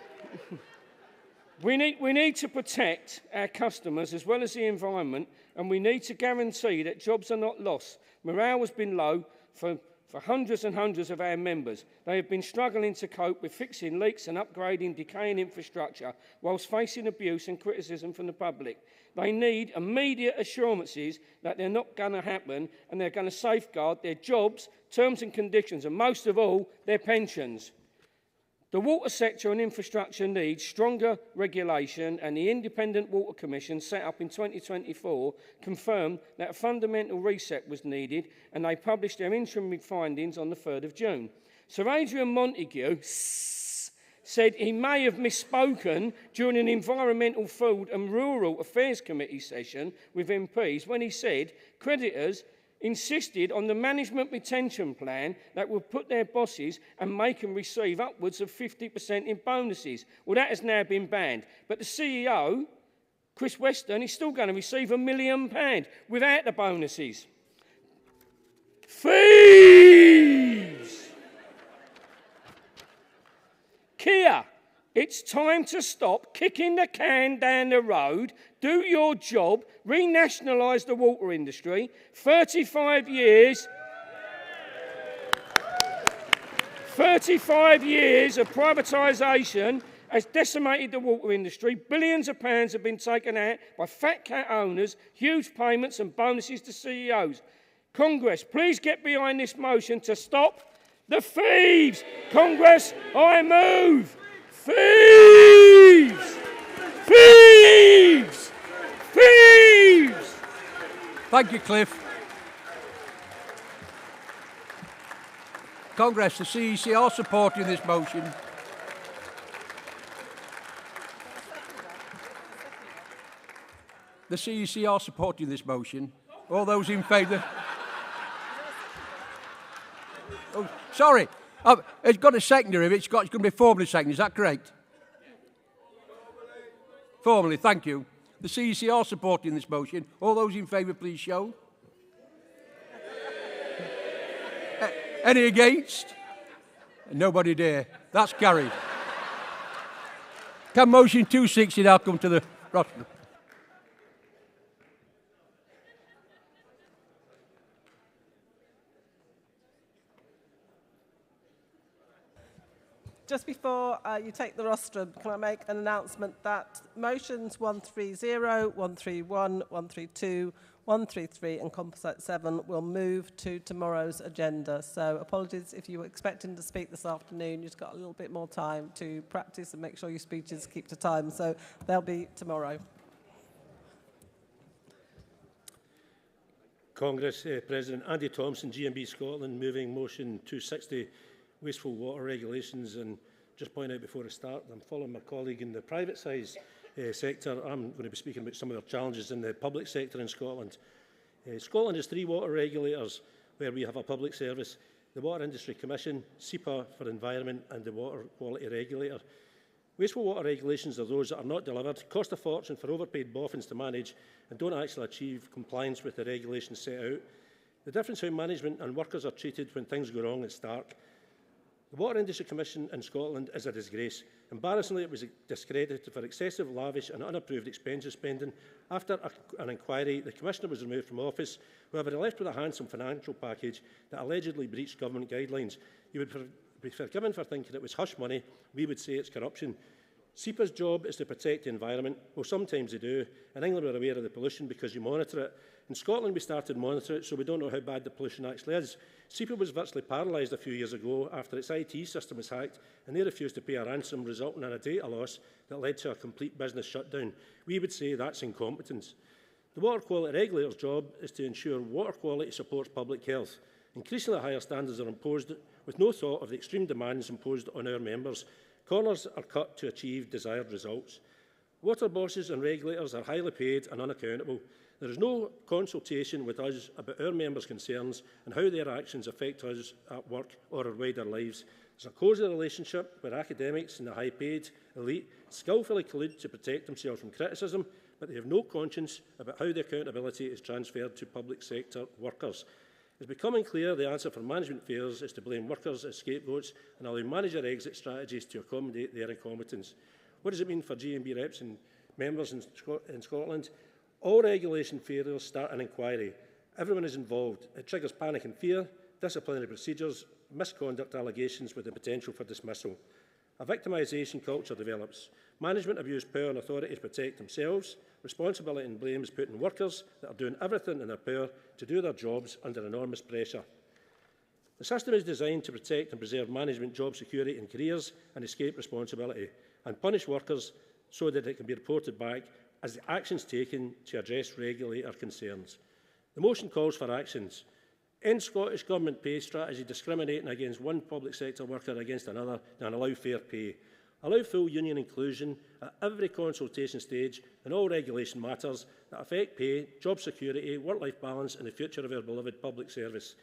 We need to protect our customers as well as the environment, and we need to guarantee that jobs are not lost. Morale has been low for hundreds and hundreds of our members. They have been struggling to cope with fixing leaks and upgrading decaying infrastructure whilst facing abuse and criticism from the public. They need immediate assurances that they're not going to happen and they're going to safeguard their jobs, terms and conditions, and most of all, their pensions. The water sector and infrastructure needs stronger regulation, and the Independent Water Commission set up in 2024 confirmed that a fundamental reset was needed, and they published their interim findings on the 3rd of June. Sir Adrian Montague said he may have misspoken during an Environmental, Food and Rural Affairs Committee session with MPs when he said creditors insisted on the management retention plan that would put their bosses and make them receive upwards of 50% in bonuses. Well, that has now been banned. But the CEO, Chris Weston, is still going to receive £1 million without the bonuses. Thieves! Keir, it's time to stop kicking the can down the road, do your job, renationalise the water industry. 35 years... 35 years of privatisation has decimated the water industry. Billions of pounds have been taken out by fat cat owners, huge payments and bonuses to CEOs. Congress, please get behind this motion to stop the thieves. Congress, I move. Thieves! Thieves! Thieves! Thank you, Cliff. Congress, the CEC are supporting this motion. The CEC are supporting this motion. All those in favour? Oh, sorry. It's got a seconder. It's going to be formally seconded. Is that correct? Formally, thank you. The CEC are supporting this motion. All those in favour, please show. Any against? Nobody dare. That's carried. Can motion 260 now come to the rostrum? Just before you take the rostrum, can I make an announcement that motions 130, 131, 132, 133 and Composite 7 will move to tomorrow's agenda. So apologies if you were expecting to speak this afternoon. You've got a little bit more time to practice and make sure your speeches keep to time. So they'll be tomorrow. Congress President Andy Thompson, GMB Scotland, moving motion 260, wasteful water regulations. And just point out before I start, I'm following my colleague in the private sector. I'm going to be speaking about some of the challenges in the public sector in Scotland. Scotland has 3 water regulators where we have a public service: the Water Industry Commission, SEPA for Environment and the Water Quality Regulator. Wasteful water regulations are those that are not delivered, cost a fortune for overpaid boffins to manage and don't actually achieve compliance with the regulations set out. The difference how management and workers are treated when things go wrong is stark. The Water Industry Commission in Scotland is a disgrace. Embarrassingly, it was discredited for excessive, lavish and unapproved expenditure spending. After an inquiry, the Commissioner was removed from office. However, he left with a handsome financial package that allegedly breached government guidelines. He would be forgiven for thinking it was hush money. We would say it's corruption. SEPA's job is to protect the environment. Well, sometimes they do. In England, we're aware of the pollution because you monitor it. In Scotland, we started monitoring it, so we don't know how bad the pollution actually is. SEPA was virtually paralysed a few years ago after its IT system was hacked, and they refused to pay a ransom, resulting in a data loss that led to a complete business shutdown. We would say that's incompetence. The Water Quality Regulator's job is to ensure water quality supports public health. Increasingly higher standards are imposed with no thought of the extreme demands imposed on our members. Corners are cut to achieve desired results. Water bosses and regulators are highly paid and unaccountable. There is no consultation with us about our members' concerns and how their actions affect us at work or our wider lives. There's a cosy relationship where academics and the high-paid elite skillfully collude to protect themselves from criticism, but they have no conscience about how the accountability is transferred to public sector workers. It's becoming clear the answer for management failures is to blame workers as scapegoats and allow manager exit strategies to accommodate their incompetence. What does it mean for GMB reps and members in Scotland? All regulation failures start an inquiry. Everyone is involved. It triggers panic and fear, disciplinary procedures, misconduct allegations with the potential for dismissal. A victimisation culture develops. Management abuse power and authority to protect themselves. Responsibility and blame is put on workers that are doing everything in their power to do their jobs under enormous pressure. The system is designed to protect and preserve management job security and careers and escape responsibility, and punish workers so that it can be reported back as the actions taken to address regulator concerns. The motion calls for actions. End Scottish Government pay strategy discriminating against one public sector worker against another and allow fair pay. Allow full union inclusion at every consultation stage in all regulation matters that affect pay, job security, work-life balance and the future of our beloved public service.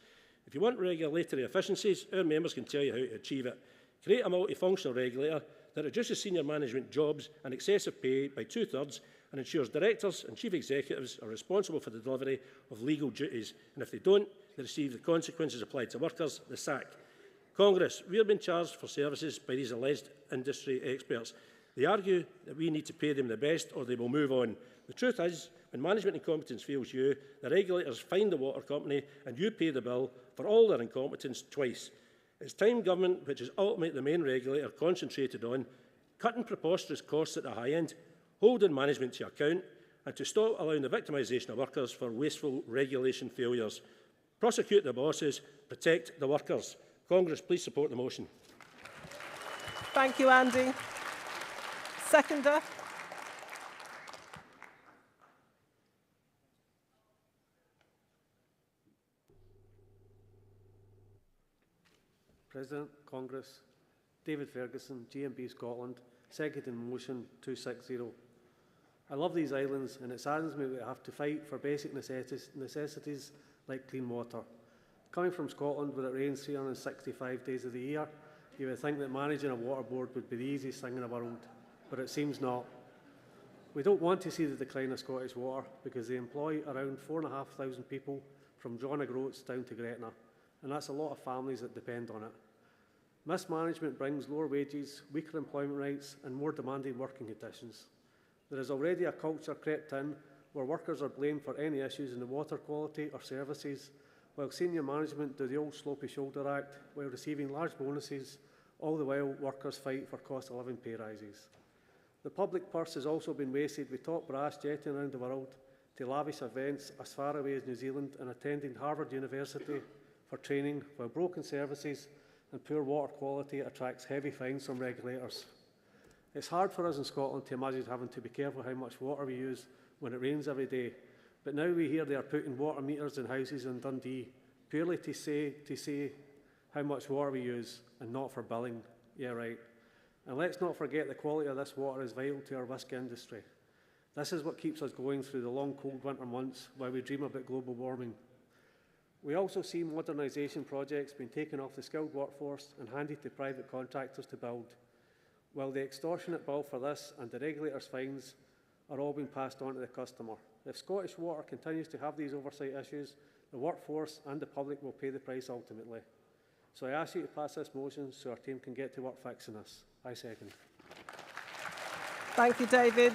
If you want regulatory efficiencies, our members can tell you how to achieve it. Create a multifunctional regulator that reduces senior management jobs and excessive pay by 2/3 and ensures directors and chief executives are responsible for the delivery of legal duties, and if they don't, they receive the consequences applied to workers, the sack. Congress, we are being charged for services by these alleged industry experts. They argue that we need to pay them the best or they will move on. The truth is, when management incompetence fails you, the regulators fine the water company and you pay the bill for all their incompetence twice. It's time government, which is ultimately the main regulator, concentrated on cutting preposterous costs at the high end, holding management to account, and to stop allowing the victimisation of workers for wasteful regulation failures. Prosecute the bosses, protect the workers. Congress, please support the motion. Thank you, Andy. Seconder. President, Congress, David Ferguson, GMB Scotland, seconding motion 260. I love these islands and it saddens me that we have to fight for basic necessities like clean water. Coming from Scotland where it rains 365 days of the year, you would think that managing a water board would be the easiest thing in the world, but it seems not. We don't want to see the decline of Scottish water because they employ around 4,500 people from John O'Groats down to Gretna, and that's a lot of families that depend on it. Mismanagement brings lower wages, weaker employment rights and more demanding working conditions. There is already a culture crept in where workers are blamed for any issues in the water quality or services, while senior management do the old Slopey Shoulder Act while receiving large bonuses, all the while workers fight for cost of living pay rises. The public purse has also been wasted with top brass jetting around the world to lavish events as far away as New Zealand and attending Harvard University for training, while broken services and poor water quality attracts heavy fines from regulators. It's hard for us in Scotland to imagine having to be careful how much water we use when it rains every day, but now we hear they are putting water meters in houses in Dundee purely to say how much water we use and not for billing. Yeah, right. And let's not forget the quality of this water is vital to our whisky industry. This is what keeps us going through the long cold winter months while we dream about global warming. We also see modernisation projects being taken off the skilled workforce and handed to private contractors to build, while the extortionate bill for this and the regulators' fines are all being passed on to the customer. If Scottish Water continues to have these oversight issues, the workforce and the public will pay the price ultimately. So I ask you to pass this motion so our team can get to work fixing this. I second. Thank you, David.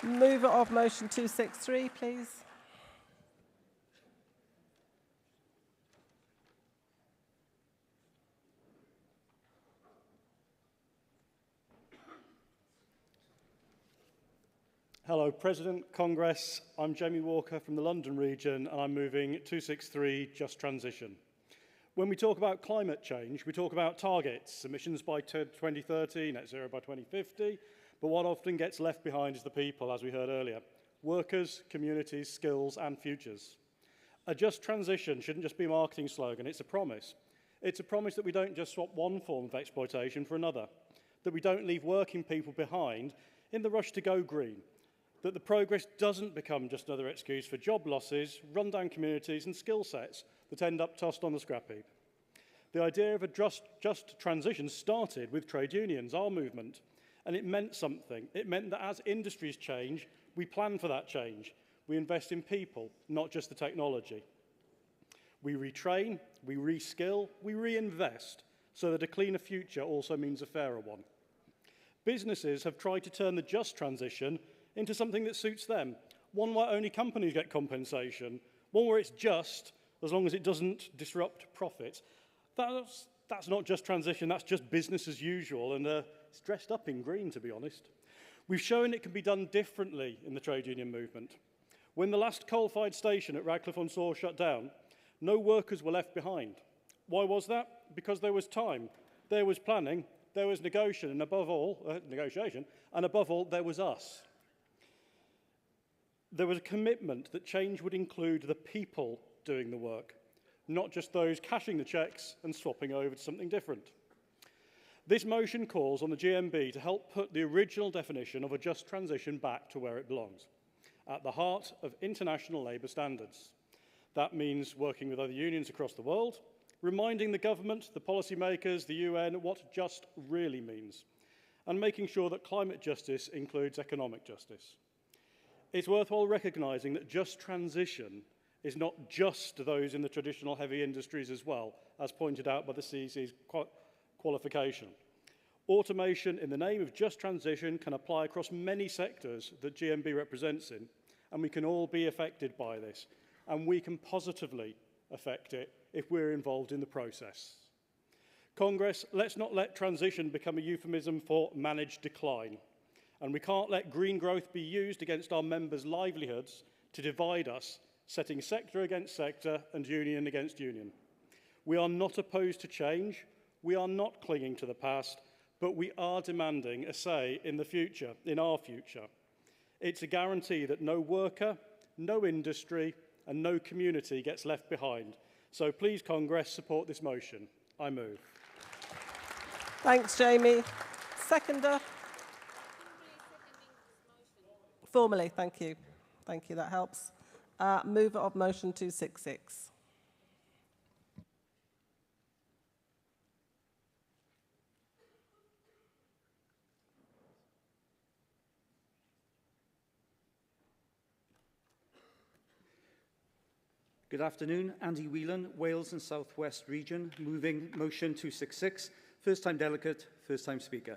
Mover of motion 263, please. Hello, President, Congress. I'm Jamie Walker from the London region, and I'm moving 263, Just Transition. When we talk about climate change, we talk about targets, emissions by 2030, net zero by 2050, but what often gets left behind is the people, as we heard earlier. Workers, communities, skills, and futures. A just transition shouldn't just be a marketing slogan, it's a promise. It's a promise that we don't just swap one form of exploitation for another, that we don't leave working people behind in the rush to go green, that the progress doesn't become just another excuse for job losses, rundown communities and skill sets that end up tossed on the scrap heap. The idea of a just transition started with trade unions, our movement, and it meant something. It meant that as industries change, we plan for that change. We invest in people, not just the technology. We retrain, we reskill, we reinvest, so that a cleaner future also means a fairer one. Businesses have tried to turn the just transition into something that suits them, one where only companies get compensation, one where it's just as long as it doesn't disrupt profit. That's not just transition, that's just business as usual, and it's dressed up in green, to be honest. We've shown it can be done differently in the trade union movement. When the last coal-fired station at Radcliffe-on-Soar shut down, no workers were left behind. Why was that? Because there was time, there was planning, there was negotiation, and above all, there was us. There was a commitment that change would include the people doing the work, not just those cashing the cheques and swapping over to something different. This motion calls on the GMB to help put the original definition of a just transition back to where it belongs, at the heart of international labour standards. That means working with other unions across the world, reminding the government, the policymakers, the UN what just really means, and making sure that climate justice includes economic justice. It's worthwhile recognising that just transition is not just those in the traditional heavy industries as well, as pointed out by the CEC's qualification. Automation in the name of just transition can apply across many sectors that GMB represents in, and we can all be affected by this, and we can positively affect it if we're involved in the process. Congress, let's not let transition become a euphemism for managed decline, and we can't let green growth be used against our members' livelihoods to divide us, setting sector against sector and union against union. We are not opposed to change, we are not clinging to the past, but we are demanding a say in the future, in our future. It's a guarantee that no worker, no industry, and no community gets left behind. So please, Congress, support this motion. I move. Thanks, Jamie. Seconder? Formally, thank you. Thank you, that helps. Mover of motion 266. Good afternoon. Andy Whelan, Wales and South West Region, moving motion 266. First time delegate, first time speaker.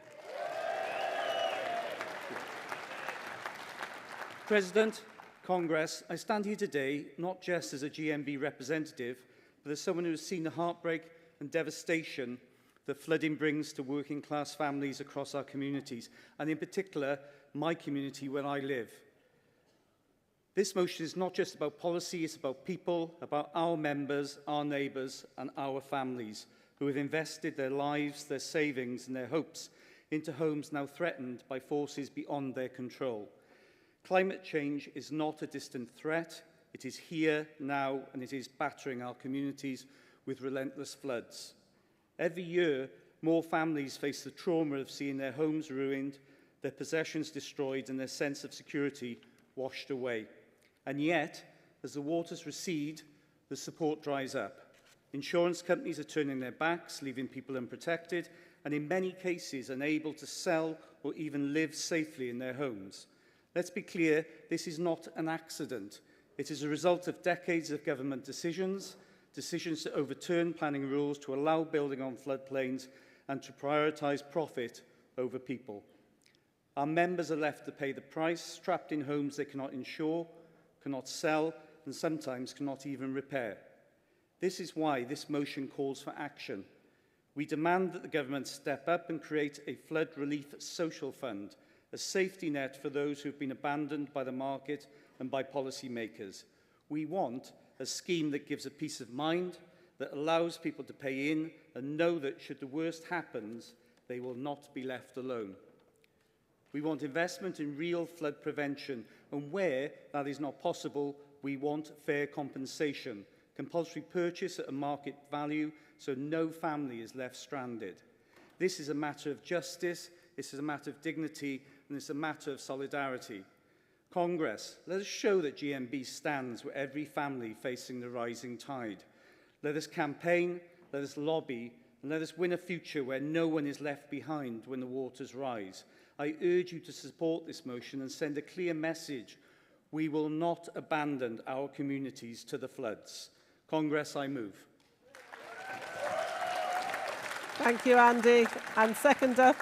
President, Congress, I stand here today not just as a GMB representative, but as someone who has seen the heartbreak and devastation that flooding brings to working class families across our communities, and in particular, my community where I live. This motion is not just about policy, it's about people, about our members, our neighbours and our families who have invested their lives, their savings and their hopes into homes now threatened by forces beyond their control. Climate change is not a distant threat. It is here now and it is battering our communities with relentless floods. Every year, more families face the trauma of seeing their homes ruined, their possessions destroyed and their sense of security washed away. And yet, as the waters recede, the support dries up. Insurance companies are turning their backs, leaving people unprotected, and in many cases unable to sell or even live safely in their homes. Let's be clear, this is not an accident. It is a result of decades of government decisions to overturn planning rules, to allow building on floodplains, and to prioritise profit over people. Our members are left to pay the price, trapped in homes they cannot insure, cannot sell, and sometimes cannot even repair. This is why this motion calls for action. We demand that the government step up and create a flood relief social fund, a safety net for those who have been abandoned by the market and by policymakers. We want a scheme that gives a peace of mind, that allows people to pay in and know that should the worst happens, they will not be left alone. We want investment in real flood prevention, and where that is not possible, we want fair compensation, compulsory purchase at a market value so no family is left stranded. This is a matter of justice, this is a matter of dignity, and it's a matter of solidarity. Congress, let us show that GMB stands with every family facing the rising tide. Let us campaign, let us lobby, and let us win a future where no one is left behind when the waters rise. I urge you to support this motion and send a clear message. We will not abandon our communities to the floods. Congress, I move. Thank you, Andy. And seconder.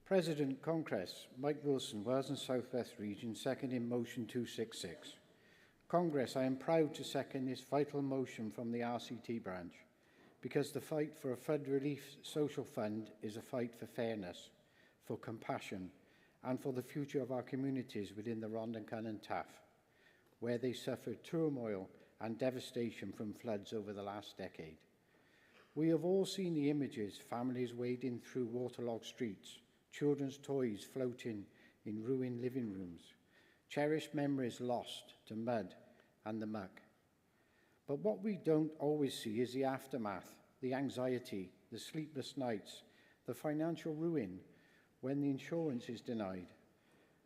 President, Congress, Mike Wilson, Wales and South West Region, seconding motion 266. Congress, I am proud to second this vital motion from the RCT branch because the fight for a flood relief social fund is a fight for fairness, for compassion and for the future of our communities within the Rhondda and Cynon Taff, where they suffered turmoil and devastation from floods over the last decade. We have all seen the images, families wading through waterlogged streets, children's toys floating in ruined living rooms, cherished memories lost to mud and the muck. But what we don't always see is the aftermath, the anxiety, the sleepless nights, the financial ruin when the insurance is denied,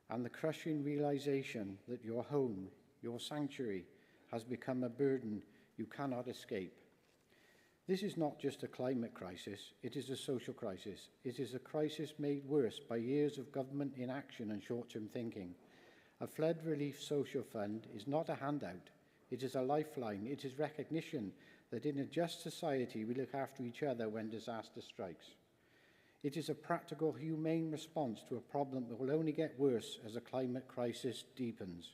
and the crushing realization that your home, your sanctuary, has become a burden you cannot escape. This is not just a climate crisis, it is a social crisis. It is a crisis made worse by years of government inaction and short-term thinking. A flood relief social fund is not a handout. It is a lifeline. It is recognition that in a just society we look after each other when disaster strikes. It is a practical, humane response to a problem that will only get worse as a climate crisis deepens.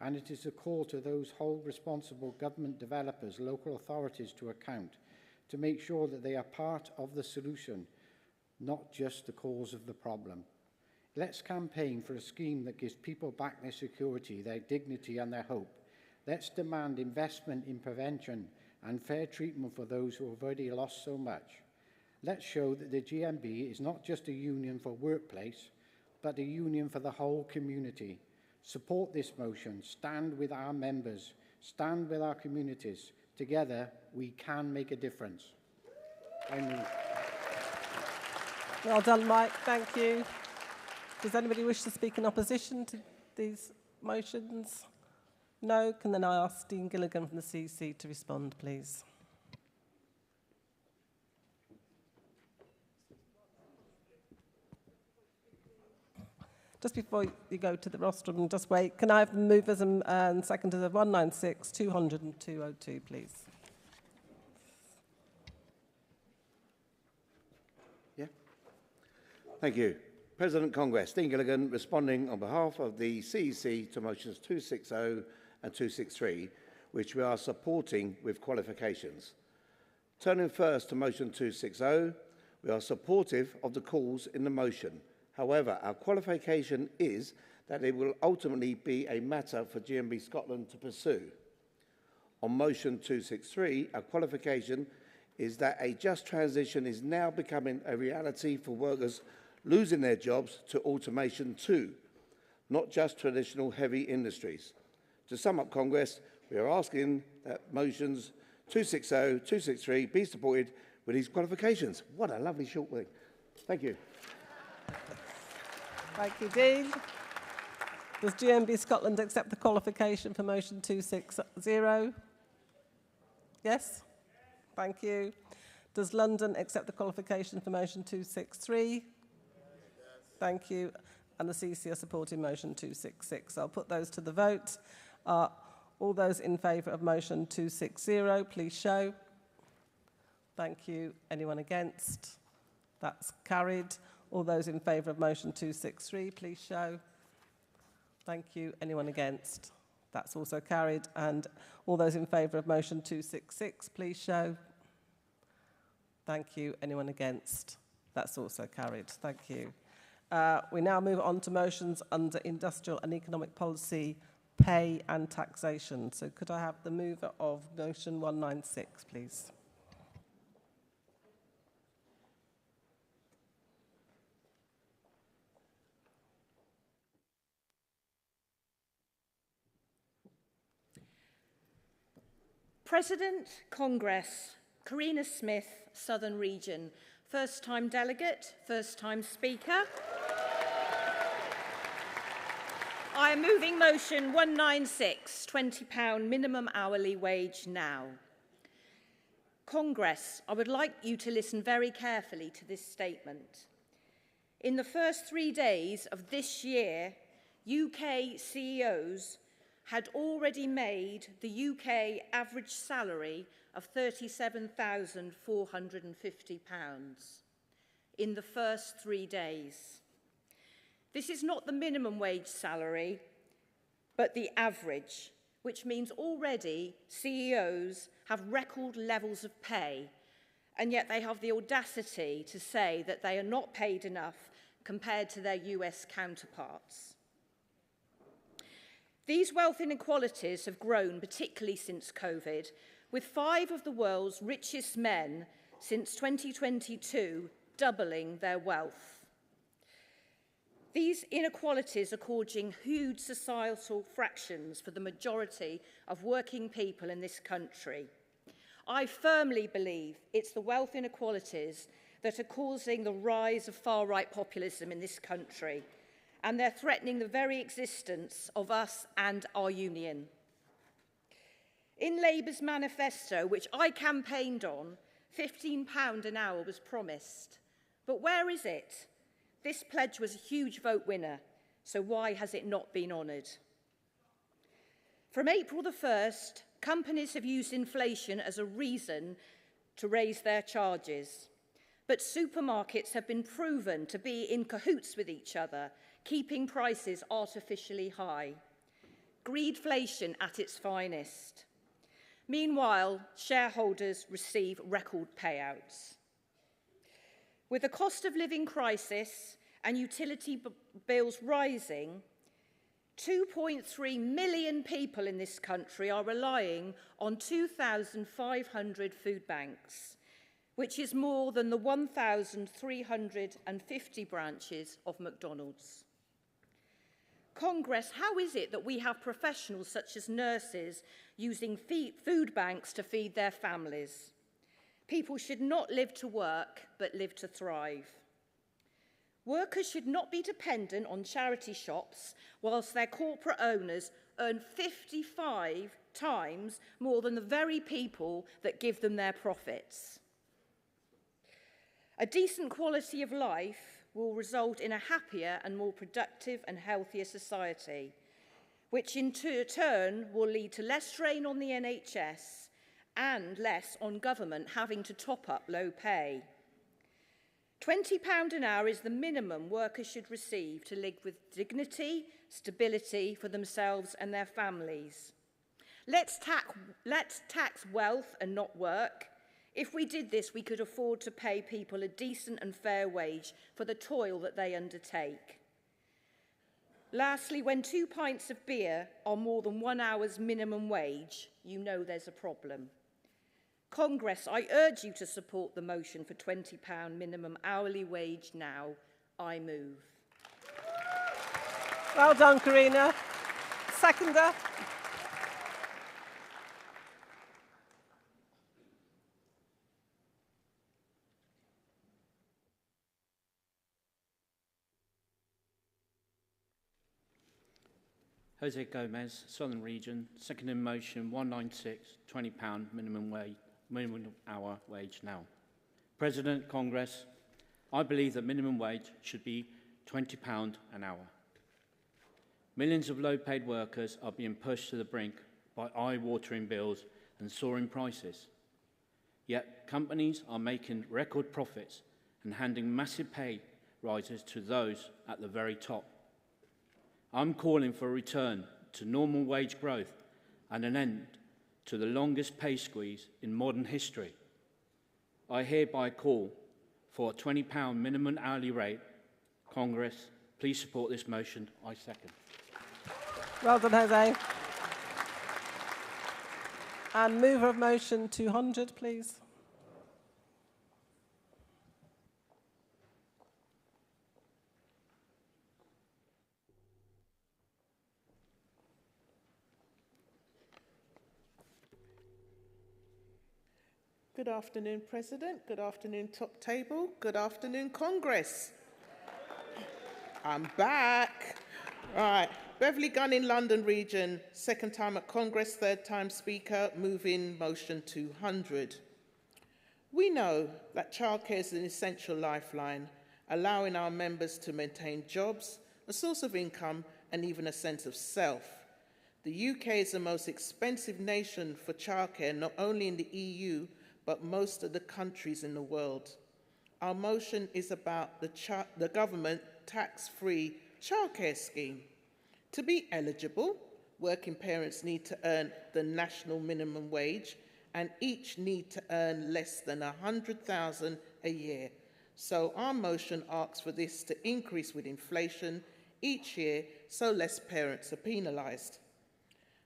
And it is a call to those hold responsible government developers, local authorities to account, to make sure that they are part of the solution, not just the cause of the problem. Let's campaign for a scheme that gives people back their security, their dignity and their hope. Let's demand investment in prevention and fair treatment for those who have already lost so much. Let's show that the GMB is not just a union for workplace, but a union for the whole community. Support this motion. Stand with our members. Stand with our communities. Together, we can make a difference. I move. Well done, Mike. Thank you. Does anybody wish to speak in opposition to these motions? No? Can then I ask Dean Gilligan from the CEC to respond, please? Just before you go to the rostrum, just wait. Can I have the movers and seconders of 196, 200 and 202, please? Yeah. Thank you. President Congress, Dean Gilligan, responding on behalf of the CEC to motions 260 and 263, which we are supporting with qualifications. Turning first to motion 260, we are supportive of the calls in the motion. However, our qualification is that it will ultimately be a matter for GMB Scotland to pursue. On motion 263, our qualification is that a just transition is now becoming a reality for workers losing their jobs to automation too, not just traditional heavy industries. To sum up, Congress, we are asking that motions 260, 263 be supported with these qualifications. What a lovely short thing. Thank you. Thank you, Dean. Does GMB Scotland accept the qualification for motion 260? Yes? Thank you. Does London accept the qualification for motion 263? Yes. Thank you. And the CC are supporting motion 266. I'll put those to the vote. All those in favour of motion 260, please show. Thank you. Anyone against? That's carried. All those in favour of motion 263, please show. Thank you. Anyone against? That's also carried. And all those in favour of motion 266, please show. Thank you. Anyone against? That's also carried. Thank you. We now move on to motions under Industrial and Economic Policy, Pay and Taxation. So could I have the mover of motion 196, please? President, Congress, Karina Smith, Southern Region. First time delegate, first time speaker. I am moving motion 196, £20 minimum hourly wage now. Congress, I would like you to listen very carefully to this statement. In the first 3 days of this year, UK CEOs had already made the UK average salary of £37,450 in the first 3 days. This is not the minimum wage salary, but the average, which means already CEOs have record levels of pay, and yet they have the audacity to say that they are not paid enough compared to their US counterparts. These wealth inequalities have grown, particularly since COVID, with 5 of the world's richest men since 2022 doubling their wealth. These inequalities are causing huge societal fractions for the majority of working people in this country. I firmly believe it's the wealth inequalities that are causing the rise of far-right populism in this country, and they're threatening the very existence of us and our union. In Labour's manifesto, which I campaigned on, £15 an hour was promised. But where is it? This pledge was a huge vote winner, so why has it not been honoured? From April the 1st, companies have used inflation as a reason to raise their charges. But supermarkets have been proven to be in cahoots with each other, keeping prices artificially high. Greedflation at its finest. Meanwhile, shareholders receive record payouts. With the cost of living crisis and utility bills rising, 2.3 million people in this country are relying on 2,500 food banks, which is more than the 1,350 branches of McDonald's. Congress, how is it that we have professionals such as nurses using food banks to feed their families? People should not live to work, but live to thrive. Workers should not be dependent on charity shops whilst their corporate owners earn 55 times more than the very people that give them their profits. A decent quality of life will result in a happier and more productive and healthier society, which in turn will lead to less strain on the NHS and less on government having to top up low pay. £20 an hour is the minimum workers should receive to live with dignity, stability for themselves and their families. Let's tax wealth and not work. If we did this, we could afford to pay people a decent and fair wage for the toil that they undertake. Lastly, when 2 pints of beer are more than 1 hour's minimum wage, you know there's a problem. Congress, I urge you to support the motion for £20 minimum hourly wage now. I move. Well done, Karina. Seconder. Jose Gomez, Southern Region, second in motion 196, £20 minimum hour wage now. President, Congress, I believe that minimum wage should be £20 an hour. Millions of low-paid workers are being pushed to the brink by eye-watering bills and soaring prices. Yet companies are making record profits and handing massive pay rises to those at the very top. I'm calling for a return to normal wage growth and an end to the longest pay squeeze in modern history. I hereby call for a £20 minimum hourly rate. Congress, please support this motion. I second. Well done, Jose. And mover of motion 200, please. Good afternoon, President. Good afternoon, top table. Good afternoon, Congress. I'm back. Right. Beverley Gunn in London Region, second time at Congress, third time Speaker, moving motion 200. We know that childcare is an essential lifeline, allowing our members to maintain jobs, a source of income, and even a sense of self. The UK is the most expensive nation for childcare, not only in the EU, but most of the countries in the world. Our motion is about the government tax-free childcare scheme. To be eligible, working parents need to earn the national minimum wage and each need to earn less than £100,000 a year. So our motion asks for this to increase with inflation each year so less parents are penalised.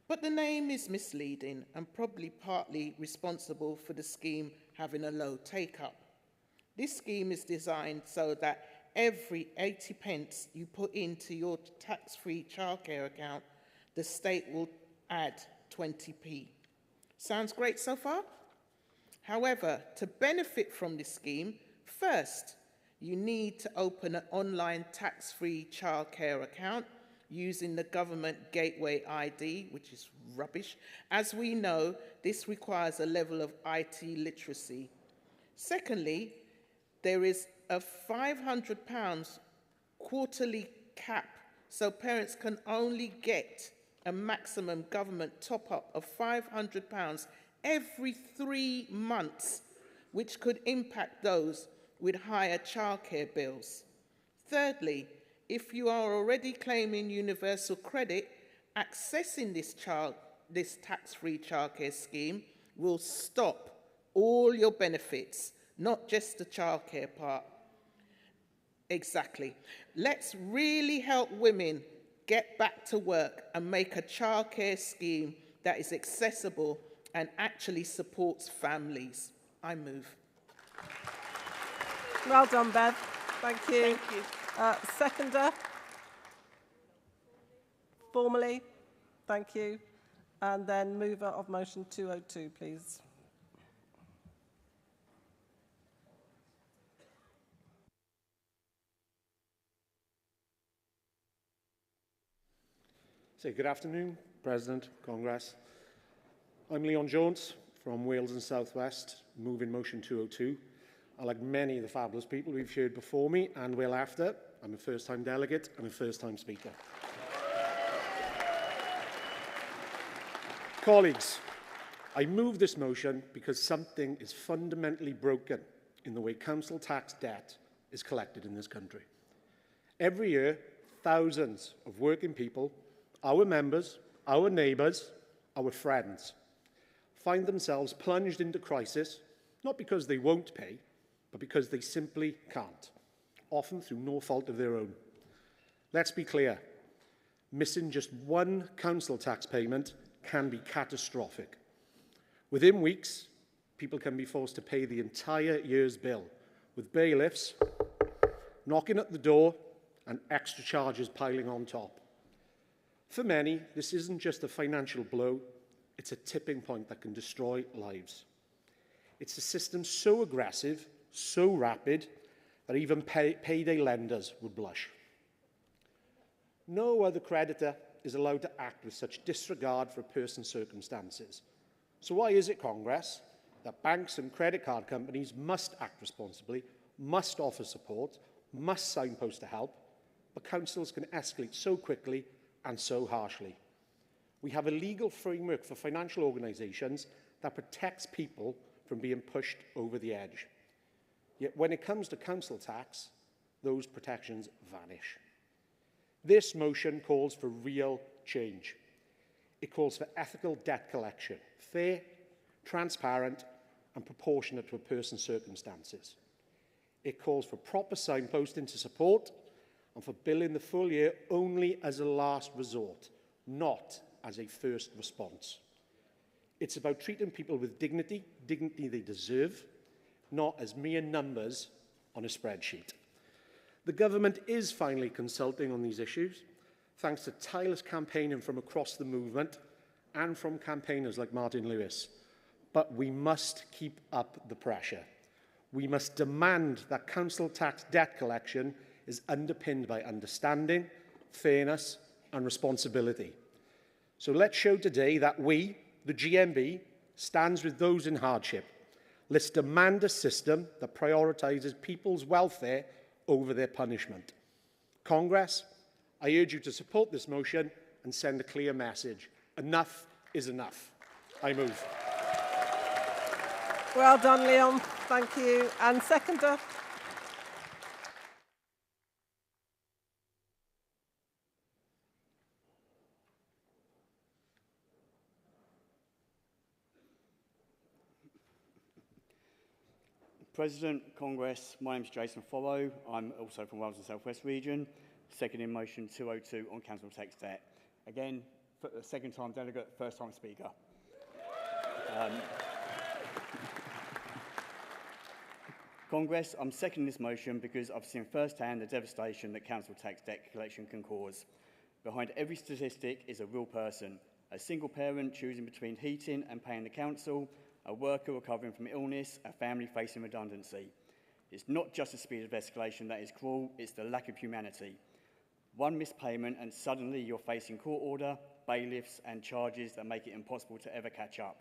But the name is misleading and probably partly responsible for the scheme having a low take-up. This scheme is designed so that every 80 pence you put into your tax-free childcare account, the state will add 20p. Sounds great so far? However, to benefit from this scheme, first, you need to open an online tax-free childcare account using the government gateway ID, which is rubbish. As we know, this requires a level of IT literacy. Secondly, there is a £500 quarterly cap, so parents can only get a maximum government top-up of £500 every 3 months, which could impact those with higher childcare bills. Thirdly, if you are already claiming universal credit, accessing this tax-free childcare scheme will stop all your benefits, not just the childcare part. Exactly. Let's really help women get back to work and make a childcare scheme that is accessible and actually supports families. I move. Well done, Bev. Thank you. Thank you. Seconder? Formally? Thank you. And then mover of motion 202, please. So, good afternoon, President, Congress. I'm Leon Jones from Wales and South West, moving motion 202. Like many of the fabulous people we've heard before me and will after, I'm a first-time delegate and a first-time speaker. Colleagues, I move this motion because something is fundamentally broken in the way council tax debt is collected in this country. Every year, thousands of working people, our members, our neighbours, our friends, find themselves plunged into crisis, not because they won't pay, but because they simply can't, often through no fault of their own. Let's be clear, missing just one council tax payment can be catastrophic. Within weeks, people can be forced to pay the entire year's bill, with bailiffs knocking at the door and extra charges piling on top. For many, this isn't just a financial blow, it's a tipping point that can destroy lives. It's a system so aggressive, so rapid, that even payday lenders would blush. No other creditor is allowed to act with such disregard for a person's circumstances. So why is it, Congress, that banks and credit card companies must act responsibly, must offer support, must signpost to help, but councils can escalate so quickly and so harshly? We have a legal framework for financial organisations that protects people from being pushed over the edge. Yet when it comes to council tax, those protections vanish. This motion calls for real change. It calls for ethical debt collection, fair, transparent, and proportionate to a person's circumstances. It calls for proper signposting to support and for billing the full year only as a last resort, not as a first response. It's about treating people with dignity they deserve, not as mere numbers on a spreadsheet. The government is finally consulting on these issues, thanks to tireless campaigning from across the movement and from campaigners like Martin Lewis. But we must keep up the pressure. We must demand that council tax debt collection is underpinned by understanding, fairness, and responsibility. So let's show today that we, the GMB, stands with those in hardship. Let's demand a system that prioritises people's welfare over their punishment. Congress, I urge you to support this motion and send a clear message. Enough is enough. I move. Well done, Leon. Thank you. And seconder? President, Congress, my name is Jason Follow. I'm also from Wales and South West region, seconding motion 202 on council tax debt. Again, for the second time delegate, first time speaker. Congress, I'm seconding this motion because I've seen firsthand the devastation that council tax debt collection can cause. Behind every statistic is a real person, a single parent choosing between heating and paying the council, a worker recovering from illness, a family facing redundancy. It's not just the speed of escalation that is cruel, it's the lack of humanity. One missed payment and suddenly you're facing court order, bailiffs and charges that make it impossible to ever catch up.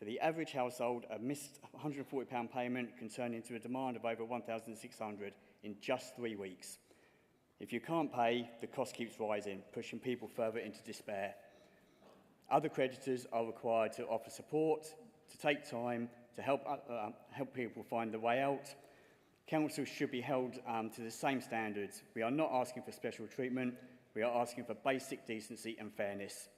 For the average household, a missed £140 payment can turn into a demand of over £1,600 in just 3 weeks. If you can't pay, the cost keeps rising, pushing people further into despair. Other creditors are required to offer support, to take time, to help people find the way out. Councils should be held to the same standards. We are not asking for special treatment. We are asking for basic decency and fairness.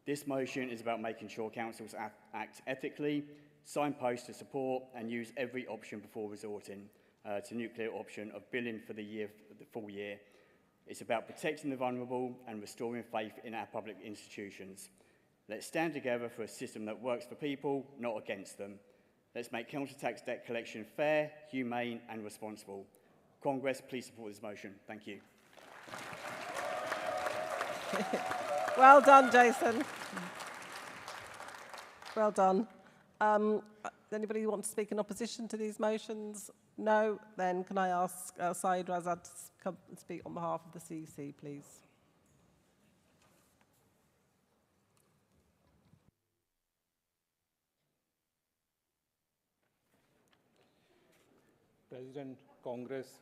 This motion is about making sure councils act ethically, signpost to support, and use every option before resorting to nuclear option of billing for the full year. It's about protecting the vulnerable and restoring faith in our public institutions. Let's stand together for a system that works for people, not against them. Let's make council tax debt collection fair, humane and responsible. Congress, please support this motion. Thank you. Well done, Jason. Well done. Anybody want to speak in opposition to these motions? No? Then can I ask Saeed Razad to come and speak on behalf of the CEC, please? President, Congress,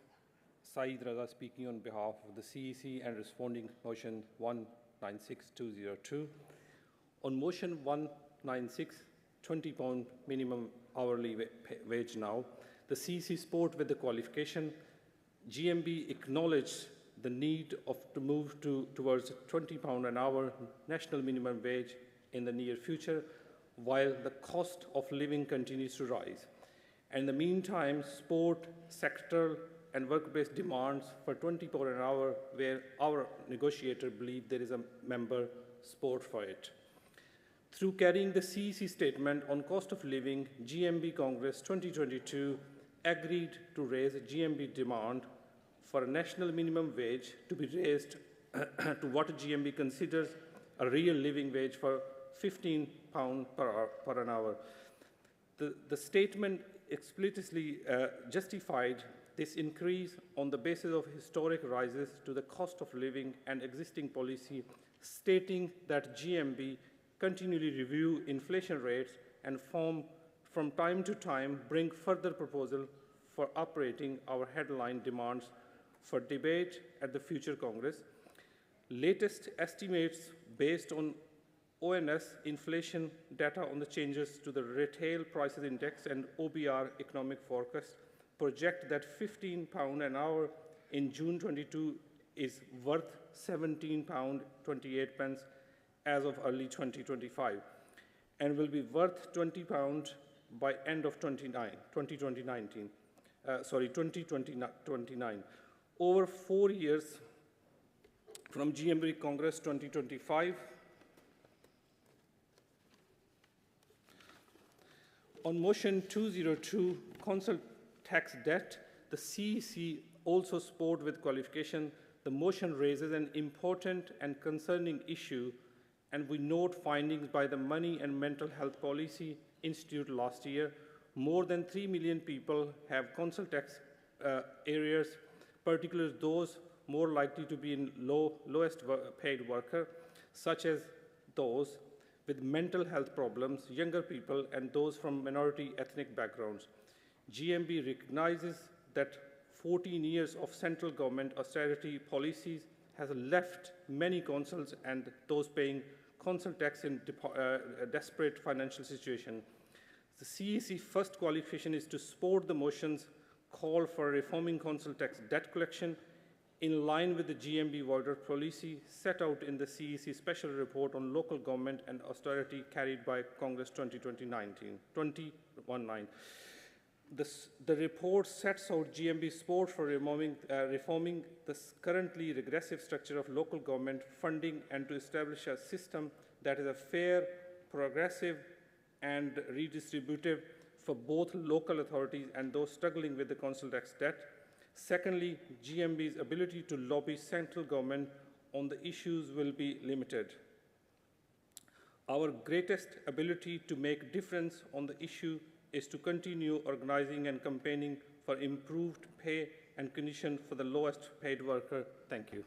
Saeed Raza speaking on behalf of the CEC and responding motion 196202. On motion 196, £20 minimum hourly wage now, the CEC support with the qualification. GMB acknowledged the need to move towards £20 an hour national minimum wage in the near future, while the cost of living continues to rise. In the meantime, sport, sectoral and work-based demands for £20 an hour, where our negotiator believe there is a member support for it. Through carrying the CEC statement on cost of living, GMB Congress 2022 agreed to raise a GMB demand for a national minimum wage to be raised to what GMB considers a real living wage for £15 per an hour. The statement explicitly justified this increase on the basis of historic rises to the cost of living and existing policy, stating that GMB continually review inflation rates and from time to time bring further proposal for operating our headline demands for debate at the future Congress. Latest estimates based on ONS inflation data on the changes to the retail prices index and OBR economic forecast project that £15 an hour in June 22 is worth £17.28 as of early 2025 and will be worth £20 by end of 2029. Over 4 years from GMB Congress 2025, on motion 202, council tax debt, the CEC also support with qualification. The motion raises an important and concerning issue, and we note findings by the Money and Mental Health Policy Institute last year. More than 3 million people have council tax areas, particularly those more likely to be in lowest paid worker, such as those with mental health problems, younger people, and those from minority ethnic backgrounds. GMB recognizes that 14 years of central government austerity policies has left many councils and those paying council tax in a desperate financial situation. The CEC first qualification is to support the motion's call for reforming council tax debt collection in line with the GMB wider policy set out in the CEC Special Report on Local Government and Austerity carried by Congress 2019. The report sets out GMB support for reforming the currently regressive structure of local government funding and to establish a system that is a fair, progressive, and redistributive for both local authorities and those struggling with the council tax debt. Secondly, GMB's ability to lobby central government on the issues will be limited. Our greatest ability to make difference on the issue is to continue organizing and campaigning for improved pay and conditions for the lowest paid worker. Thank you.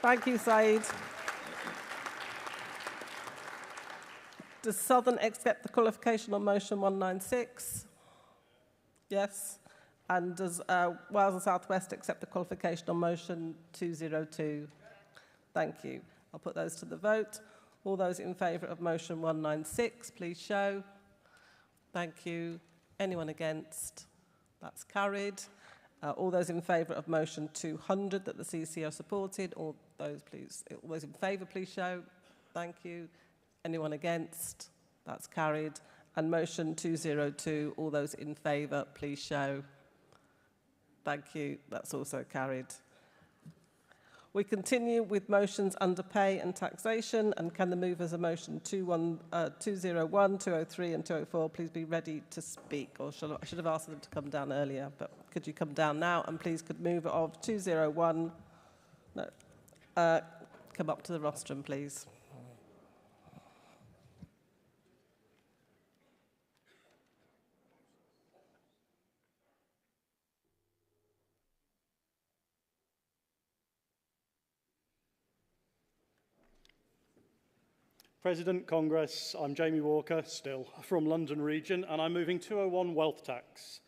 Thank you, Saeed. Does Southern accept the qualification on motion 196? Yes. And does Wales and South West accept the qualification on motion 202? Thank you. I'll put those to the vote. All those in favour of motion 196, please show. Thank you. Anyone against? That's carried. All those in favour of motion 200 that the CC are supported, all those in favour, please show. Thank you. Anyone against? That's carried. And motion 202, all those in favour, please show. Thank you. That's also carried. We continue with motions under pay and taxation, and can the movers of motion 201, 203 and 204 please be ready to speak? Or I should have asked them to come down earlier, but could you come down now? And please could mover of 201, come up to the rostrum, please. President Congress, I'm Jamie Walker, still from London Region, and I'm moving 201 wealth tax.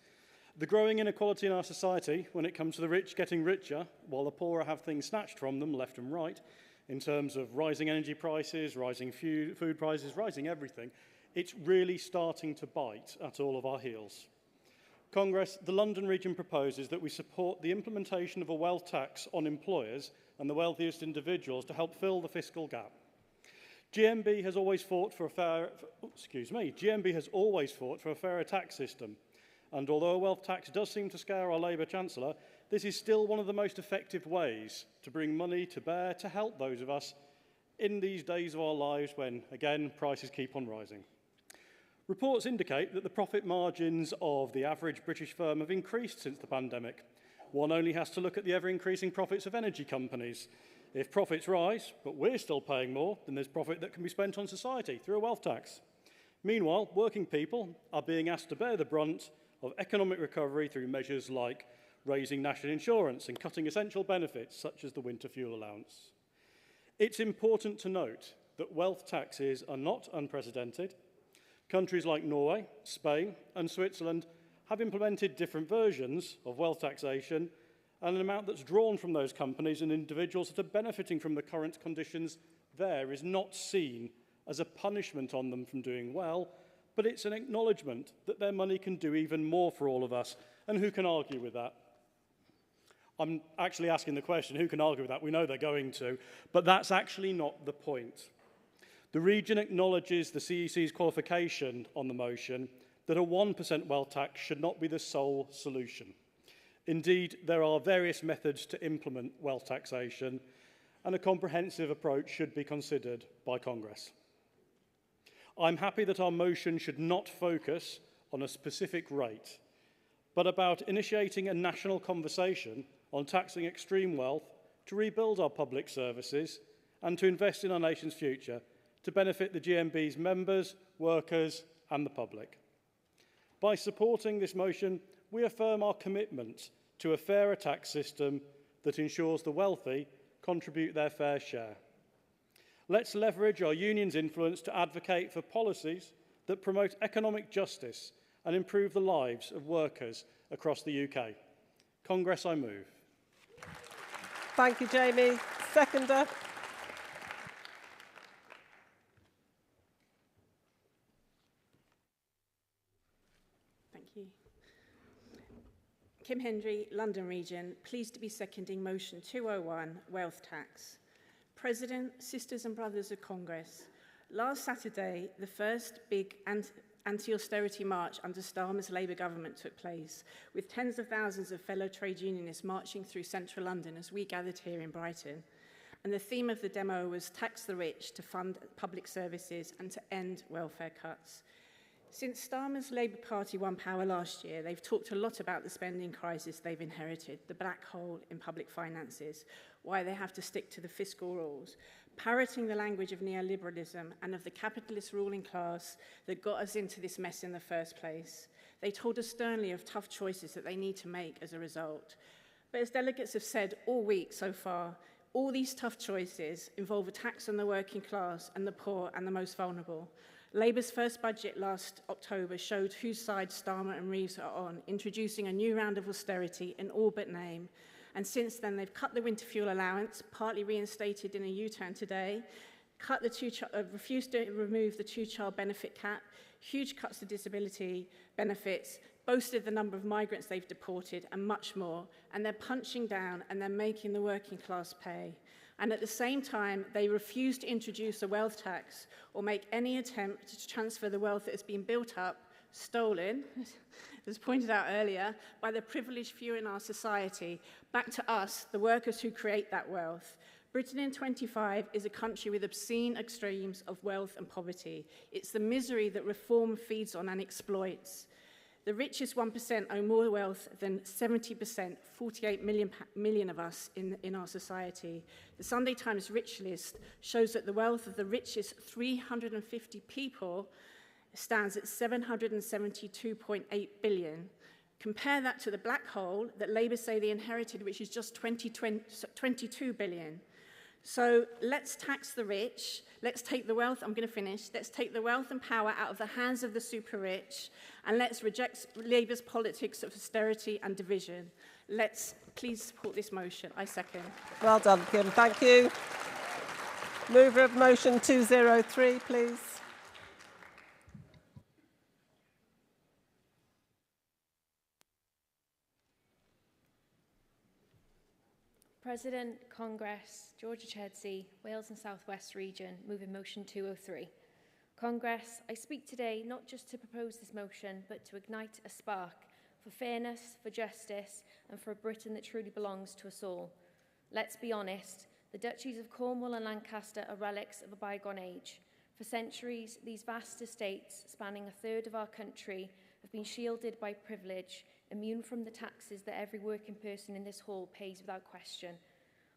The growing inequality in our society when it comes to the rich getting richer, while the poorer have things snatched from them left and right, in terms of rising energy prices, rising food prices, rising everything, it's really starting to bite at all of our heels. Congress, the London Region proposes that we support the implementation of a wealth tax on employers and the wealthiest individuals to help fill the fiscal gap. GMB has always fought for a fairer tax system, and although a wealth tax does seem to scare our Labour Chancellor, this is still one of the most effective ways to bring money to bear to help those of us in these days of our lives when, again, prices keep on rising. Reports indicate that the profit margins of the average British firm have increased since the pandemic. One only has to look at the ever-increasing profits of energy companies. If profits rise, but we're still paying more, then there's profit that can be spent on society through a wealth tax. Meanwhile, working people are being asked to bear the brunt of economic recovery through measures like raising national insurance and cutting essential benefits such as the winter fuel allowance. It's important to note that wealth taxes are not unprecedented. Countries like Norway, Spain and Switzerland have implemented different versions of wealth taxation, and an amount that's drawn from those companies and individuals that are benefiting from the current conditions there is not seen as a punishment on them from doing well, but it's an acknowledgement that their money can do even more for all of us. And who can argue with that? I'm actually asking the question, who can argue with that? We know they're going to, but that's actually not the point. The region acknowledges the CEC's qualification on the motion that a 1% wealth tax should not be the sole solution. Indeed, there are various methods to implement wealth taxation, and a comprehensive approach should be considered by Congress. I'm happy that our motion should not focus on a specific rate, but about initiating a national conversation on taxing extreme wealth to rebuild our public services and to invest in our nation's future to benefit the GMB's members, workers, and the public. By supporting this motion, we affirm our commitment to a fairer tax system that ensures the wealthy contribute their fair share. Let's leverage our union's influence to advocate for policies that promote economic justice and improve the lives of workers across the UK. Congress, I move. Thank you, Jamie. Seconder. Thank you. Kim Hendry, London Region, pleased to be seconding motion 201, wealth tax. President, sisters and brothers of Congress, last Saturday, the first big anti-austerity march under Starmer's Labour government took place, with tens of thousands of fellow trade unionists marching through central London as we gathered here in Brighton. And the theme of the demo was tax the rich to fund public services and to end welfare cuts. Since Starmer's Labour Party won power last year, they've talked a lot about the spending crisis they've inherited, the black hole in public finances, why they have to stick to the fiscal rules, parroting the language of neoliberalism and of the capitalist ruling class that got us into this mess in the first place. They told us sternly of tough choices that they need to make as a result. But as delegates have said all week so far, all these tough choices involve a tax on the working class and the poor and the most vulnerable. Labour's first budget last October showed whose side Starmer and Reeves are on, introducing a new round of austerity in all but name. And since then, they've cut the winter fuel allowance, partly reinstated in a U-turn today, refused to remove the two-child benefit cap, huge cuts to disability benefits, boasted the number of migrants they've deported, and much more. And they're punching down and they're making the working class pay. And at the same time, they refuse to introduce a wealth tax or make any attempt to transfer the wealth that has been built up, stolen, as pointed out earlier, by the privileged few in our society, back to us, the workers who create that wealth. Britain in 25 is a country with obscene extremes of wealth and poverty. It's the misery that reform feeds on and exploits. The richest 1% own more wealth than 70%, 48 million of us in our society. The Sunday Times Rich List shows that the wealth of the richest 350 people stands at 772.8 billion. Compare that to the black hole that Labour say they inherited, which is just 22 billion. So let's tax the rich, let's take the wealth, I'm going to finish, let's take the wealth and power out of the hands of the super rich, and let's reject Labour's politics of austerity and division. Let's please support this motion. I second. Well done, Kim. Thank you. Mover of motion 203, please. President, Congress, Georgia Chedsey, Wales and South West Region, moving motion 203. Congress, I speak today not just to propose this motion, but to ignite a spark for fairness, for justice, and for a Britain that truly belongs to us all. Let's be honest, the duchies of Cornwall and Lancaster are relics of a bygone age. For centuries, these vast estates, spanning a third of our country, have been shielded by privilege, immune from the taxes that every working person in this hall pays without question.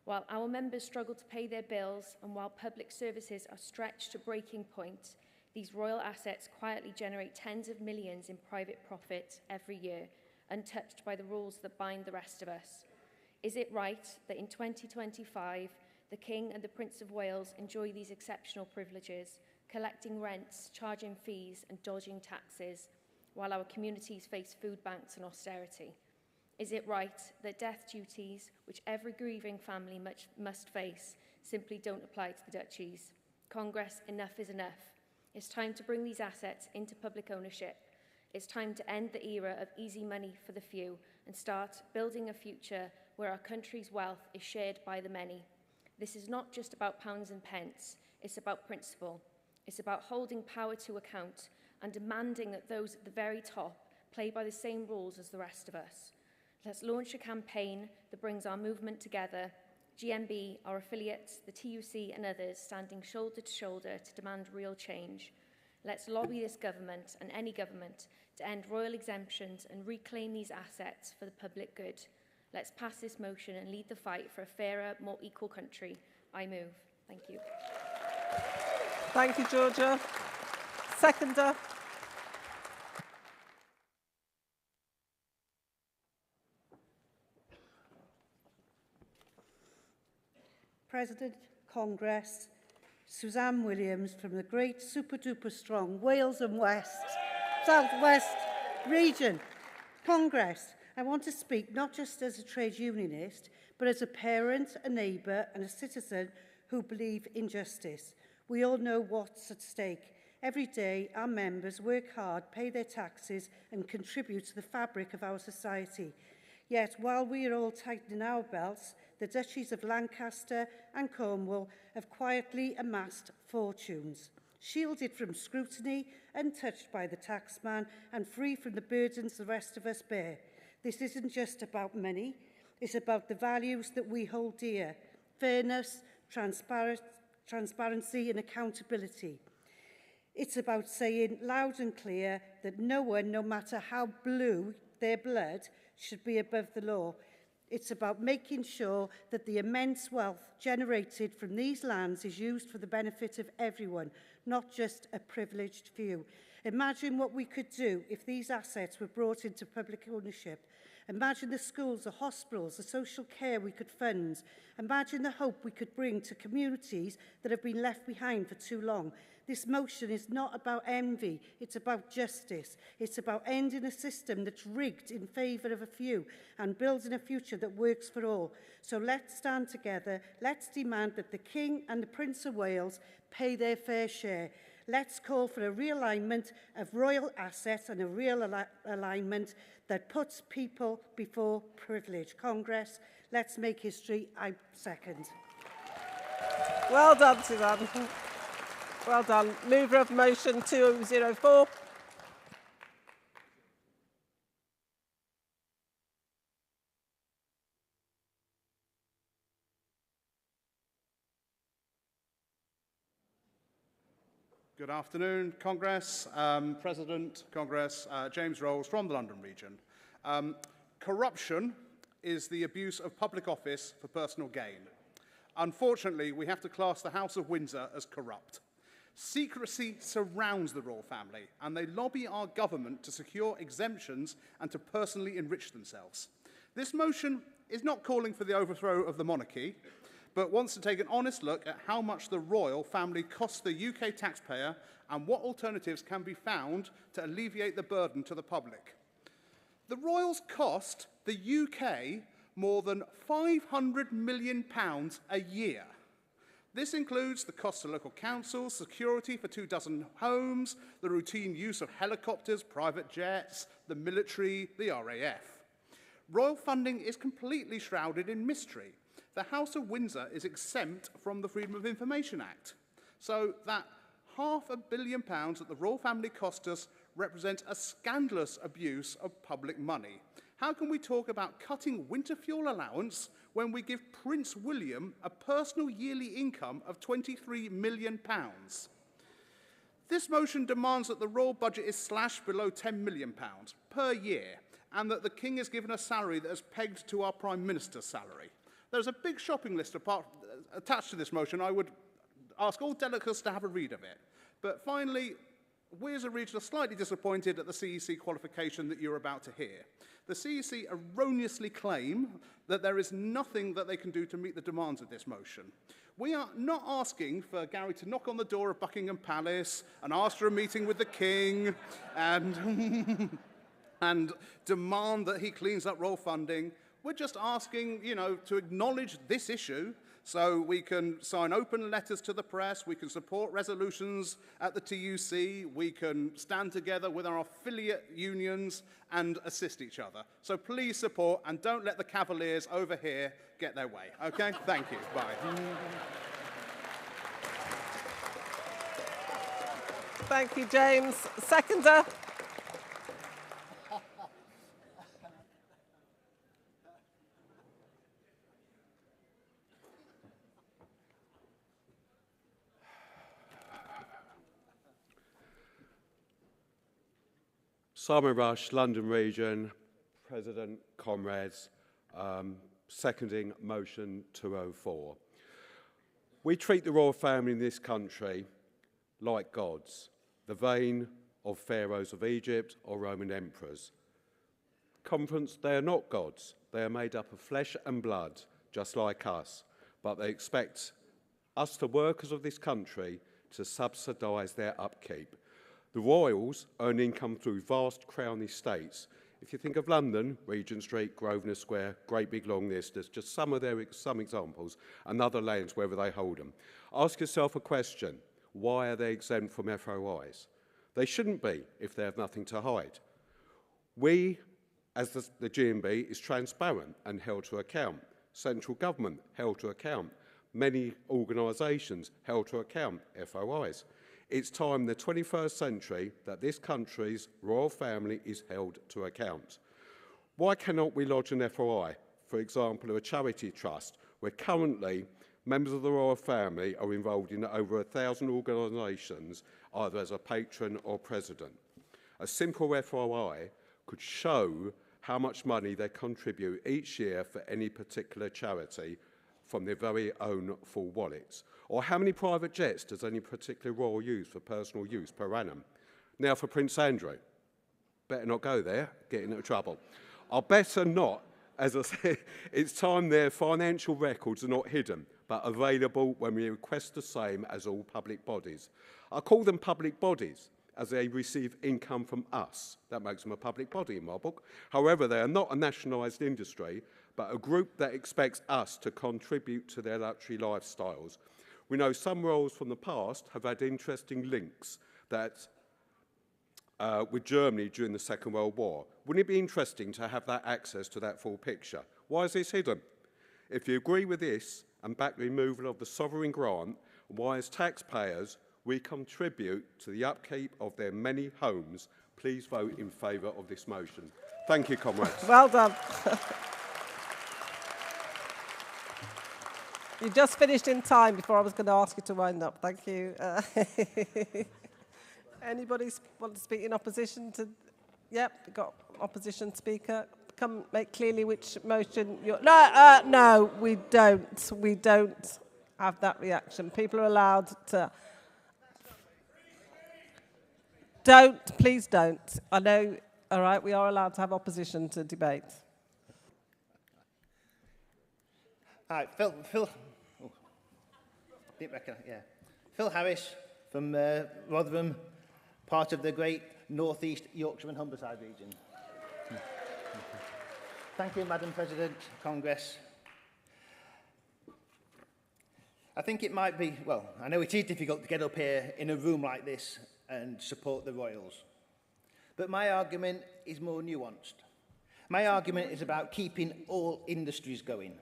While our members struggle to pay their bills and while public services are stretched to breaking point, these royal assets quietly generate tens of millions in private profit every year, untouched by the rules that bind the rest of us. Is it right that in 2025, the King and the Prince of Wales enjoy these exceptional privileges, collecting rents, charging fees and dodging taxes, while our communities face food banks and austerity? Is it right that death duties, which every grieving family must face, simply don't apply to the duchies? Congress, enough is enough. It's time to bring these assets into public ownership. It's time to end the era of easy money for the few and start building a future where our country's wealth is shared by the many. This is not just about pounds and pence, it's about principle. It's about holding power to account and demanding that those at the very top play by the same rules as the rest of us. Let's launch a campaign that brings our movement together, GMB, our affiliates, the TUC and others standing shoulder to shoulder to demand real change. Let's lobby this government and any government to end royal exemptions and reclaim these assets for the public good. Let's pass this motion and lead the fight for a fairer, more equal country. I move. Thank you. Thank you, Georgia. Seconder. President, Congress, Suzanne Williams from the great super-duper strong Wales and South West region. Congress, I want to speak not just as a trade unionist, but as a parent, a neighbour and a citizen who believe in justice. We all know what's at stake. Every day, our members work hard, pay their taxes and contribute to the fabric of our society. Yet, while we are all tightening our belts, the duchies of Lancaster and Cornwall have quietly amassed fortunes, shielded from scrutiny, untouched by the taxman, and free from the burdens the rest of us bear. This isn't just about money, it's about the values that we hold dear: fairness, transparency and accountability. It's about saying loud and clear that no one, no matter how blue their blood, should be above the law. It's about making sure that the immense wealth generated from these lands is used for the benefit of everyone, not just a privileged few. Imagine what we could do if these assets were brought into public ownership. Imagine the schools, the hospitals, the social care we could fund. Imagine the hope we could bring to communities that have been left behind for too long. This motion is not about envy, it's about justice. It's about ending a system that's rigged in favour of a few and building a future that works for all. So let's stand together, let's demand that the King and the Prince of Wales pay their fair share. Let's call for a realignment of royal assets and a real alignment that puts people before privilege. Congress, let's make history. I second. Well done, Suzanne. Well done. Mover of motion 204. Good afternoon, Congress, President, Congress, James Rolls from the London region. Corruption is the abuse of public office for personal gain. Unfortunately, we have to class the House of Windsor as corrupt. Secrecy surrounds the royal family, and they lobby our government to secure exemptions and to personally enrich themselves. This motion is not calling for the overthrow of the monarchy, but wants to take an honest look at how much the royal family costs the UK taxpayer and what alternatives can be found to alleviate the burden to the public. The royals cost the UK more than £500 million a year. This includes the cost to local councils, security for 24 homes, the routine use of helicopters, private jets, the military, the RAF. Royal funding is completely shrouded in mystery. The House of Windsor is exempt from the Freedom of Information Act. So that £500 million that the royal family cost us represents a scandalous abuse of public money. How can we talk about cutting winter fuel allowance when we give Prince William a personal yearly income of £23 million? This motion demands that the royal budget is slashed below £10 million per year and that the King is given a salary that is pegged to our Prime Minister's salary. There's a big shopping list attached to this motion. I would ask all delegates to have a read of it. But finally, we as a region are slightly disappointed at the CEC qualification that you're about to hear. The CEC erroneously claim that there is nothing that they can do to meet the demands of this motion. We are not asking for Gary to knock on the door of Buckingham Palace and ask for a meeting with the King and, and demand that he cleans up royal funding. We're just asking, to acknowledge this issue so we can sign open letters to the press, we can support resolutions at the TUC, we can stand together with our affiliate unions and assist each other. So please support and don't let the Cavaliers over here get their way. Okay? Thank you. Bye. Thank you, James. Seconder. Simon Rush, London Region, President, comrades, seconding motion 204. We treat the royal family in this country like gods, the vein of pharaohs of Egypt or Roman emperors. Conference, they are not gods. They are made up of flesh and blood, just like us, but they expect us, the workers of this country, to subsidise their upkeep. The royals earn income through vast crown estates. If you think of London, Regent Street, Grosvenor Square, great big long list, there's just some examples, and other lands, wherever they hold them. Ask yourself a question. Why are they exempt from FOIs? They shouldn't be if they have nothing to hide. We, as the GMB, is transparent and held to account. Central government held to account. Many organisations held to account, FOIs. It's time in the 21st century that this country's royal family is held to account. Why cannot we lodge an FOI, for example, a charity trust, where currently members of the royal family are involved in over 1,000 organisations, either as a patron or president? A simple FOI could show how much money they contribute each year for any particular charity from their very own full wallets. Or how many private jets does any particular royal use for personal use per annum? Now for Prince Andrew. Better not go there, get into trouble. I'll better not, as I said, it's time their financial records are not hidden, but available when we request the same as all public bodies. I call them public bodies as they receive income from us. That makes them a public body in my book. However, they are not a nationalised industry, but a group that expects us to contribute to their luxury lifestyles. We know some royals from the past have had interesting links that with Germany during the Second World War. Wouldn't it be interesting to have that access to that full picture? Why is this hidden? If you agree with this and back the removal of the sovereign grant, why as taxpayers we contribute to the upkeep of their many homes, please vote in favour of this motion. Thank you, comrades. Well done. You just finished in time before I was going to ask you to wind up. Thank you. Anybody want to speak in opposition to? Yep, we've got opposition speaker. Come make clearly which motion you're... No, no, we don't. We don't have that reaction. People are allowed to... Don't, please don't. I know, all right, we are allowed to have opposition to debate. All right, Phil Harris from Rotherham, part of the great North East Yorkshire and Humberside region. Thank you, Madam President, Congress. I think it might be, well, I know it is difficult to get up here in a room like this and support the Royals. But my argument is more nuanced. My argument is about keeping all industries going.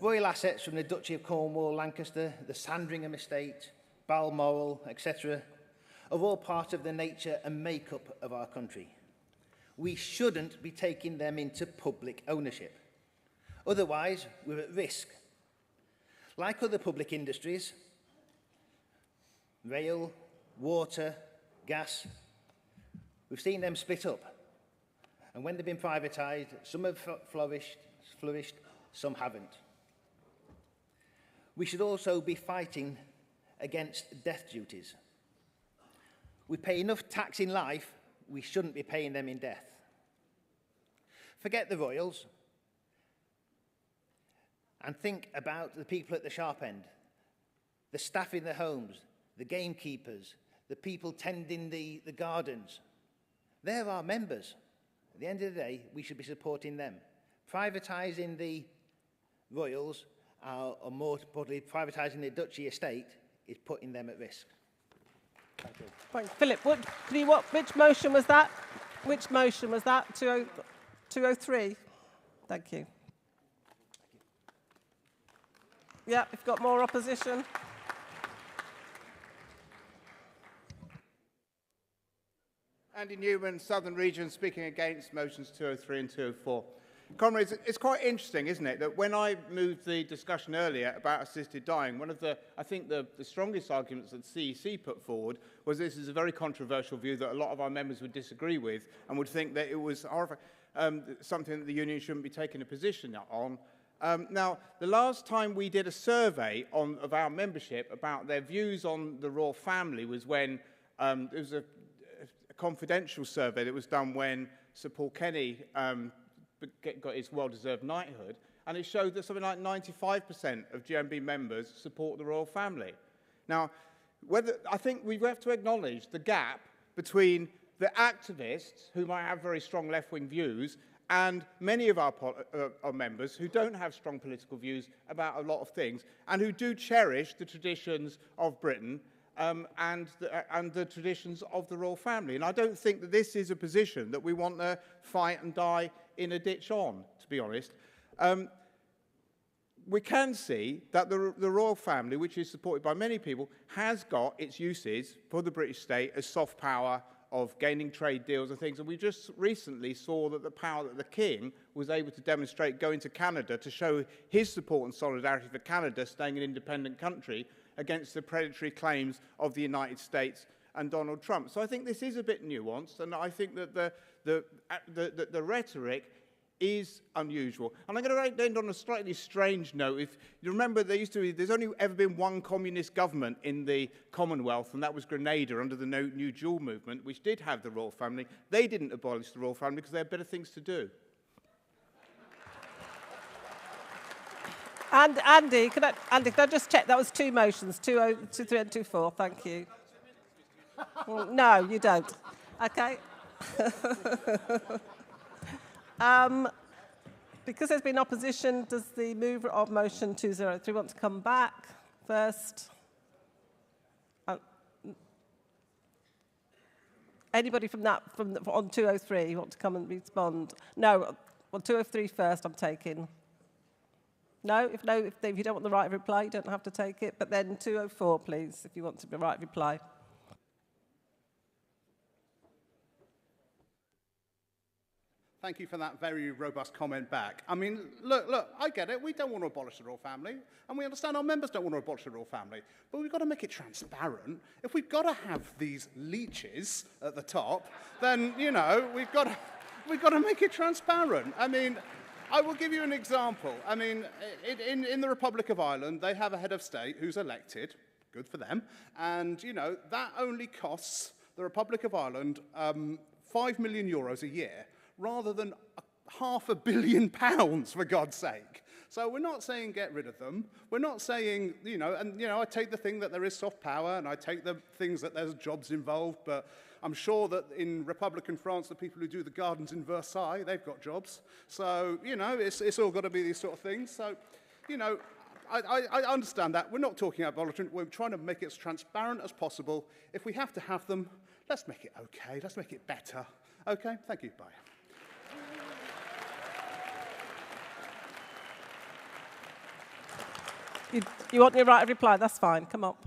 Royal assets from the Duchy of Cornwall, Lancaster, the Sandringham estate, Balmoral, etc., are all part of the nature and makeup of our country. We shouldn't be taking them into public ownership. Otherwise, we're at risk. Like other public industries, rail, water, gas, we've seen them split up. And when they've been privatised, some have flourished, some haven't. We should also be fighting against death duties. We pay enough tax in life, we shouldn't be paying them in death. Forget the Royals and think about the people at the sharp end, the staff in their homes, the gamekeepers, the people tending the gardens. They're our members. At the end of the day, we should be supporting them. Privatising the Royals, or more importantly, privatising the Duchy estate, is putting them at risk. Thank you. Thanks. Philip, which motion was that? Which motion was that? 203? Thank you. Yeah, we've got more opposition. Andy Newman, Southern Region, speaking against motions 203 and 204. Comrades, it's quite interesting, isn't it, that when I moved the discussion earlier about assisted dying, one of the, I think the strongest arguments that CEC put forward was this is a very controversial view that a lot of our members would disagree with and would think that it was something that the union shouldn't be taking a position on. Now, the last time we did a survey of our membership about their views on the royal family was when there was a confidential survey that was done when Sir Paul Kenny got his well-deserved knighthood, and it showed that something like 95% of GMB members support the royal family. Now, I think we have to acknowledge the gap between the activists, who might have very strong left-wing views, and many of our members who don't have strong political views about a lot of things, and who do cherish the traditions of Britain and the traditions of the royal family. And I don't think that this is a position that we want to fight and die in a ditch on, to be honest. We can see that the royal family, which is supported by many people, has got its uses for the British state as soft power of gaining trade deals and things. And we just recently saw that the power that the King was able to demonstrate going to Canada to show his support and solidarity for Canada staying an independent country against the predatory claims of the United States and Donald Trump. So I think this is a bit nuanced, and I think that the rhetoric is unusual. And I'm going to end on a slightly strange note. If you remember, there's only ever been one communist government in the Commonwealth, and that was Grenada under the New Dual movement, which did have the royal family. They didn't abolish the royal family because they had better things to do. And Andy, can I just check? That was two motions, 203 and 24. Thank you. Well, no, you don't. Okay. Because there's been opposition, does the mover of motion 203 want to come back first? Anybody on 203 want to come and respond? No, well, 203 first I'm taking. No, if you don't want the right of reply, you don't have to take it. But then 204, please, if you want the right reply. Thank you for that very robust comment back. I mean, look, I get it. We don't want to abolish the royal family, and we understand our members don't want to abolish the royal family. But we've got to make it transparent. If we've got to have these leeches at the top, then, you know, we've got to make it transparent. I mean, I will give you an example. I mean, in the Republic of Ireland, they have a head of state who's elected. Good for them. And, you know, that only costs the Republic of Ireland €5 million a year, rather than £500 million, for God's sake. So we're not saying get rid of them. We're not saying, I take the thing that there is soft power, and I take the things that there's jobs involved, but I'm sure that in Republican France, the people who do the gardens in Versailles, they've got jobs. So, it's all got to be these sort of things. So, I understand that. We're not talking about abolishment. We're trying to make it as transparent as possible. If we have to have them, let's make it okay. Let's make it better. Okay? Thank you. Bye. You want your right of reply? That's fine. Come up.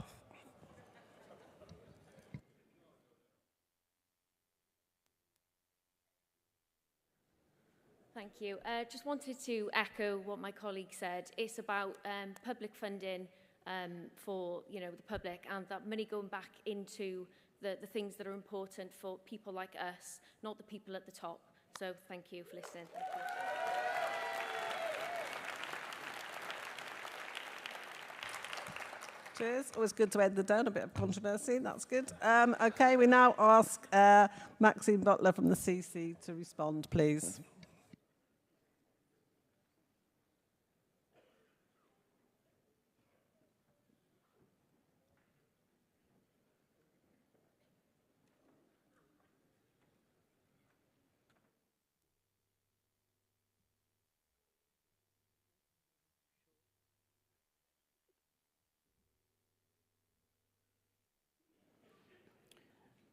Thank you. Just wanted to echo what my colleague said. It's about public funding for the public, and that money going back into the things that are important for people like us, not the people at the top. So thank you for listening. Thank you. Cheers. Always good to end the day on a bit of controversy. That's good. Okay, we now ask Maxine Butler from the CC to respond, please.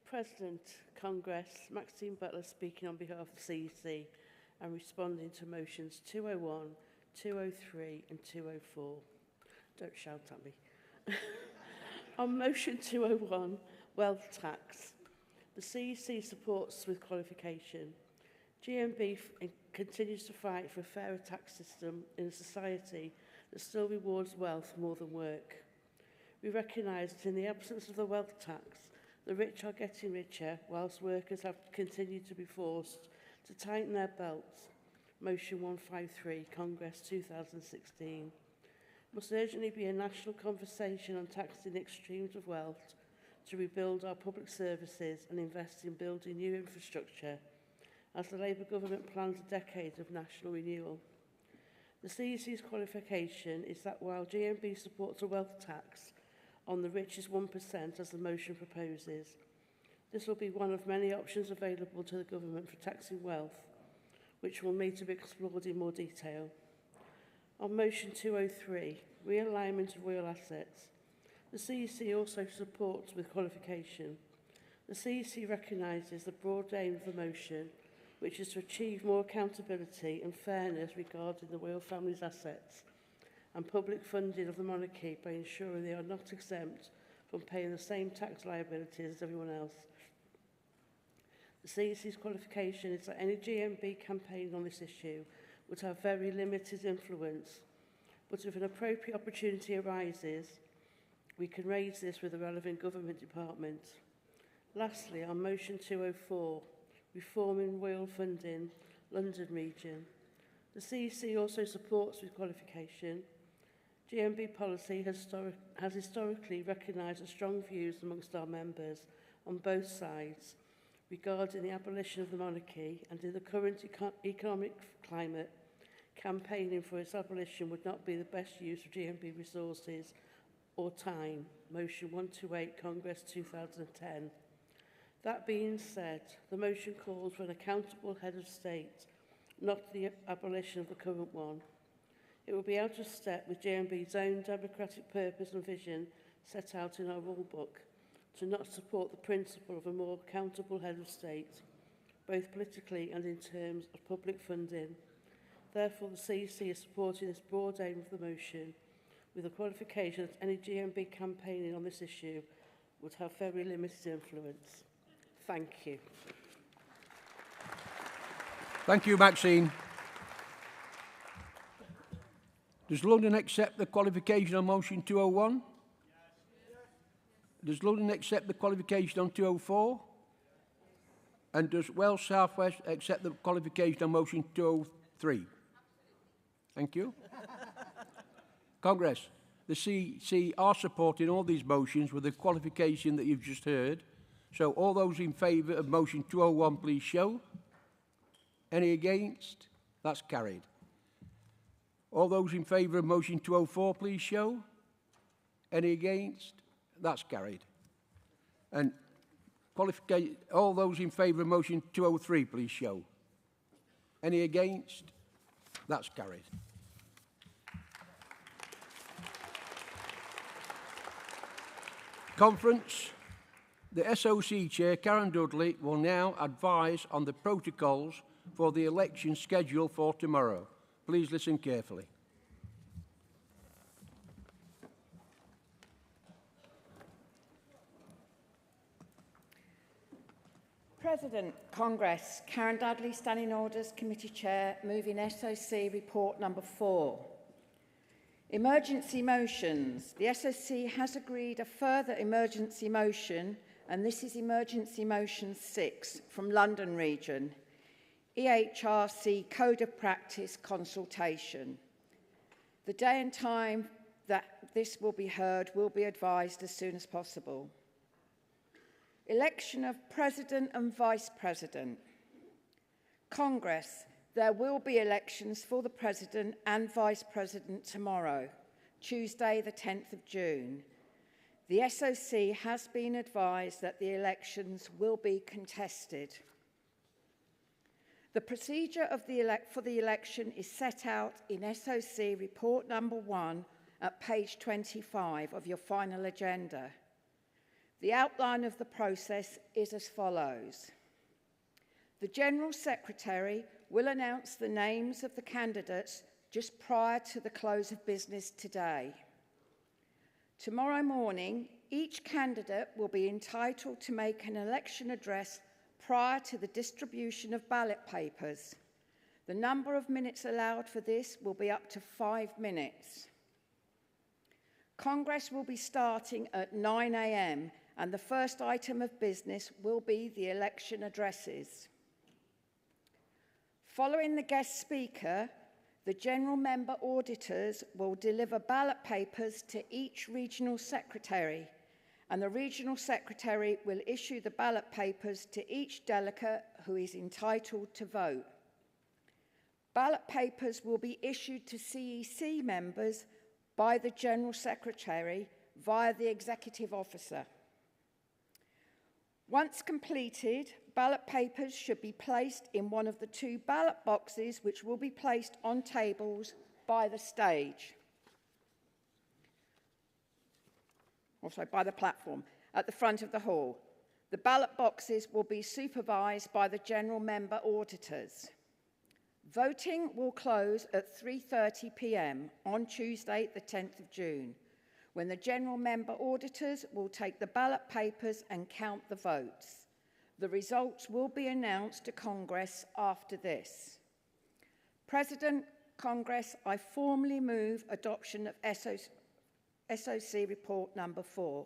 President, Congress, Maxine Butler speaking on behalf of the CEC and responding to motions 201, 203 and 204. Don't shout at me. On motion 201, wealth tax, the CEC supports with qualification. GMB continues to fight for a fairer tax system in a society that still rewards wealth more than work. We recognise that in the absence of the wealth tax, the rich are getting richer, whilst workers have continued to be forced to tighten their belts. Motion 153, Congress 2016. Must urgently be a national conversation on taxing extremes of wealth to rebuild our public services and invest in building new infrastructure, as the Labour government plans a decade of national renewal. The CEC's qualification is that while GMB supports a wealth tax on the richest 1%, as the motion proposes, this will be one of many options available to the government for taxing wealth, which will need to be explored in more detail. On motion 203, realignment of real assets, the CEC also supports with qualification. The CEC recognises the broad aim of the motion, which is to achieve more accountability and fairness regarding the royal family's assets and public funding of the monarchy by ensuring they are not exempt from paying the same tax liabilities as everyone else. The CEC's qualification is that any GMB campaign on this issue would have very limited influence, but if an appropriate opportunity arises, we can raise this with the relevant government department. Lastly, on motion 204, reforming royal funding, London region, the CEC also supports with qualification. GMB policy has historically recognised strong views amongst our members on both sides regarding the abolition of the monarchy, and in the current economic climate campaigning for its abolition would not be the best use of GMB resources or time. Motion 128, Congress 2010. That being said, the motion calls for an accountable head of state, not the abolition of the current one. It will be out of step with GMB's own democratic purpose and vision set out in our rule book to not support the principle of a more accountable head of state, both politically and in terms of public funding. Therefore, the CEC is supporting this broad aim of the motion, with the qualification that any GMB campaigning on this issue would have very limited influence. Thank you. Thank you, Maxine. Does London accept the qualification on motion 201? Does London accept the qualification on 204? And does Wales South West accept the qualification on motion 203? Thank you. Congress, the CC are supporting all these motions with the qualification that you've just heard. So all those in favour of motion 201, please show. Any against? That's carried. All those in favour of motion 204, please show. Any against? That's carried. And all those in favour of motion 203, please show. Any against? That's carried. Conference. The SOC Chair, Karen Dudley, will now advise on the protocols for the election scheduled for tomorrow. Please listen carefully. President, Congress, Karen Dudley, Standing Orders Committee Chair, moving SOC Report number 4. Emergency motions. The SOC has agreed a further emergency motion, and this is Emergency Motion 6 from London Region, EHRC Code of Practice consultation. The day and time that this will be heard will be advised as soon as possible. Election of President and Vice President. Congress, there will be elections for the President and Vice President tomorrow, Tuesday the 10th of June. The SOC has been advised that the elections will be contested. The procedure of for the election is set out in SOC Report number 1 at page 25 of your final agenda. The outline of the process is as follows. The General Secretary will announce the names of the candidates just prior to the close of business today. Tomorrow morning, each candidate will be entitled to make an election address prior to the distribution of ballot papers. The number of minutes allowed for this will be up to 5 minutes. Congress will be starting at 9 a.m. and the first item of business will be the election addresses. Following the guest speaker, the General Member Auditors will deliver ballot papers to each Regional Secretary, and the Regional Secretary will issue the ballot papers to each delegate who is entitled to vote. Ballot papers will be issued to CEC members by the General Secretary via the Executive Officer. Once completed, ballot papers should be placed in one of the 2 ballot boxes which will be placed on tables by the stage. Also by the platform at the front of the hall. The ballot boxes will be supervised by the General Member Auditors. Voting will close at 3:30 p.m. on Tuesday, the 10th of June, when the General Member Auditors will take the ballot papers and count the votes. The results will be announced to Congress after this. President, Congress, I formally move adoption of SOC Report number 4.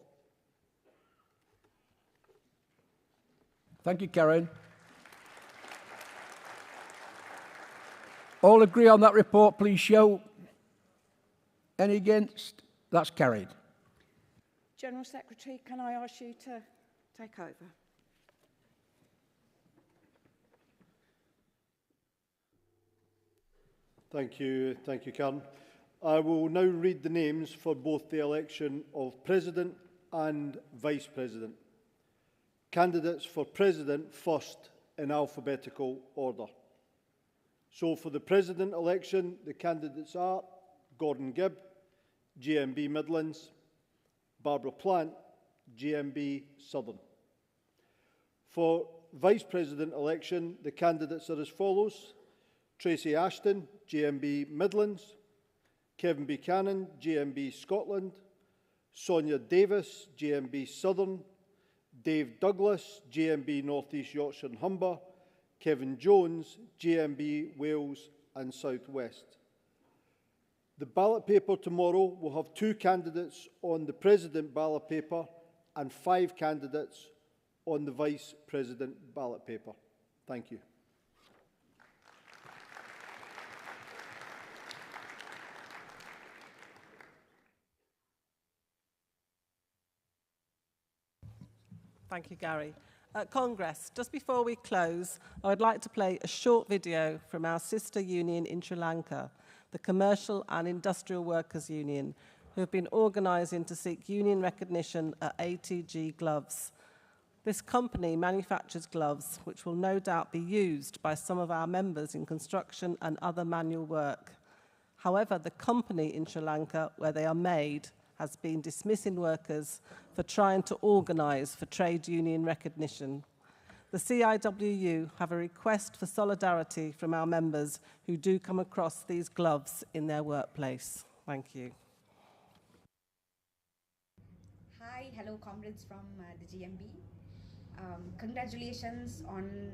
Thank you, Karen. All agree on that report, please show. Any against? That's carried. General Secretary, can I ask you to take over? Thank you, Karen. I will now read the names for both the election of President and Vice President. Candidates for President first in alphabetical order. So for the President election, the candidates are Gordon Gibb, GMB Midlands, Barbara Plant, GMB Southern. For Vice President election, the candidates are as follows: Tracy Ashton, GMB Midlands, Kevin Buchanan, GMB Scotland, Sonia Davis, GMB Southern, Dave Douglas, GMB North East Yorkshire and Humber, Kevin Jones, GMB Wales and South West. The ballot paper tomorrow will have 2 candidates on the President ballot paper and 5 candidates on the Vice President ballot paper. Thank you. Thank you, Gary. Congress, just before we close, I would like to play a short video from our sister union in Sri Lanka, the Commercial and Industrial Workers Union, who have been organising to seek union recognition at ATG Gloves. This company manufactures gloves which will no doubt be used by some of our members in construction and other manual work. However, the company in Sri Lanka where they are made has been dismissing workers for trying to organise for trade union recognition. The CIWU have a request for solidarity from our members who do come across these gloves in their workplace. Thank you. Hi, hello comrades from the GMB. Congratulations on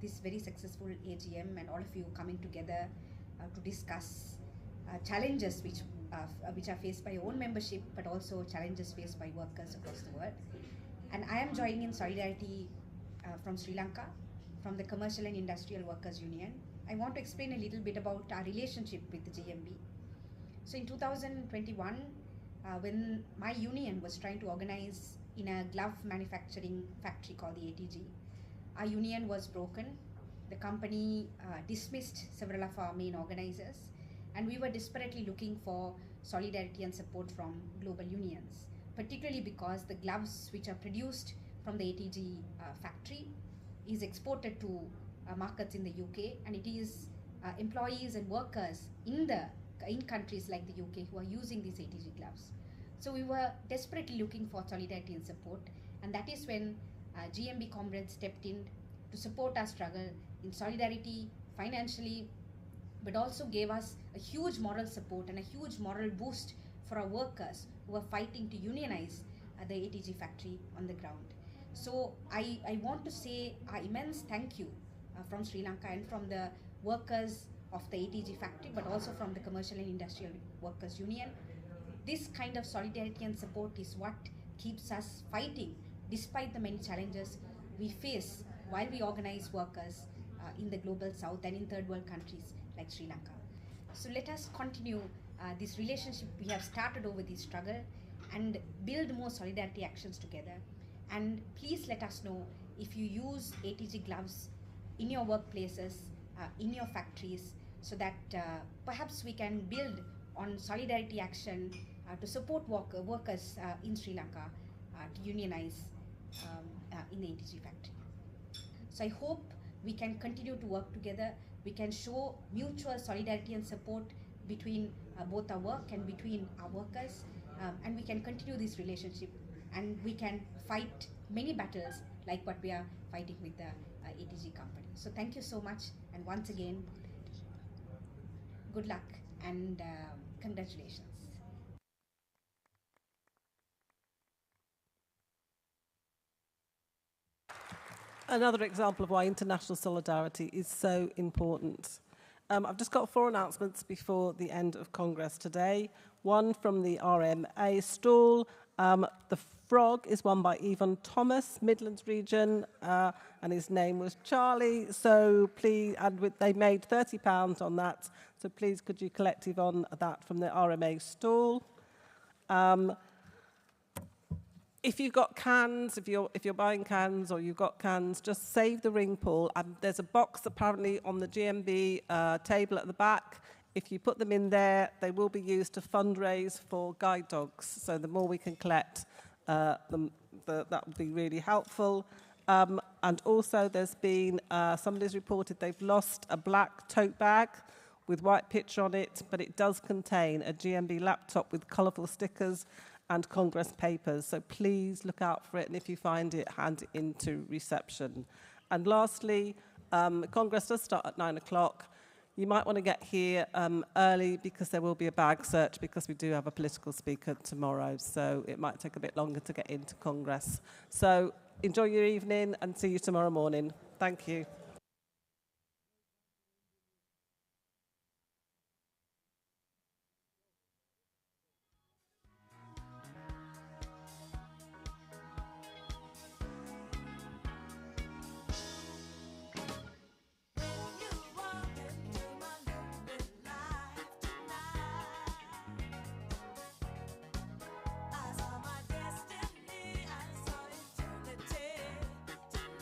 this very successful AGM and all of you coming together to discuss challenges which are faced by your own membership, but also challenges faced by workers across the world. And I am joining in solidarity from Sri Lanka, from the Commercial and Industrial Workers Union. I want to explain a little bit about our relationship with the GMB. So in 2021, when my union was trying to organize in a glove manufacturing factory called the ATG, our union was broken. The company dismissed several of our main organizers, and we were desperately looking for solidarity and support from global unions, particularly because the gloves which are produced from the ATG factory is exported to markets in the UK, and it is employees and workers in countries like the UK who are using these ATG gloves. So we were desperately looking for solidarity and support, and that is when GMB Congress stepped in to support our struggle in solidarity, financially, but also gave us a huge moral support and a huge moral boost for our workers who are fighting to unionize the ATG factory on the ground. So I want to say an immense thank you from Sri Lanka and from the workers of the ATG factory, but also from the Commercial and Industrial Workers Union. This kind of solidarity and support is what keeps us fighting despite the many challenges we face while we organize workers in the global south and in third world countries like Sri Lanka. So let us continue this relationship we have started over this struggle and build more solidarity actions together. And please let us know if you use ATG gloves in your workplaces, in your factories, so that perhaps we can build on solidarity action to support workers in Sri Lanka to unionize in the ATG factory. So I hope we can continue to work together. We can show mutual solidarity and support between both our work and between our workers, and we can continue this relationship, and we can fight many battles like what we are fighting with the ATG company. So thank you so much, and once again, good luck and congratulations. Another example of why international solidarity is so important. I've just got 4 announcements before the end of Congress today. One from the RMA stall. The frog is won by Yvonne Thomas, Midlands region, and his name was Charlie. So please, and they made £30 on that. So please, could you collect Yvonne that from the RMA stall? If you've got cans, if you're buying cans or you've got cans, just save the ring pool. And there's a box apparently on the GMB table at the back. If you put them in there, they will be used to fundraise for guide dogs. So the more we can collect, that would be really helpful. And also there's been, somebody's reported they've lost a black tote bag with white picture on it, but it does contain a GMB laptop with colourful stickers and Congress papers. So please look out for it, and if you find it, hand it into reception. And lastly, Congress does start at 9 o'clock. You might want to get here early because there will be a bag search because we do have a political speaker tomorrow, so it might take a bit longer to get into Congress. So enjoy your evening and see you tomorrow morning. Thank you.